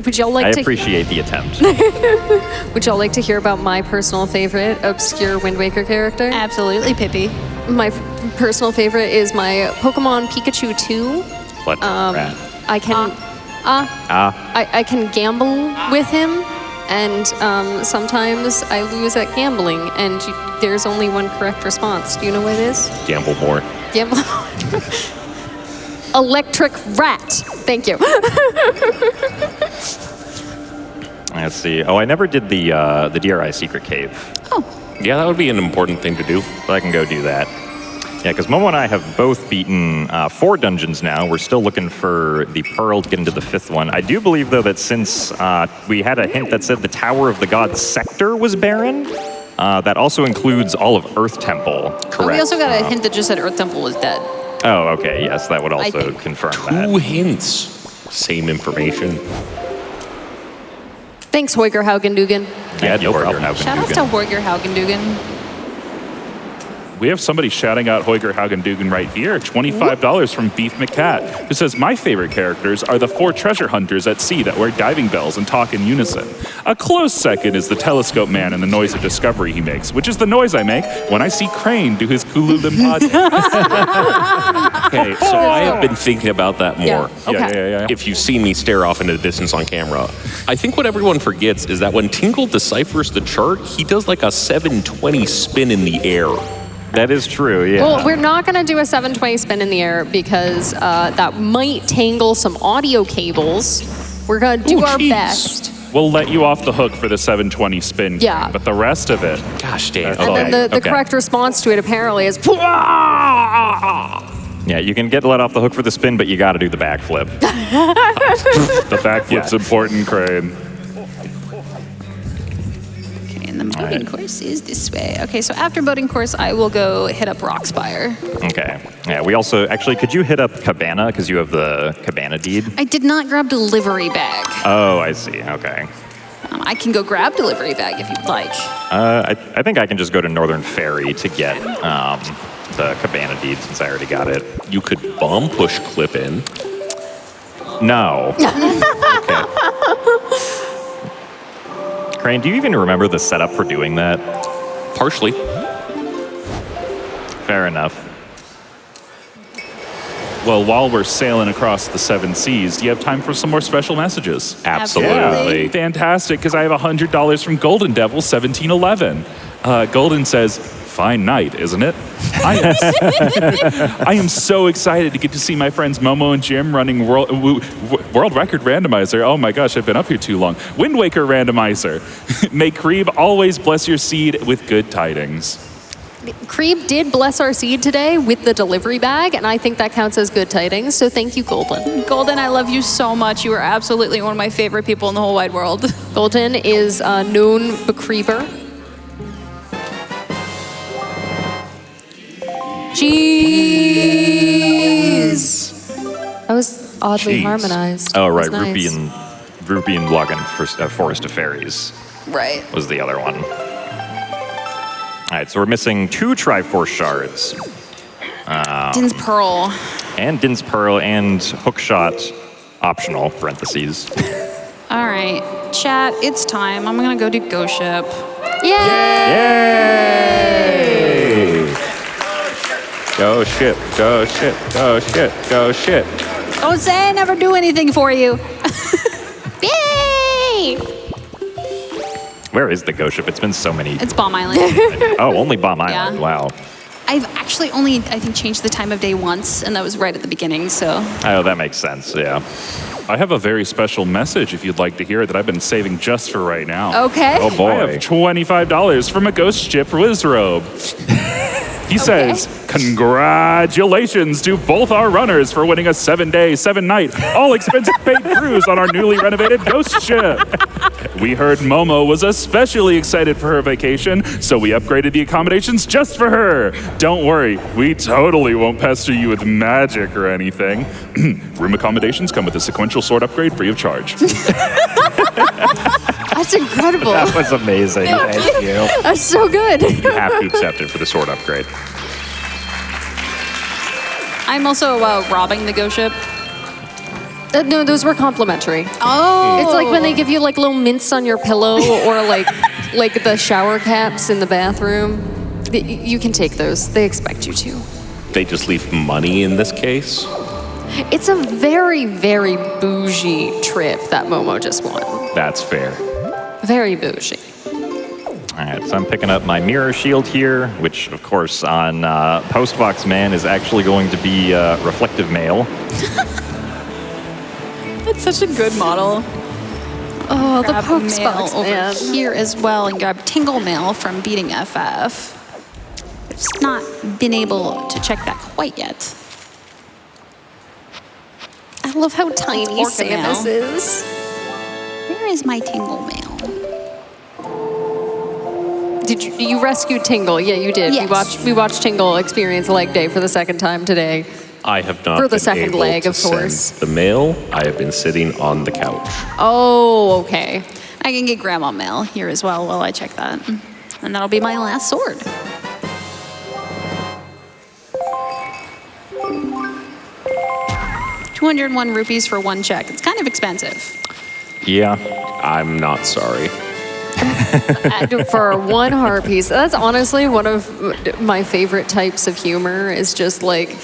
Would y'all like I to appreciate the attempt. Would y'all like to hear about my personal favorite obscure Wind Waker character? Absolutely, Pippi. My personal favorite is my Pokemon Pikachu 2. What rat? I can I can gamble with him, and sometimes I lose at gambling, and there's only one correct response. Do you know what it is? Gamble more. Gamble. Electric rat. Thank you. Let's see. Oh, I never did the DRI secret cave, Oh, Yeah, that would be an important thing to do. but I can go do that. Yeah, because Momo and I have both beaten 4 dungeons now. We're still looking for the pearl to get into the 5th one. I do believe, though, that since we had a hint that said the Tower of the Gods sector was barren, that also includes all of Earth Temple. oh, we also got a hint that just said Earth Temple was dead. Oh, okay. Yes, that would also think. confirm 2 that. hints. Same information. Thanks, Hoiger Haugendugan. Yeah, no problem. Shout outs to Horger Haugendugan. We have somebody shouting out Hoiger Haugendugan right here. $25 from Beef McCat, who says, my favorite characters are the 4 treasure hunters at sea that wear diving bells and talk in unison. A close second is the telescope man and the noise of discovery he makes, which is the noise I make when I see Crane do his Kululim podcast. Okay, so I have been thinking about that more. Yeah. Okay. Yeah. If you've seen me stare off into the distance on camera, I think what everyone forgets is that when Tingle deciphers the chart, he does like a 720 spin in the air. That is true, yeah. Well, we're not going to do a 720 spin in the air because that might tangle some audio cables. We're going to do Ooh, our jeez. best. We'll let you off the hook for the 720 spin, Yeah. Crane, but the rest of it, Gosh, Dan. That's And all then right. the Okay. correct response to it apparently is. Yeah, you can get let off the hook for the spin, but you got to do the backflip. the backflip's Yeah. important, Crane. Boating course is this way. Okay, so after boating course, I will go hit up Rockspire. Okay. Yeah, we also, actually, could you hit up Cabana, because you have the Cabana deed? I did not grab delivery bag. Oh, I see. Okay. I can go grab delivery bag if you'd like. I think I can just go to Northern Ferry to get the Cabana deed, since I already got it. You could bomb push clip in. No. Okay. Crane, do you even remember the setup for doing that? Partially. Fair enough. Well, while we're sailing across the 7 seas, do you have time for some more special messages? Absolutely. Fantastic, because I have $100 from Golden Devil 1711. Golden says, fine night, isn't it? I am so excited to get to see my friends Momo and Jim running world record randomizer. Oh my gosh, I've been up here too long. Wind Waker Randomizer. May Creeb always bless your seed with good tidings. Creeb did bless our seed today with the delivery bag, and I think that counts as good tidings, so thank you, Golden. Golden, I love you so much. You are absolutely one of my favorite people in the whole wide world. Golden is a known Becreeber. Jeez! That was oddly Jeez. harmonized. Oh, That was right. nice. Rupee and Logan Forest of Fairies Right. was the other one. All right, so we're missing 2 Triforce shards. Din's Pearl. And Din's Pearl and Hookshot optional, parentheses. All right, chat, it's time. I'm gonna go do Ghost Ship. Yay! Go ship, go ship, go ship, go ship. Don't say I never do anything for you. Yay! Where is the ghost ship? It's been so many. It's Bomb Island. Oh, only Bomb Island. Yeah. Wow. I've actually only, I think, changed the time of day once, and that was right at the beginning, so. Oh, that makes sense. Yeah. I have a very special message if you'd like to hear it that I've been saving just for right now. Okay. Oh I boy. have $25 from a ghost ship Wizrobe. He says, congratulations to both our runners for winning a 7-day, 7-night, all-expenses paid cruise on our newly renovated ghost ship. We heard Momo was especially excited for her vacation, so we upgraded the accommodations just for her. Don't worry, we totally won't pester you with magic or anything. Room accommodations come with a sequential sword upgrade free of charge. That's incredible. That was amazing. Thank you. That's so good. You have to accept it for the sword upgrade. I'm also robbing the Ghost Ship. No, those were complimentary. Oh. It's like when they give you like little mints on your pillow or like the shower caps in the bathroom. You can take those. They expect you to. They just leave money in this case. It's a very, very bougie trip that Momo just won. That's fair. Very bougie. All right, so I'm picking up my mirror shield here, which, of course, on Postbox Man is actually going to be reflective mail. That's such a good model. Oh, the Grab Pokes mail box, over man. here as well, and grab Tingle Mail from Beating FF. Just not been able to check that quite yet. I love how tiny Orca mail. Samus is. Where is my Tingle Mail? Did you rescued Tingle? Yeah, you did. Yes. We watched Tingle experience leg day for the second time today. I have not For the been second able leg, to of course. send the mail. I have been sitting on the couch. Oh, okay. I can get Grandma Mail here as well while I check that. And that'll be my last sword. $201 for 1 check. It's kind of expensive. Yeah. I'm not sorry. For 1 heart piece. That's honestly one of my favorite types of humor is just like,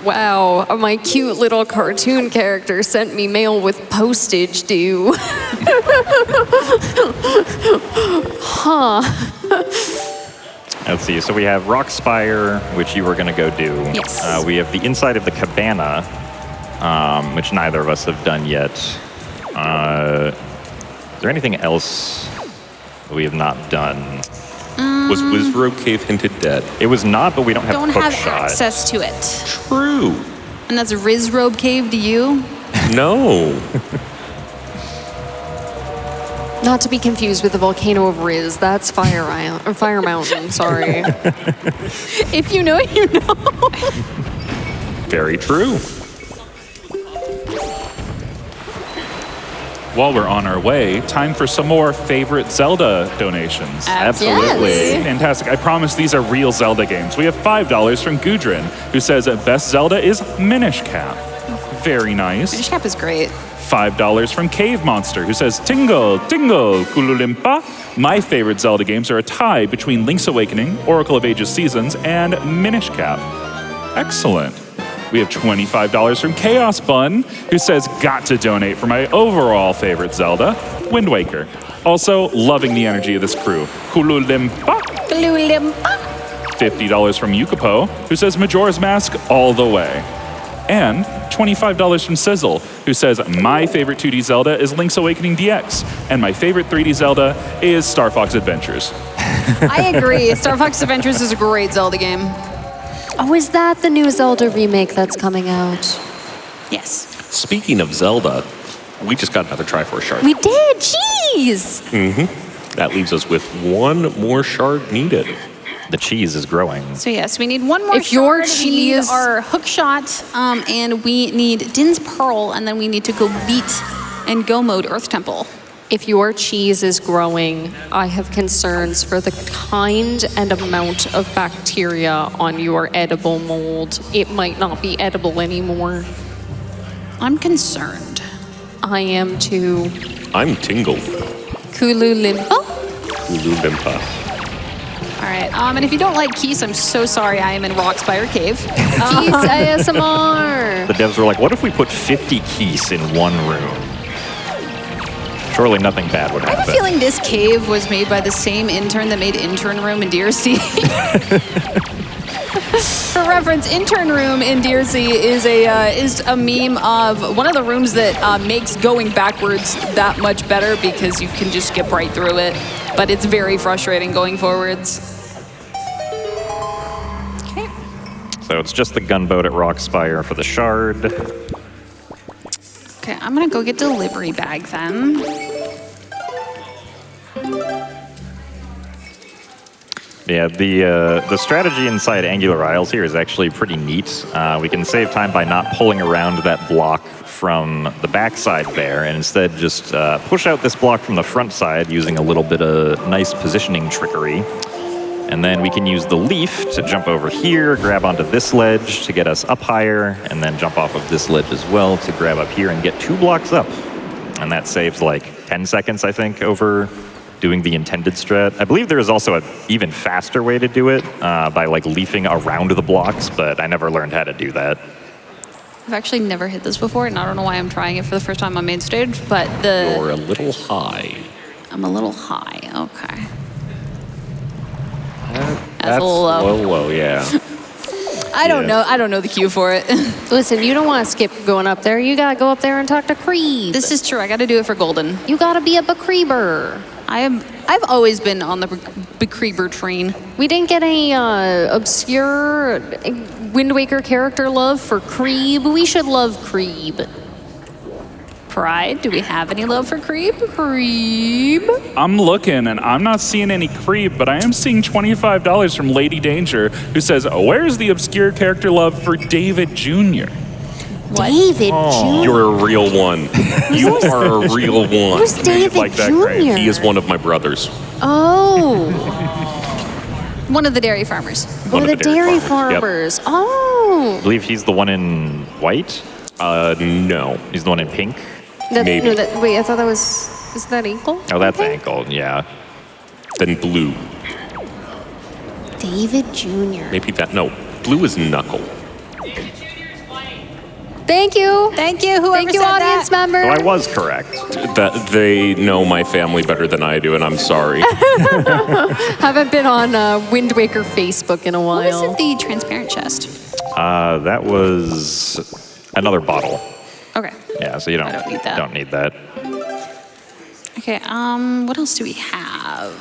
wow, my cute little cartoon character sent me mail with postage due. Huh. Let's see. So we have Rockspire, which you were going to go do. Yes. We have the inside of the cabana, which neither of us have done yet. Is there anything else we have not done? Was Wizrobe Cave hinted dead? It was not, but we don't have Don't have Hookshot. access to it. True. And that's Rizrobe Cave to you? No. Not to be confused with the volcano of Riz. That's Fire Mountain. Sorry. If you know, you know. Very true. While we're on our way, time for some more favorite Zelda donations. Absolutely. Fantastic. I promise these are real Zelda games. We have $5 from Gudrun, who says best Zelda is Minish Cap. Very nice. Minish Cap is great. $5 from Cave Monster, who says Tingle, Tingle, Kululimpa. My favorite Zelda games are a tie between Link's Awakening, Oracle of Ages Seasons, and Minish Cap. Excellent. We have $25 from Chaos Bun, who says, got to donate for my overall favorite Zelda, Wind Waker. Also, loving the energy of this crew. Kululimpa. $50 from Yukapo, who says, Majora's Mask all the way. And $25 from Sizzle, who says, my favorite 2D Zelda is Link's Awakening DX, and my favorite 3D Zelda is Star Fox Adventures. I agree. Star Fox Adventures is a great Zelda game. Oh, is that the new Zelda remake that's coming out? Yes. Speaking of Zelda, we just got another Triforce shard. We did. Jeez. That leaves us with one more shard needed. The cheese is growing. So yes, we need one more If your shard. We need cheese- our hook shot, and we need Din's Pearl, and then we need to go beat and go mode Earth Temple. If your cheese is growing, I have concerns for the kind and amount of bacteria on your edible mold. It might not be edible anymore. I'm concerned. I am too. I'm Tingle. Kululimpa? Ululimpa. All right, and if you don't like Keys, I'm so sorry. I am in Rockspire Cave. Keys ASMR. The devs were like, what if we put 50 keys in one room? Surely nothing bad would I have happen. a feeling this cave was made by the same intern that made Intern Room in DRC. For reference, Intern Room in DRC is a meme of one of the rooms that makes going backwards that much better because you can just skip right through it. But it's very frustrating going forwards. Okay. So it's just the gunboat at Rockspire for the shard. Okay, I'm gonna go get delivery bag then. Yeah, the strategy inside Angular Isles here is actually pretty neat. We can save time by not pulling around that block from the backside there, and instead just push out this block from the front side using a little bit of nice positioning trickery. And then we can use the leaf to jump over here, grab onto this ledge to get us up higher, and then jump off of this ledge as well to grab up here and get 2 blocks up. And that saves like 10 seconds, I think, over doing the intended strat. I believe there is also an even faster way to do it by like leafing around the blocks, but I never learned how to do that. I've actually never hit this before, and I don't know why I'm trying it for the first time on main stage, but the... You're a little high. I'm a little high, okay. That's a little low. Low, yeah. I don't know the cue for it. Listen, you don't want to skip going up there. You gotta go up there and talk to Creeb. This is true, I gotta do it for Golden. You gotta be a Becreeber. I've always been on the Becreeber train. We didn't get any obscure Wind Waker character love for Creeb. We should love Creeb. Pride, do we have any love for Creeb? Creeb? I'm looking, and I'm not seeing any creep, but I am seeing $25 from Lady Danger, who says, where's the obscure character love for David Jr.? David Jr. You're a real one. You are a real one. Who's David like that, Jr.? Craig. He is one of my brothers. Oh, One of the dairy farmers. one of the dairy Yep. farmers. Oh. I believe he's the one in white. No. He's the one in pink. Maybe. No, wait, I thought that was... Is that ankle? Oh, that's Okay. ankle, yeah. Then blue. David Jr. Maybe that. No. Blue is knuckle. Thank you. Thank you, whoever Thank you, said audience that. member. So I was correct. That they know my family better than I do, and I'm sorry. Haven't been on Wind Waker Facebook in a What while. was in the transparent chest? That was another bottle. Okay. Yeah, so you don't, I don't need that. Don't need that. Okay, what else do we have?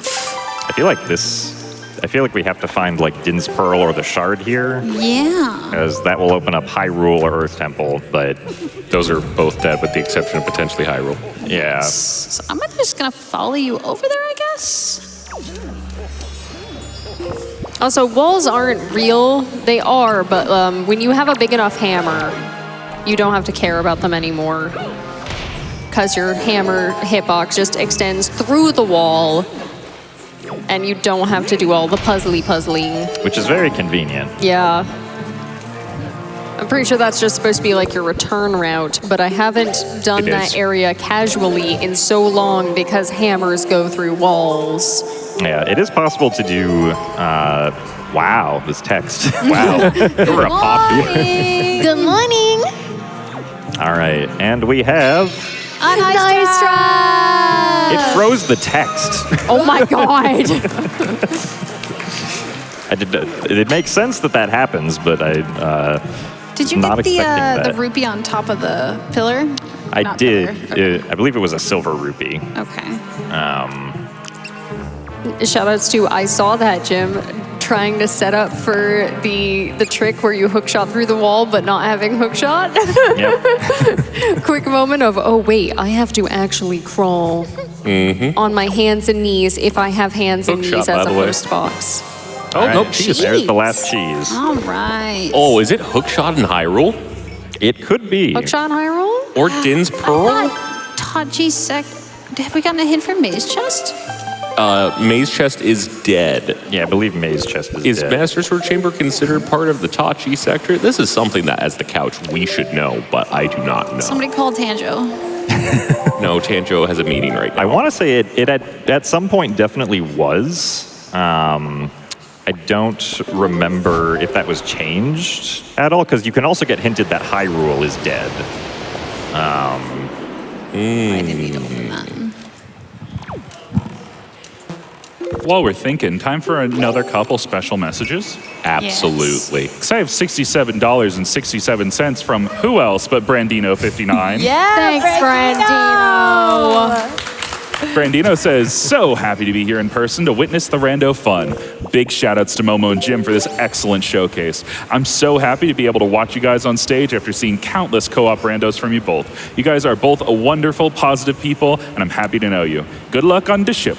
I feel like we have to find like Din's Pearl or the Shard here, Yeah. because that will open up Hyrule or Earth Temple, but Those are both dead, with the exception of potentially Hyrule. yeah. So I'm gonna just gonna follow you over there, I guess. Also, walls aren't real. They are, but when you have a big enough hammer, you don't have to care about them anymore. Because your hammer hitbox just extends through the wall, and you don't have to do all the puzzling. Which is very convenient. Yeah. I'm pretty sure that's just supposed to be like your return route, but I haven't done It that is. area casually in so long because hammers go through walls. Yeah, it is possible to do. Wow, this text. Wow, you're a pop. Good morning. All right, and we have. A nice try. It froze the text. Oh my god! It makes sense that happens, but Did you not get the expecting that. rupee on top of the pillar? I Not did. pillar. Okay. I believe it was a silver rupee. Okay. Shoutouts to I saw that, Jim, trying to set up for the trick where you hookshot through the wall but not having hookshot. Yep. Quick moment of, oh wait, I have to actually crawl on my hands and knees if I have hands and Hookshot, knees by as a the way. host box. Oh, All right, nope, cheese. There's the last cheese. All right. Oh, is it Hookshot in Hyrule? It could be. Hookshot Hyrule? Or Din's Pearl? Tachi Sec. Have we gotten a hint from Maze Chest? Maze Chest is dead. Yeah, I believe Maze Chest Is dead. Master Sword Chamber considered part of the Tachi sector? This is something that, as the couch, we should know, but I do not know. Somebody called Tanjo. No, Tanjo has a meeting right I now. want to say it at some point definitely was. I don't remember if that was changed at all, because you can also get hinted that Hyrule is dead. I didn't need to open that. While we're thinking, time for another couple special messages. Absolutely. Because I have $67.67 from who else but Brandino59. Thanks, Brandino. Brandino says, so happy to be here in person to witness the rando fun. Big shout outs to Momo and Jim for this excellent showcase. I'm so happy to be able to watch you guys on stage after seeing countless co-op randos from you both. You guys are both a wonderful, positive people, and I'm happy to know you. Good luck on the ship.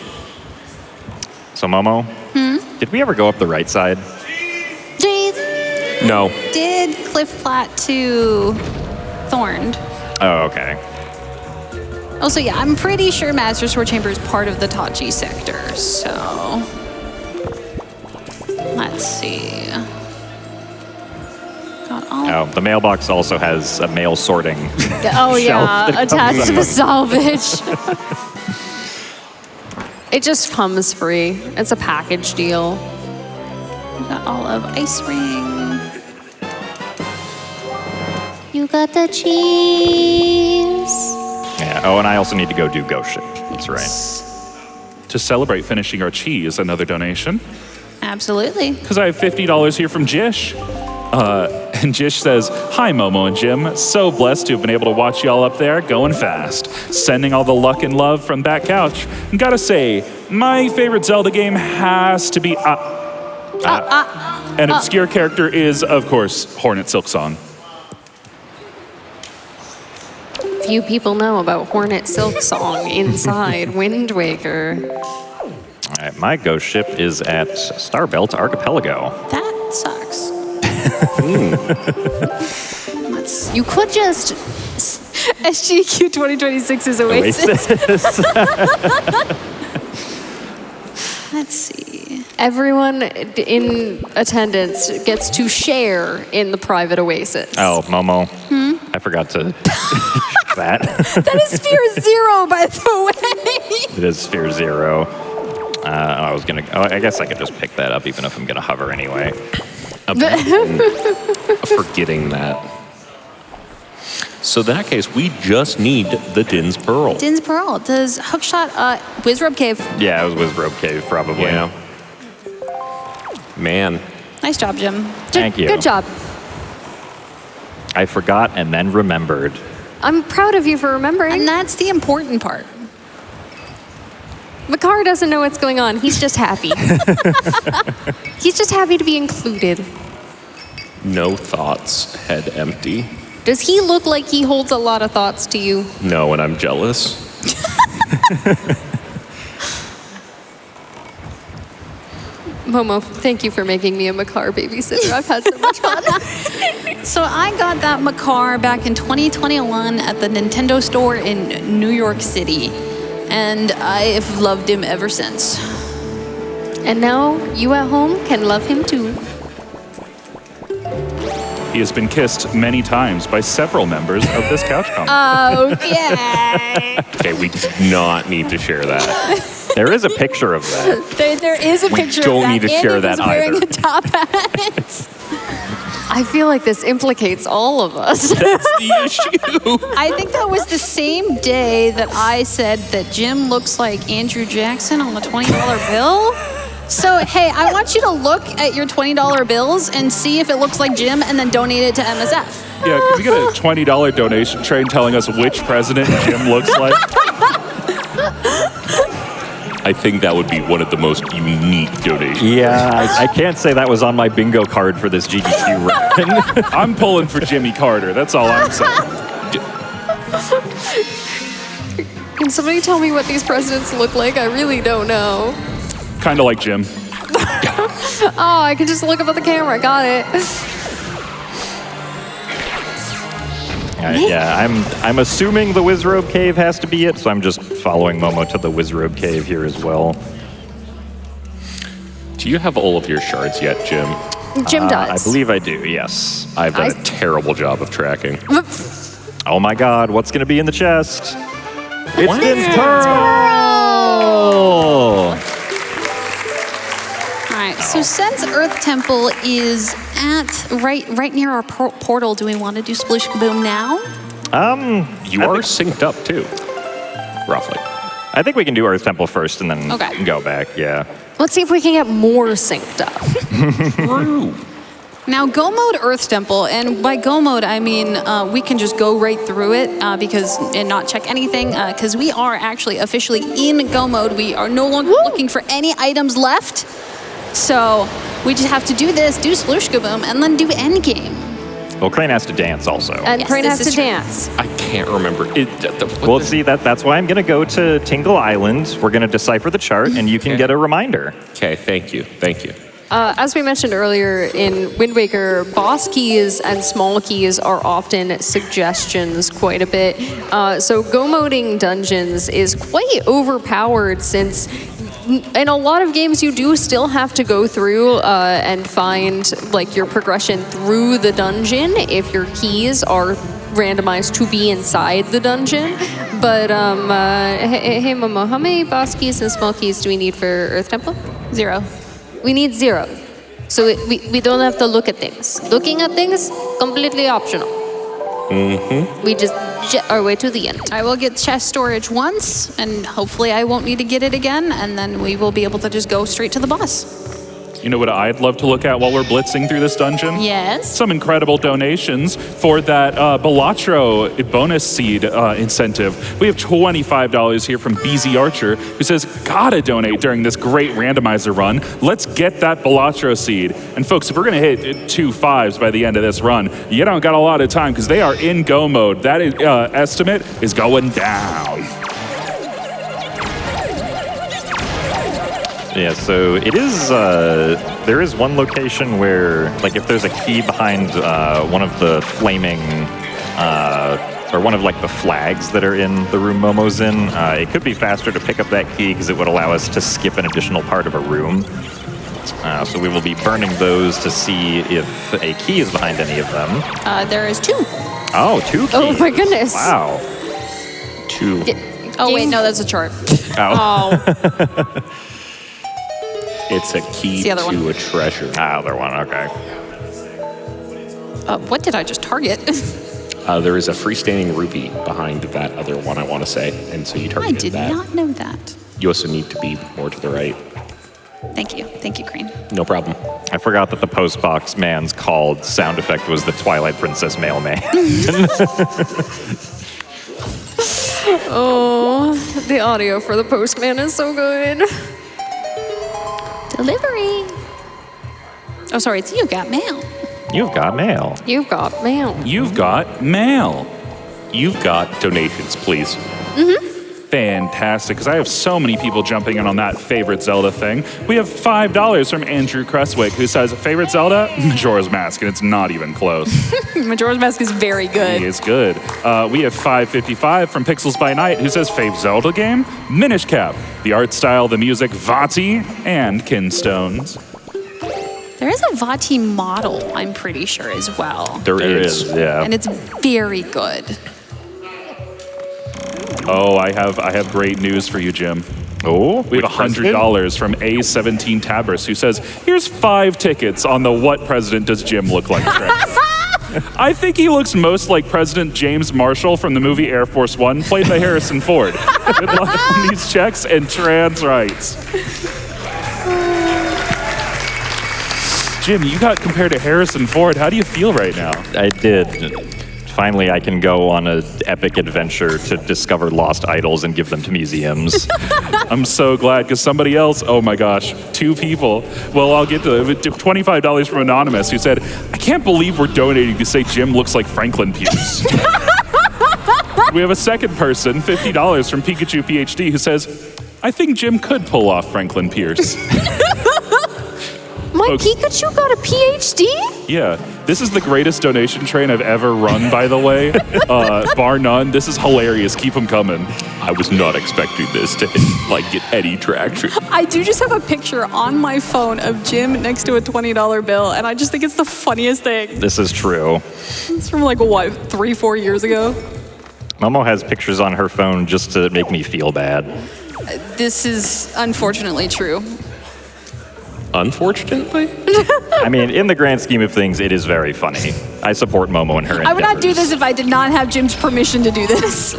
So, Momo, did we ever go up the right side? Jeez. No. Did Cliff Platte to Thorned. Oh, okay. Also, yeah, I'm pretty sure Master Sword Chamber is part of the Tachi sector, so... Let's see. Got all... Oh, the mailbox also has a mail sorting. Oh shelf yeah, that attached comes to the up. salvage. It just comes free. It's a package deal. Got all of Ice Ring. You got the cheese. Yeah. Oh, and I also need to go do Ghost Ship. That's right. To celebrate finishing our cheese, another donation. Absolutely. Because I have $50 here from Jish. And Jish says, hi, Momo and Jim. So blessed to have been able to watch y'all up there going fast. Sending all the luck and love from that couch. And gotta say, my favorite Zelda game has to be... An obscure character is, of course, Hornet Silksong. Few people know about Hornet Silksong inside Wind Waker. All right, my Ghost Ship is at Starbelt Archipelago. That sucks. Let's... You could just... SGDQ 2026 is Oasis. Let's see. Everyone in attendance gets to share in the private Oasis. Oh, Momo. I forgot to that. That is Sphere Zero, by the way. It is Sphere Zero. I was gonna. Oh, I guess I could just pick that up, even if I'm gonna hover anyway. Forgetting that. So in that case, we just need the Din's Pearl. Din's Pearl. Does Hookshot, Wizrobe Cave. Yeah, it was Robe Cave, probably. Yeah. Man. Nice job, Jim. Thank you. Good job. I forgot and then remembered. I'm proud of you for remembering. And that's the important part. Makar doesn't know what's going on. He's just happy. He's just happy to be included. No thoughts, head empty. Does he look like he holds a lot of thoughts to you? No, and I'm jealous. Momo, thank you for making me a Makar babysitter. I've had so much fun. So I got that Makar back in 2021 at the Nintendo store in New York City, and I've loved him ever since. And now you at home can love him too. He has been kissed many times by several members of this couch combo. Okay. Okay, we do not need to share that. There is a picture of that. there is a picture don't of that. need to Andy share was that wearing either. a top hat. I feel like this implicates all of us. That's the issue. I think that was the same day that I said that Jim looks like Andrew Jackson on the $20 bill. So, hey, I want you to look at your $20 bills and see if it looks like Jim and then donate it to MSF. Yeah, can we get a $20 donation train telling us which president Jim looks like? I think that would be one of the most unique donations. Yeah, I can't say that was on my bingo card for this GDQ run. I'm pulling for Jimmy Carter. That's all I'm saying. Can somebody tell me what these presidents look like? I really don't know. Kind of like Jim. Oh, I can just look up at the camera. Got it. Yeah, I'm assuming the Wizrobe Cave has to be it, so I'm just following Momo to the Wizrobe Cave here as well. Do you have all of your shards yet, Jim? Jim I does. believe I do, yes. I've done a terrible job of tracking. Oh my god, what's gonna be in the chest? It's Vince All right, so since Earth Temple is at right near our portal, do we want to do Splish Kaboom now? You are synced up too, roughly. I think we can do Earth Temple first and then Okay. go back, yeah. Let's see if we can get more synced up. True. Now, go mode Earth Temple, and by go mode, I mean we can just go right through it and not check anything, because we are actually officially in go mode. We are no longer looking for any items left. So we just have to do this, do Sploosh Kaboom, and then do Endgame. Well, Crane has to dance also. And Yes, Crane this has is to true. dance. I can't remember. Well, see, that's why I'm gonna go to Tingle Island. We're gonna decipher the chart, and you can Okay. get a reminder. Okay, thank you. Thank you. As we mentioned earlier, in Wind Waker, boss keys and small keys are often suggestions quite a bit. So go-moding dungeons is quite overpowered since in a lot of games you do still have to go through and find like your progression through the dungeon if your keys are randomized to be inside the dungeon. But hey Momo, how many boss keys and small keys do we need for Earth Temple? 0. We need 0. So we don't have to look at things. Looking at things, completely optional. We just jet our way to the end. I will get chest storage once, and hopefully I won't need to get it again, and then we will be able to just go straight to the boss. You know what I'd love to look at while we're blitzing through this dungeon? Yes. Some incredible donations for that Balatro bonus seed incentive. We have $25 here from BZ Archer, who says, gotta donate during this great randomizer run. Let's get that Balatro seed. And folks, if we're gonna hit 2 5s by the end of this run, you don't got a lot of time because they are in go mode. That is, estimate is going down. Yeah, so it is, there is one location where, like, if there's a key behind one of the flaming, or one of, like, the flags that are in the room Momo's in, it could be faster to pick up that key because it would allow us to skip an additional part of a room. So we will be burning those to see if a key is behind any of them. There is 2. Oh, 2 keys. Oh my goodness. Wow. 2. Oh, wait, no, that's a chart. Oh. It's a key It's the other to one. a treasure. Other one, okay. What did I just target? There is a freestanding rupee behind that other one, I want to say, and so you I targeted did that. not know that. You also need to be more to the right. Thank you, Crane. No problem. I forgot that the postbox man's called sound effect was the Twilight Princess mailman. Oh, the audio for the postman is so good. Delivery. Oh, sorry, it's You Got Mail. You've got mail. You've got mail. You've got mail. You've got donations, please. Fantastic, because I have so many people jumping in on that favorite Zelda thing. We have $5 from Andrew Cresswick, who says, favorite Zelda? Majora's Mask, and it's not even close. Majora's Mask is very good. He is good. We have $5.55 from Pixels by Night, who says, fave Zelda game? Minish Cap. The art style, the music, Vati, and Kinstones. There is a Vati model, I'm pretty sure, as well. There is, yeah. And it's very good. Oh, I have great news for you, Jim. Oh, We have $100 from A17 Tabris, who says, here's 5 tickets on the What President Does Jim Look Like trip. I think he looks most like President James Marshall from the movie Air Force One, played by Harrison Ford. Good luck on these checks and trans rights. Jim, you got compared to Harrison Ford. How do you feel right now? I did. Finally, I can go on an epic adventure to discover lost idols and give them to museums. I'm so glad, because somebody else, oh my gosh, 2 people. Well, I'll get to it. $25 from Anonymous, who said, I can't believe we're donating to say Jim looks like Franklin Pierce. We have a second person, $50 from Pikachu PhD, who says, I think Jim could pull off Franklin Pierce. My Folks. Pikachu got a PhD? Yeah, this is the greatest donation train I've ever run, by the way. Bar none. This is hilarious. Keep them coming. I was not expecting this to get any traction. I do just have a picture on my phone of Jim next to a $20 bill, and I just think it's the funniest thing. This is true. It's from 3-4 years ago? Momo has pictures on her phone just to make me feel bad. This is unfortunately true. Unfortunately? I mean, in the grand scheme of things, it is very funny. I support Momo and her endeavors. I would not do this if I did not have Jim's permission to do this.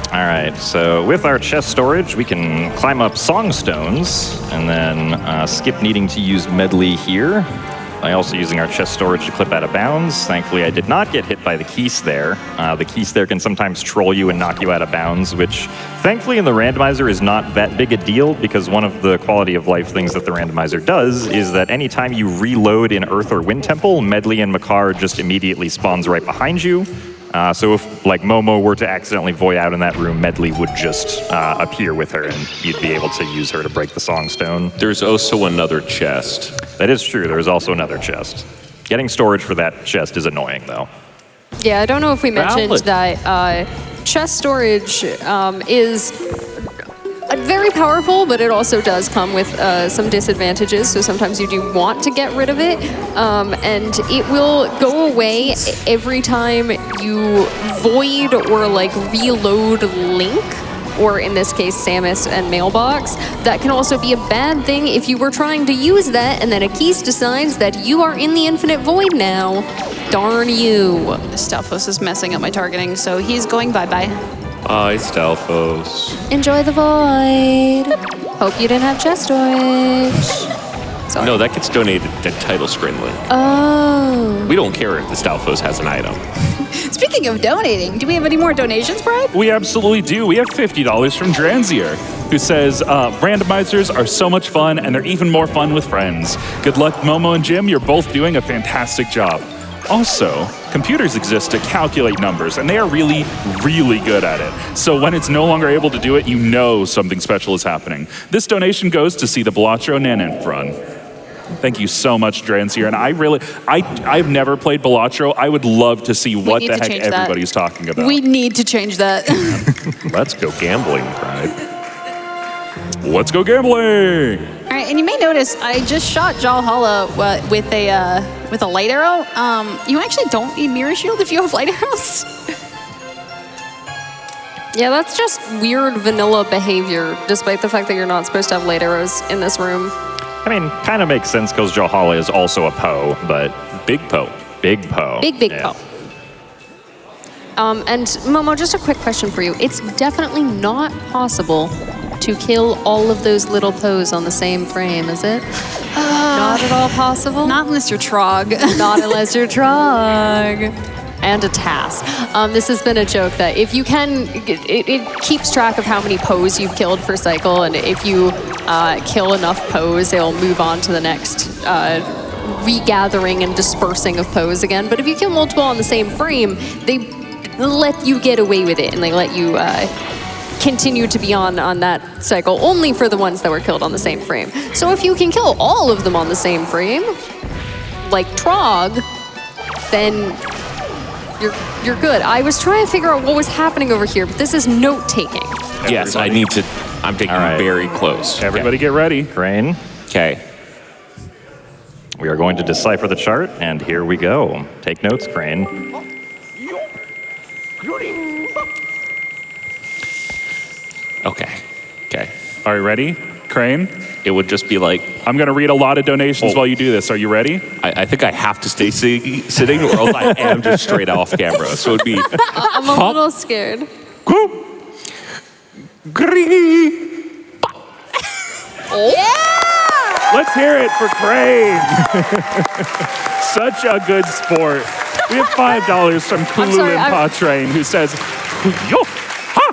All right, so with our chest storage, we can climb up song stones and then skip needing to use medley here. by also using our chest storage to clip out of bounds. Thankfully, I did not get hit by the keys there. The keys there can sometimes troll you and knock you out of bounds, which thankfully in the randomizer is not that big a deal, because one of the quality of life things that the randomizer does is that anytime you reload in Earth or Wind Temple, Medley and Makar just immediately spawns right behind you. So if, like, Momo were to accidentally void out in that room, Medley would just appear with her, and you'd be able to use her to break the song stone. There's also another chest. That is true. There is also another chest. Getting storage for that chest is annoying, though. Yeah, I don't know if we mentioned Valid. that chest storage is very powerful, but it also does come with some disadvantages. So sometimes you do want to get rid of it, and it will go away every time you void or like reload Link, or in this case Samus and Mailbox. That can also be a bad thing if you were trying to use that and then Akis decides that you are in the infinite void now. Darn you. Stalfos is messing up my targeting, so he's going bye-bye. Bye, Stalfos. Enjoy the void. Hope you didn't have chest storage. Sorry. No, that gets donated to title screen link. Oh. We don't care if the Stalfos has an item. Speaking of donating, do we have any more donations, Brad? We absolutely do. We have $50 from Dranzier, who says, randomizers are so much fun, and they're even more fun with friends. Good luck, Momo and Jim. You're both doing a fantastic job. Also, computers exist to calculate numbers, and they are really, really good at it. So when it's no longer able to do it, you know something special is happening. This donation goes to see the Balatro Naninf run. Thank you so much, Dranzier. And I've never played Balatro. I would love to see what the heck everybody's talking about. We need to change that. Let's go gambling, Pride. Let's go gambling! All right, and you may notice I just shot Valhalla with a light arrow. You actually don't need Mirror Shield if you have light arrows. Yeah, that's just weird vanilla behavior, despite the fact that you're not supposed to have light arrows in this room. I mean, kind of makes sense because Valhalla is also a Poe, but Big Poe. big Poe. Big Yeah. Poe. And Momo, just a quick question for you. It's definitely not possible to kill all of those little Poes on the same frame, is it? Not at all possible? Not unless you're Trog. Not unless you're Trog. And a task. This has been a joke that if you can, it keeps track of how many Poes you've killed per cycle, and if you kill enough Poes, it'll move on to the next regathering and dispersing of Poes again. But if you kill multiple on the same frame, they let you get away with it, and they let you continue to be on that cycle only for the ones that were killed on the same frame. So if you can kill all of them on the same frame, like Trog, then you're good. I was trying to figure out what was happening over here, but this is note-taking. Yes, I'm taking very close. Everybody get ready. Crane, Okay. we are going to decipher the chart, and here we go. Take notes, Crane. Okay. Are you ready? Crane? It would just be like, I'm going to read a lot of donations Oh. while you do this. Are you ready? I think I have to stay sitting, or else I am just straight off camera. So it'd be I'm a little scared. Let's hear it for Crane. Such a good sport. We have $5 from Kululimpa Train, who says, Yo ha!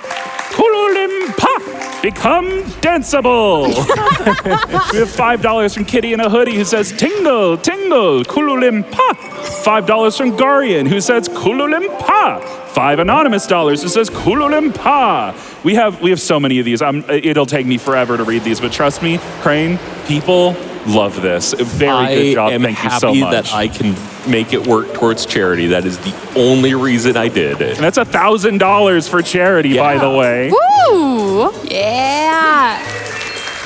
Kululimpa! Become danceable. We have $5 from Kitty in a Hoodie, who says, Tingle, tingle, Kululimpa. $5 from Garian, who says, Kululimpa. $5 anonymous dollars, who says, Kululimpa. We have so many of these. It'll take me forever to read these, but trust me, Crane, people love this. Very good job. I am Thank you so happy much. that I can make it work towards charity. That is the only reason I did it. And that's $1,000 for charity, by the way. Woo! Yeah.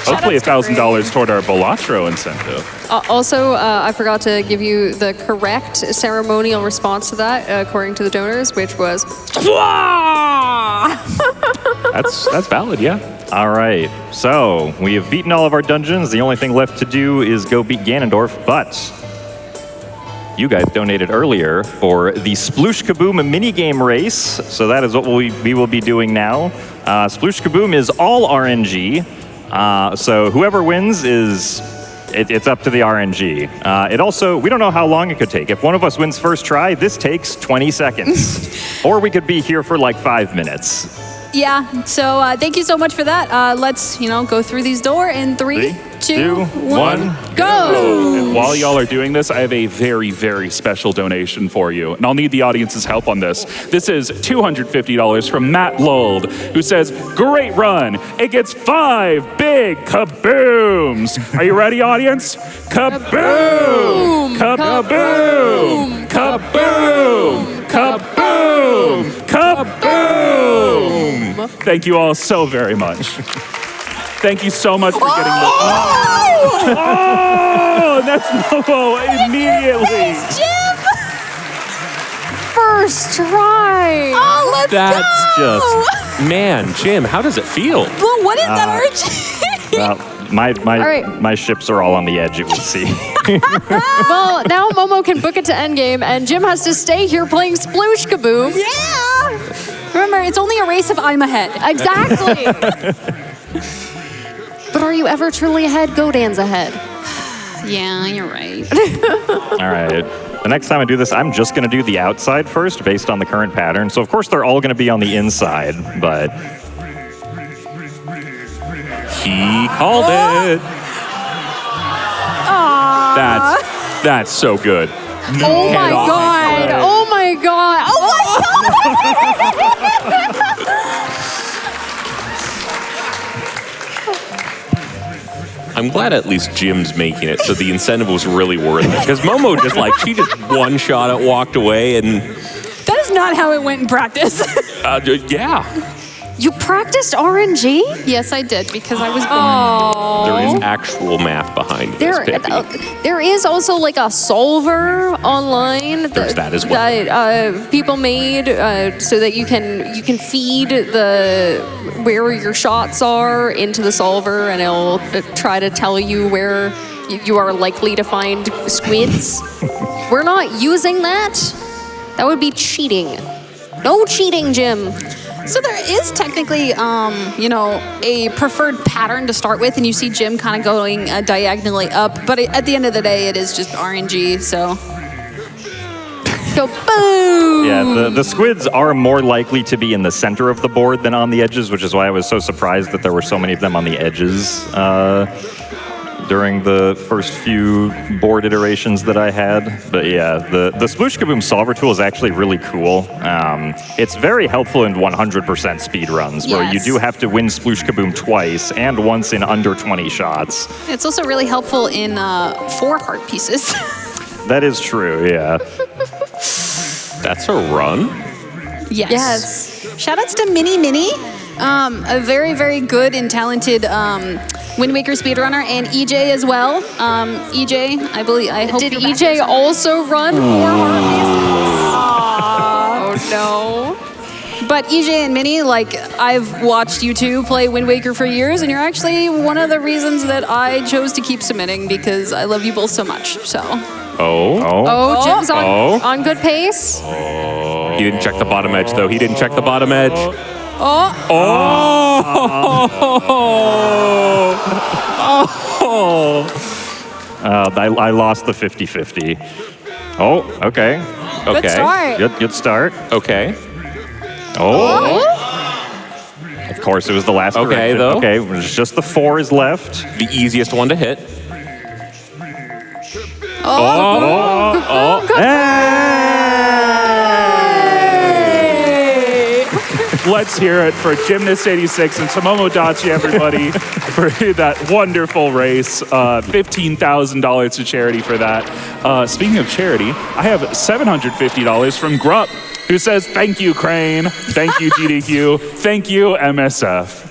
Hopefully Shout outs to $1,000 toward our Balatro incentive. Also, I forgot to give you the correct ceremonial response to that, according to the donors, which was That's valid, yeah. All right, so we have beaten all of our dungeons. The only thing left to do is go beat Ganondorf, but you guys donated earlier for the Sploosh Kaboom minigame race, so that is what we will be doing now. Sploosh Kaboom is all RNG, so whoever wins it's up to the RNG. It also, we don't know how long it could take. If one of us wins first try, this takes 20 seconds. Or we could be here for like 5 minutes. Yeah, so thank you so much for that. Let's, go through these doors in 3, 2, 1, go! And while y'all are doing this, I have a very, very special donation for you. And I'll need the audience's help on this. This is $250 from Matt Lulled, who says, great run. It gets 5 big kabooms. Are you ready, audience? Kaboom! Kaboom! Kaboom! Kaboom! Kaboom! Thank you all so very much. Thank you so much for getting the... Oh! That's Momo immediately. first try. Oh, let's That's go! just, man, Jim, how does it feel? Well, what is that, RG? Well, right. my ships are all on the edge, it would seem. Well, now Momo can book it to endgame, and Jim has to stay here playing Sploosh Kaboom. Yeah! Remember, it's only a race if I'm ahead. Exactly. But are you ever truly ahead? Godan's ahead. Yeah, you're right. All right. The next time I do this, I'm just going to do the outside first based on the current pattern. So, of course, they're all going to be on the inside, but... He called it. That's so good. Oh my god! Oh my god! Oh my god! I'm glad at least Jim's making it, so the incentive was really worth it. Because Momo she just one shot it, walked away, and That is not how it went in practice. yeah. You practiced RNG? Yes, I did, because I was There is actual math behind this, Pippi. There is also like a solver online There's that as well. that people made so that you can feed where your shots are into the solver, and it'll try to tell you where you are likely to find squids. We're not using that. That would be cheating. No cheating, Jim. So there is technically, a preferred pattern to start with, and you see Jim kind of going diagonally up. But at the end of the day, it is just RNG. So go boom. Yeah, the squids are more likely to be in the center of the board than on the edges, which is why I was so surprised that there were so many of them on the edges. during the first few board iterations that I had. But yeah, the Sploosh Kaboom solver tool is actually really cool. It's very helpful in 100% speed runs, where you Yes. do have to win Sploosh Kaboom twice and once in under 20 shots. It's also really helpful in 4 heart pieces. That is true, yeah. That's a run. Yes. Yes. Shoutouts to Mini, a very, very good and talented Wind Waker speedrunner, and EJ as well. EJ, I hope Did you're back EJ there. also run 4 heart pieces? Oh no. But EJ and Minnie, like, I've watched you two play Wind Waker for years, and you're actually one of the reasons that I chose to keep submitting, because I love you both so much, so. Oh, Jim's on good pace. He didn't check the bottom edge, though. He didn't check the bottom edge. I lost the 50-50. Oh, okay. Okay. Good start. Good start. Okay. Oh. Of course, it was the last Okay, correction. though. Okay, there's just the 4 is left. The easiest one to hit. Let's hear it for Gymnast86 and Tomomo Dachi, everybody, for that wonderful race. $15,000 to charity for that. Speaking of charity, I have $750 from Grupp, who says, thank you, Crane. Thank you, GDQ. Thank you, MSF.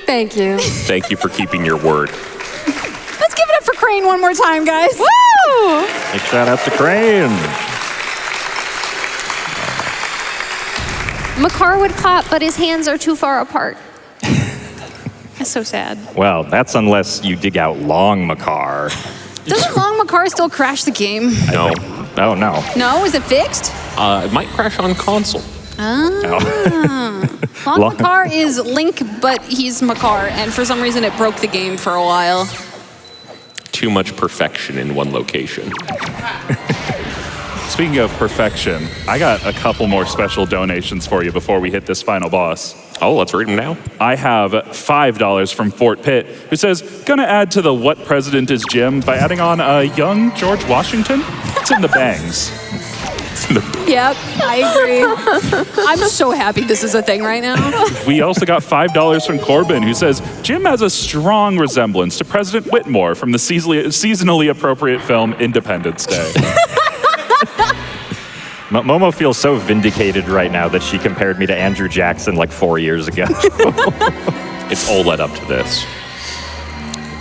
Thank you. Thank you for keeping your word. Let's give it up for Crane one more time, guys. Woo! Big shout out to Crane. Makar would clap, but his hands are too far apart. That's so sad. Well, that's unless you dig out Long Makar. Doesn't Long Makar still crash the game? No. Oh, no. No, is it fixed? It might crash on console. Long Makar is Link, but he's Makar, and for some reason it broke the game for a while. Too much perfection in one location. Speaking of perfection, I got a couple more special donations for you before we hit this final boss. Oh, let's read them now. I have $5 from Fort Pitt, who says, gonna add to the What President is Jim by adding on a young George Washington. It's in the bangs. Yep, I agree. I'm so happy this is a thing right now. We also got $5 from Corbin, who says, Jim has a strong resemblance to President Whitmore from the seasonally appropriate film Independence Day. Momo feels so vindicated right now that she compared me to Andrew Jackson like 4 years ago. It's all led up to this.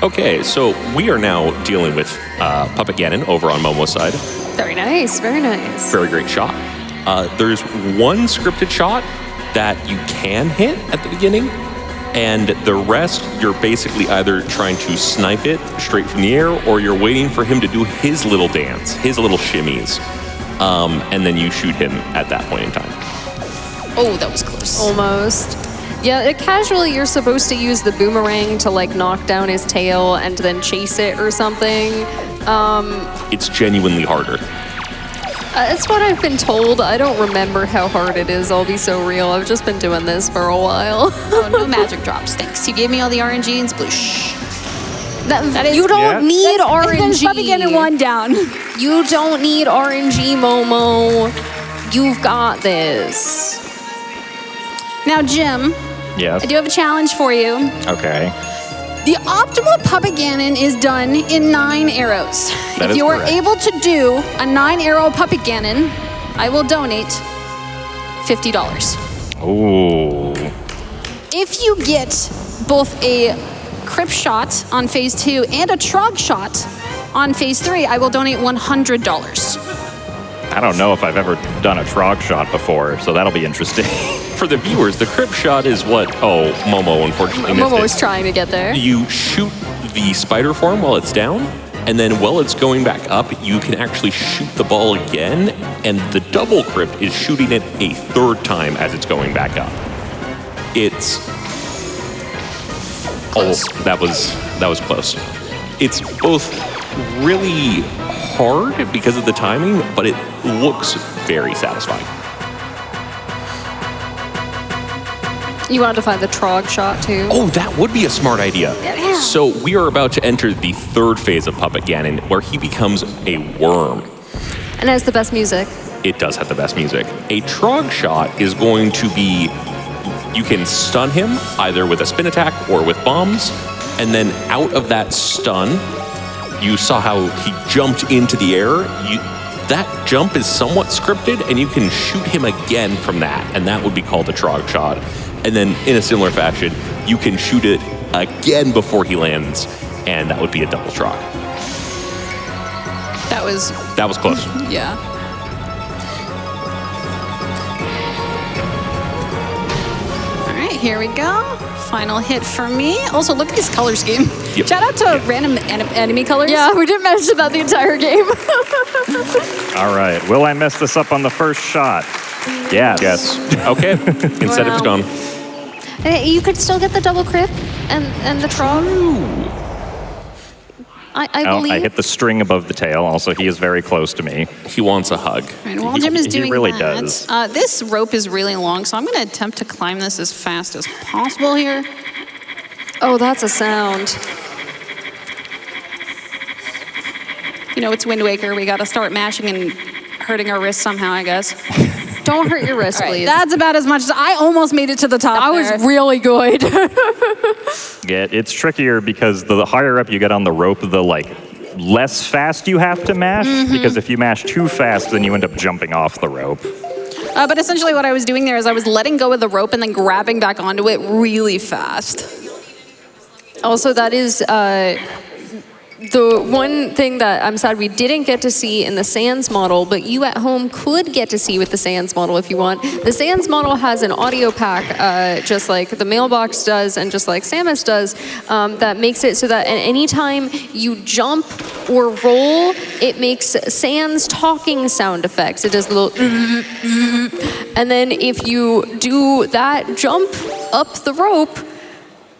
Okay, so we are now dealing with Puppet Ganon over on Momo's side. Very nice, very nice. Very great shot. There's one scripted shot that you can hit at the beginning, and the rest you're basically either trying to snipe it straight from the air, or you're waiting for him to do his little dance, his little shimmies, and then you shoot him at that point in time. Oh, that was close. Almost. Yeah, casually you're supposed to use the boomerang to like knock down his tail and then chase it or something. It's genuinely harder. It's what I've been told. I don't remember how hard it is. I'll be so real. I've just been doing this for a while. Oh, no magic drops, thanks. You gave me all the RNG and sploosh. That is, you don't need RNG. Puppy getting one down. You don't need RNG, Momo. You've got this. Now, Jim, Yes. I do have a challenge for you. Okay. The optimal Puppet Ganon is done in 9 arrows. That If is you are correct. able to do a 9-arrow Puppet Ganon, I will donate $50. Ooh. If you get both a Crypt shot on phase 2 and a Trog shot on phase 3, I will donate $100. I don't know if I've ever done a Trog shot before, so that'll be interesting. For the viewers, the Crypt shot is what... Oh, Momo unfortunately missed Momo it. was trying to get there. You shoot the spider form while it's down, and then while it's going back up, you can actually shoot the ball again, and the double Crypt is shooting it a 3rd time as it's going back up. It's... Close. Oh, that was close. It's both really hard because of the timing, but it looks very satisfying. You wanted to find the Trog shot too. Oh, that would be a smart idea. Yeah. So we are about to enter the third phase of Puppet Ganon, where he becomes a worm. And it has the best music. It does have the best music. A Trog shot is going to be, you can stun him either with a spin attack or with bombs, and then out of that stun, you saw how he jumped into the air. That jump is somewhat scripted, and you can shoot him again from that, and that would be called a Trog shot. And then in a similar fashion, you can shoot it again before he lands, and that would be a double Trog. That was, That was close. yeah. All right, here we go. Final hit for me. Also, look at this color scheme. Yep. Shout out to random enemy colors. Yeah, we didn't mention that the entire game. All right. Will I mess this up on the first shot? Yes. Yes. Okay. Incentive's Wow. gone. You could still get the double crit and the Trog. I Oh, believe. I hit the string above the tail. Also, he is very close to me. He wants a hug. All right, while Jim is He doing really that, does. this rope is really long, so I'm going to attempt to climb this as fast as possible here. Oh, that's a sound. You know, it's Wind Waker. We got to start mashing and hurting our wrists somehow, I guess. Don't hurt your wrist, All right, please. that's about as much as I almost made it to the top. That was there. really good. Yeah, it's trickier because the higher up you get on the rope, the less fast you have to mash. Because if you mash too fast, then you end up jumping off the rope. But essentially what I was doing there is I was letting go of the rope and then grabbing back onto it really fast. Also, that is the one thing that I'm sad we didn't get to see in the Sans model, but you at home could get to see with the Sans model if you want. The Sans model has an audio pack, just like the Mailbox does and just like Samus does, that makes it so that at any time you jump or roll, it makes Sans talking sound effects. It does little and then if you do that jump up the rope,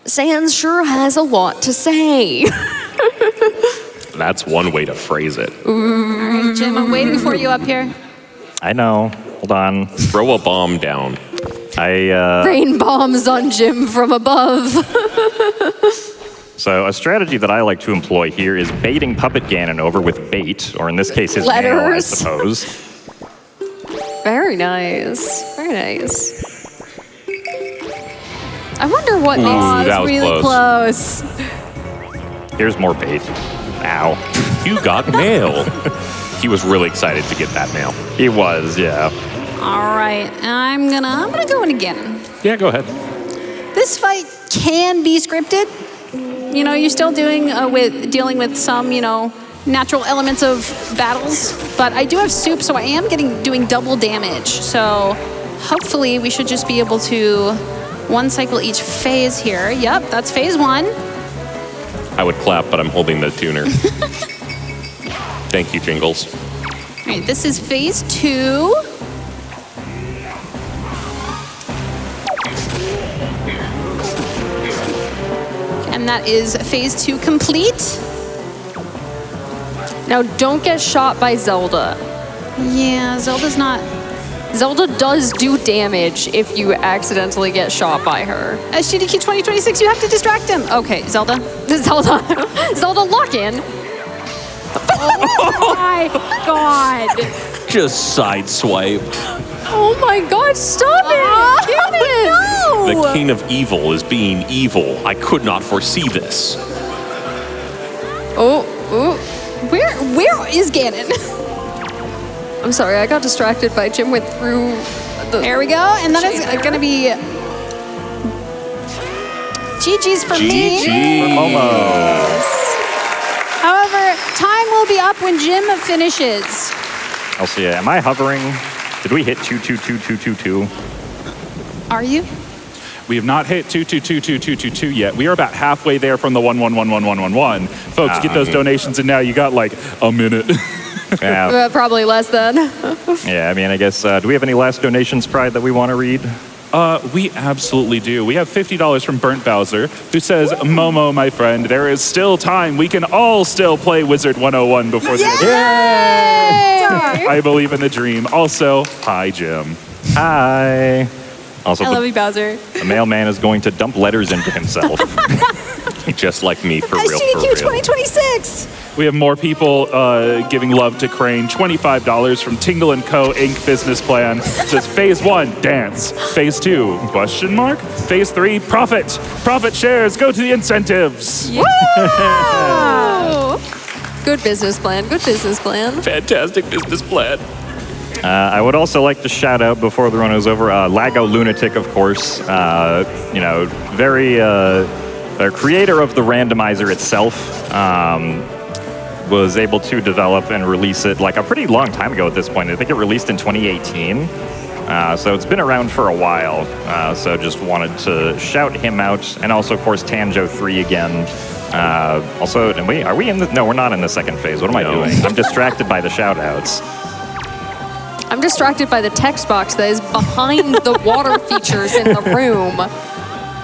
Sans sure has a lot to say. That's one way to phrase it. All right, Jim, I'm waiting for you up here. I know. Hold on. Throw a bomb down. Rain bombs on Jim from above. So a strategy that I like to employ here is baiting Puppet Ganon over with bait, or in this case, his mail, I Letters. suppose. Very nice. Very nice. I wonder what makes that this was really close. Here's more bait. Ow. You got mail. He was really excited to get that mail. He was, yeah. All right, I'm gonna go in again. Yeah, go ahead. This fight can be scripted. You know, you're still dealing with some, natural elements of battles, but I do have soup, so I am doing double damage. So hopefully we should just be able to one cycle each phase here. Yep, that's phase one. I would clap, but I'm holding the tuner. Thank you, Jingles. All right, this is phase two. And that is phase two complete. Now, don't get shot by Zelda. Yeah, Zelda's not. Zelda does do damage if you accidentally get shot by her. SGDQ 2026, you have to distract him. Okay, Zelda. Zelda, lock in. Oh my god. Just sideswiped. Oh my god, stop it! Ganon! The king of evil is being evil. I could not foresee this. Oh, Where is Ganon? I'm sorry, I got distracted by Jim went through the... There we go, and that is Chain going to be GG's for me. GG. However, time will be up when Jim finishes. I'll see. Am I hovering? Did we hit 2222222? Are you? We have not hit 222222 yet. We are about halfway there from the 111111. Folks, get those donations in now. You got like a minute. Yeah. Probably less than. Yeah, I mean, I guess, do we have any last donations, Pride, that we want to read? We absolutely do. We have $50 from Burnt Bowser, who says, Momo, my friend, there is still time. We can all still play Wizard 101 before the end. Yay! I believe in the dream. Also, hi, Jim. Hi. Also, I love you, Bowser. the mailman is going to dump letters into himself. Just like me, for real, for SGDQ real. 2026. We have more people giving love to Crane. $25 from Tingle & Co. Inc. business plan. Says phase 1, dance. Phase 2, question mark? Phase 3, profit. Profit shares go to the incentives. Good business plan. Good business plan. Fantastic business plan. I would also like to shout out before the run is over, Lago Lunatic, of course. Very creator of the randomizer itself. Was able to develop and release it like a pretty long time ago at this point. I think it released in 2018. So it's been around for a while. So just wanted to shout him out. And also, of course, Tanjo3 again. Also, are we in the... No, we're not in the second phase. What am I doing? I'm distracted by the shout outs. I'm distracted by the text box that is behind the water features in the room.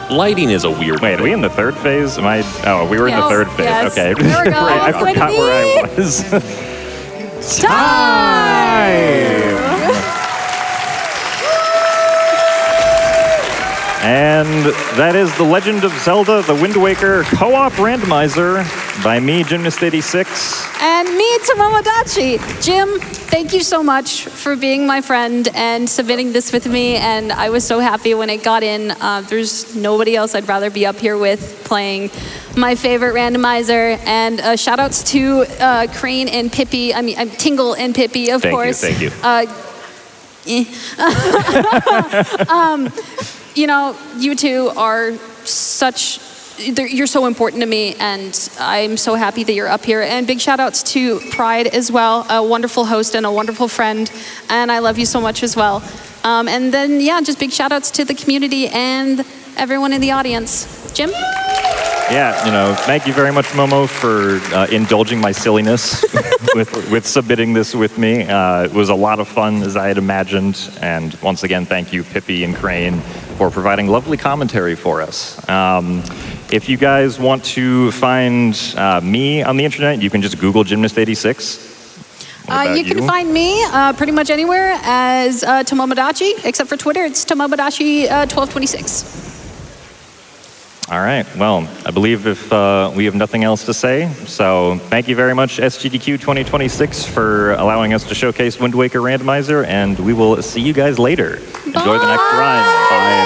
Lighting is a weird Wait, are we in the third phase? Am I... Oh, we were in the Yes, third phase. yes. Okay. There we go. Right, I It's going to forgot where I was. And that is The Legend of Zelda, the Wind Waker co-op randomizer by me, Gymnast86. And me, Tomodachi. Jim, thank you so much for being my friend and submitting this with me. And I was so happy when it got in. There's nobody else I'd rather be up here with playing my favorite randomizer. And shout outs to Crane and Pippi. I mean, Tingle and Pippi, of course. Thank you. You know, you two are you're so important to me, and I'm so happy that you're up here. And big shout outs to Pride as well, a wonderful host and a wonderful friend, and I love you so much as well. And then, yeah, just big shout outs to the community and everyone in the audience. Jim? Yeah, thank you very much, Momo, for indulging my silliness with submitting this with me. It was a lot of fun, as I had imagined. And once again, thank you, Pippi and Crane, for providing lovely commentary for us. If you guys want to find me on the internet, you can just Google Gymnast86. You can find me pretty much anywhere as Tomodachi, except for Twitter, it's Tomodachi1226. All right. Well, I believe if we have nothing else to say, so thank you very much, SGDQ 2026, for allowing us to showcase Wind Waker Randomizer, and we will see you guys later. Enjoy the next run. Bye.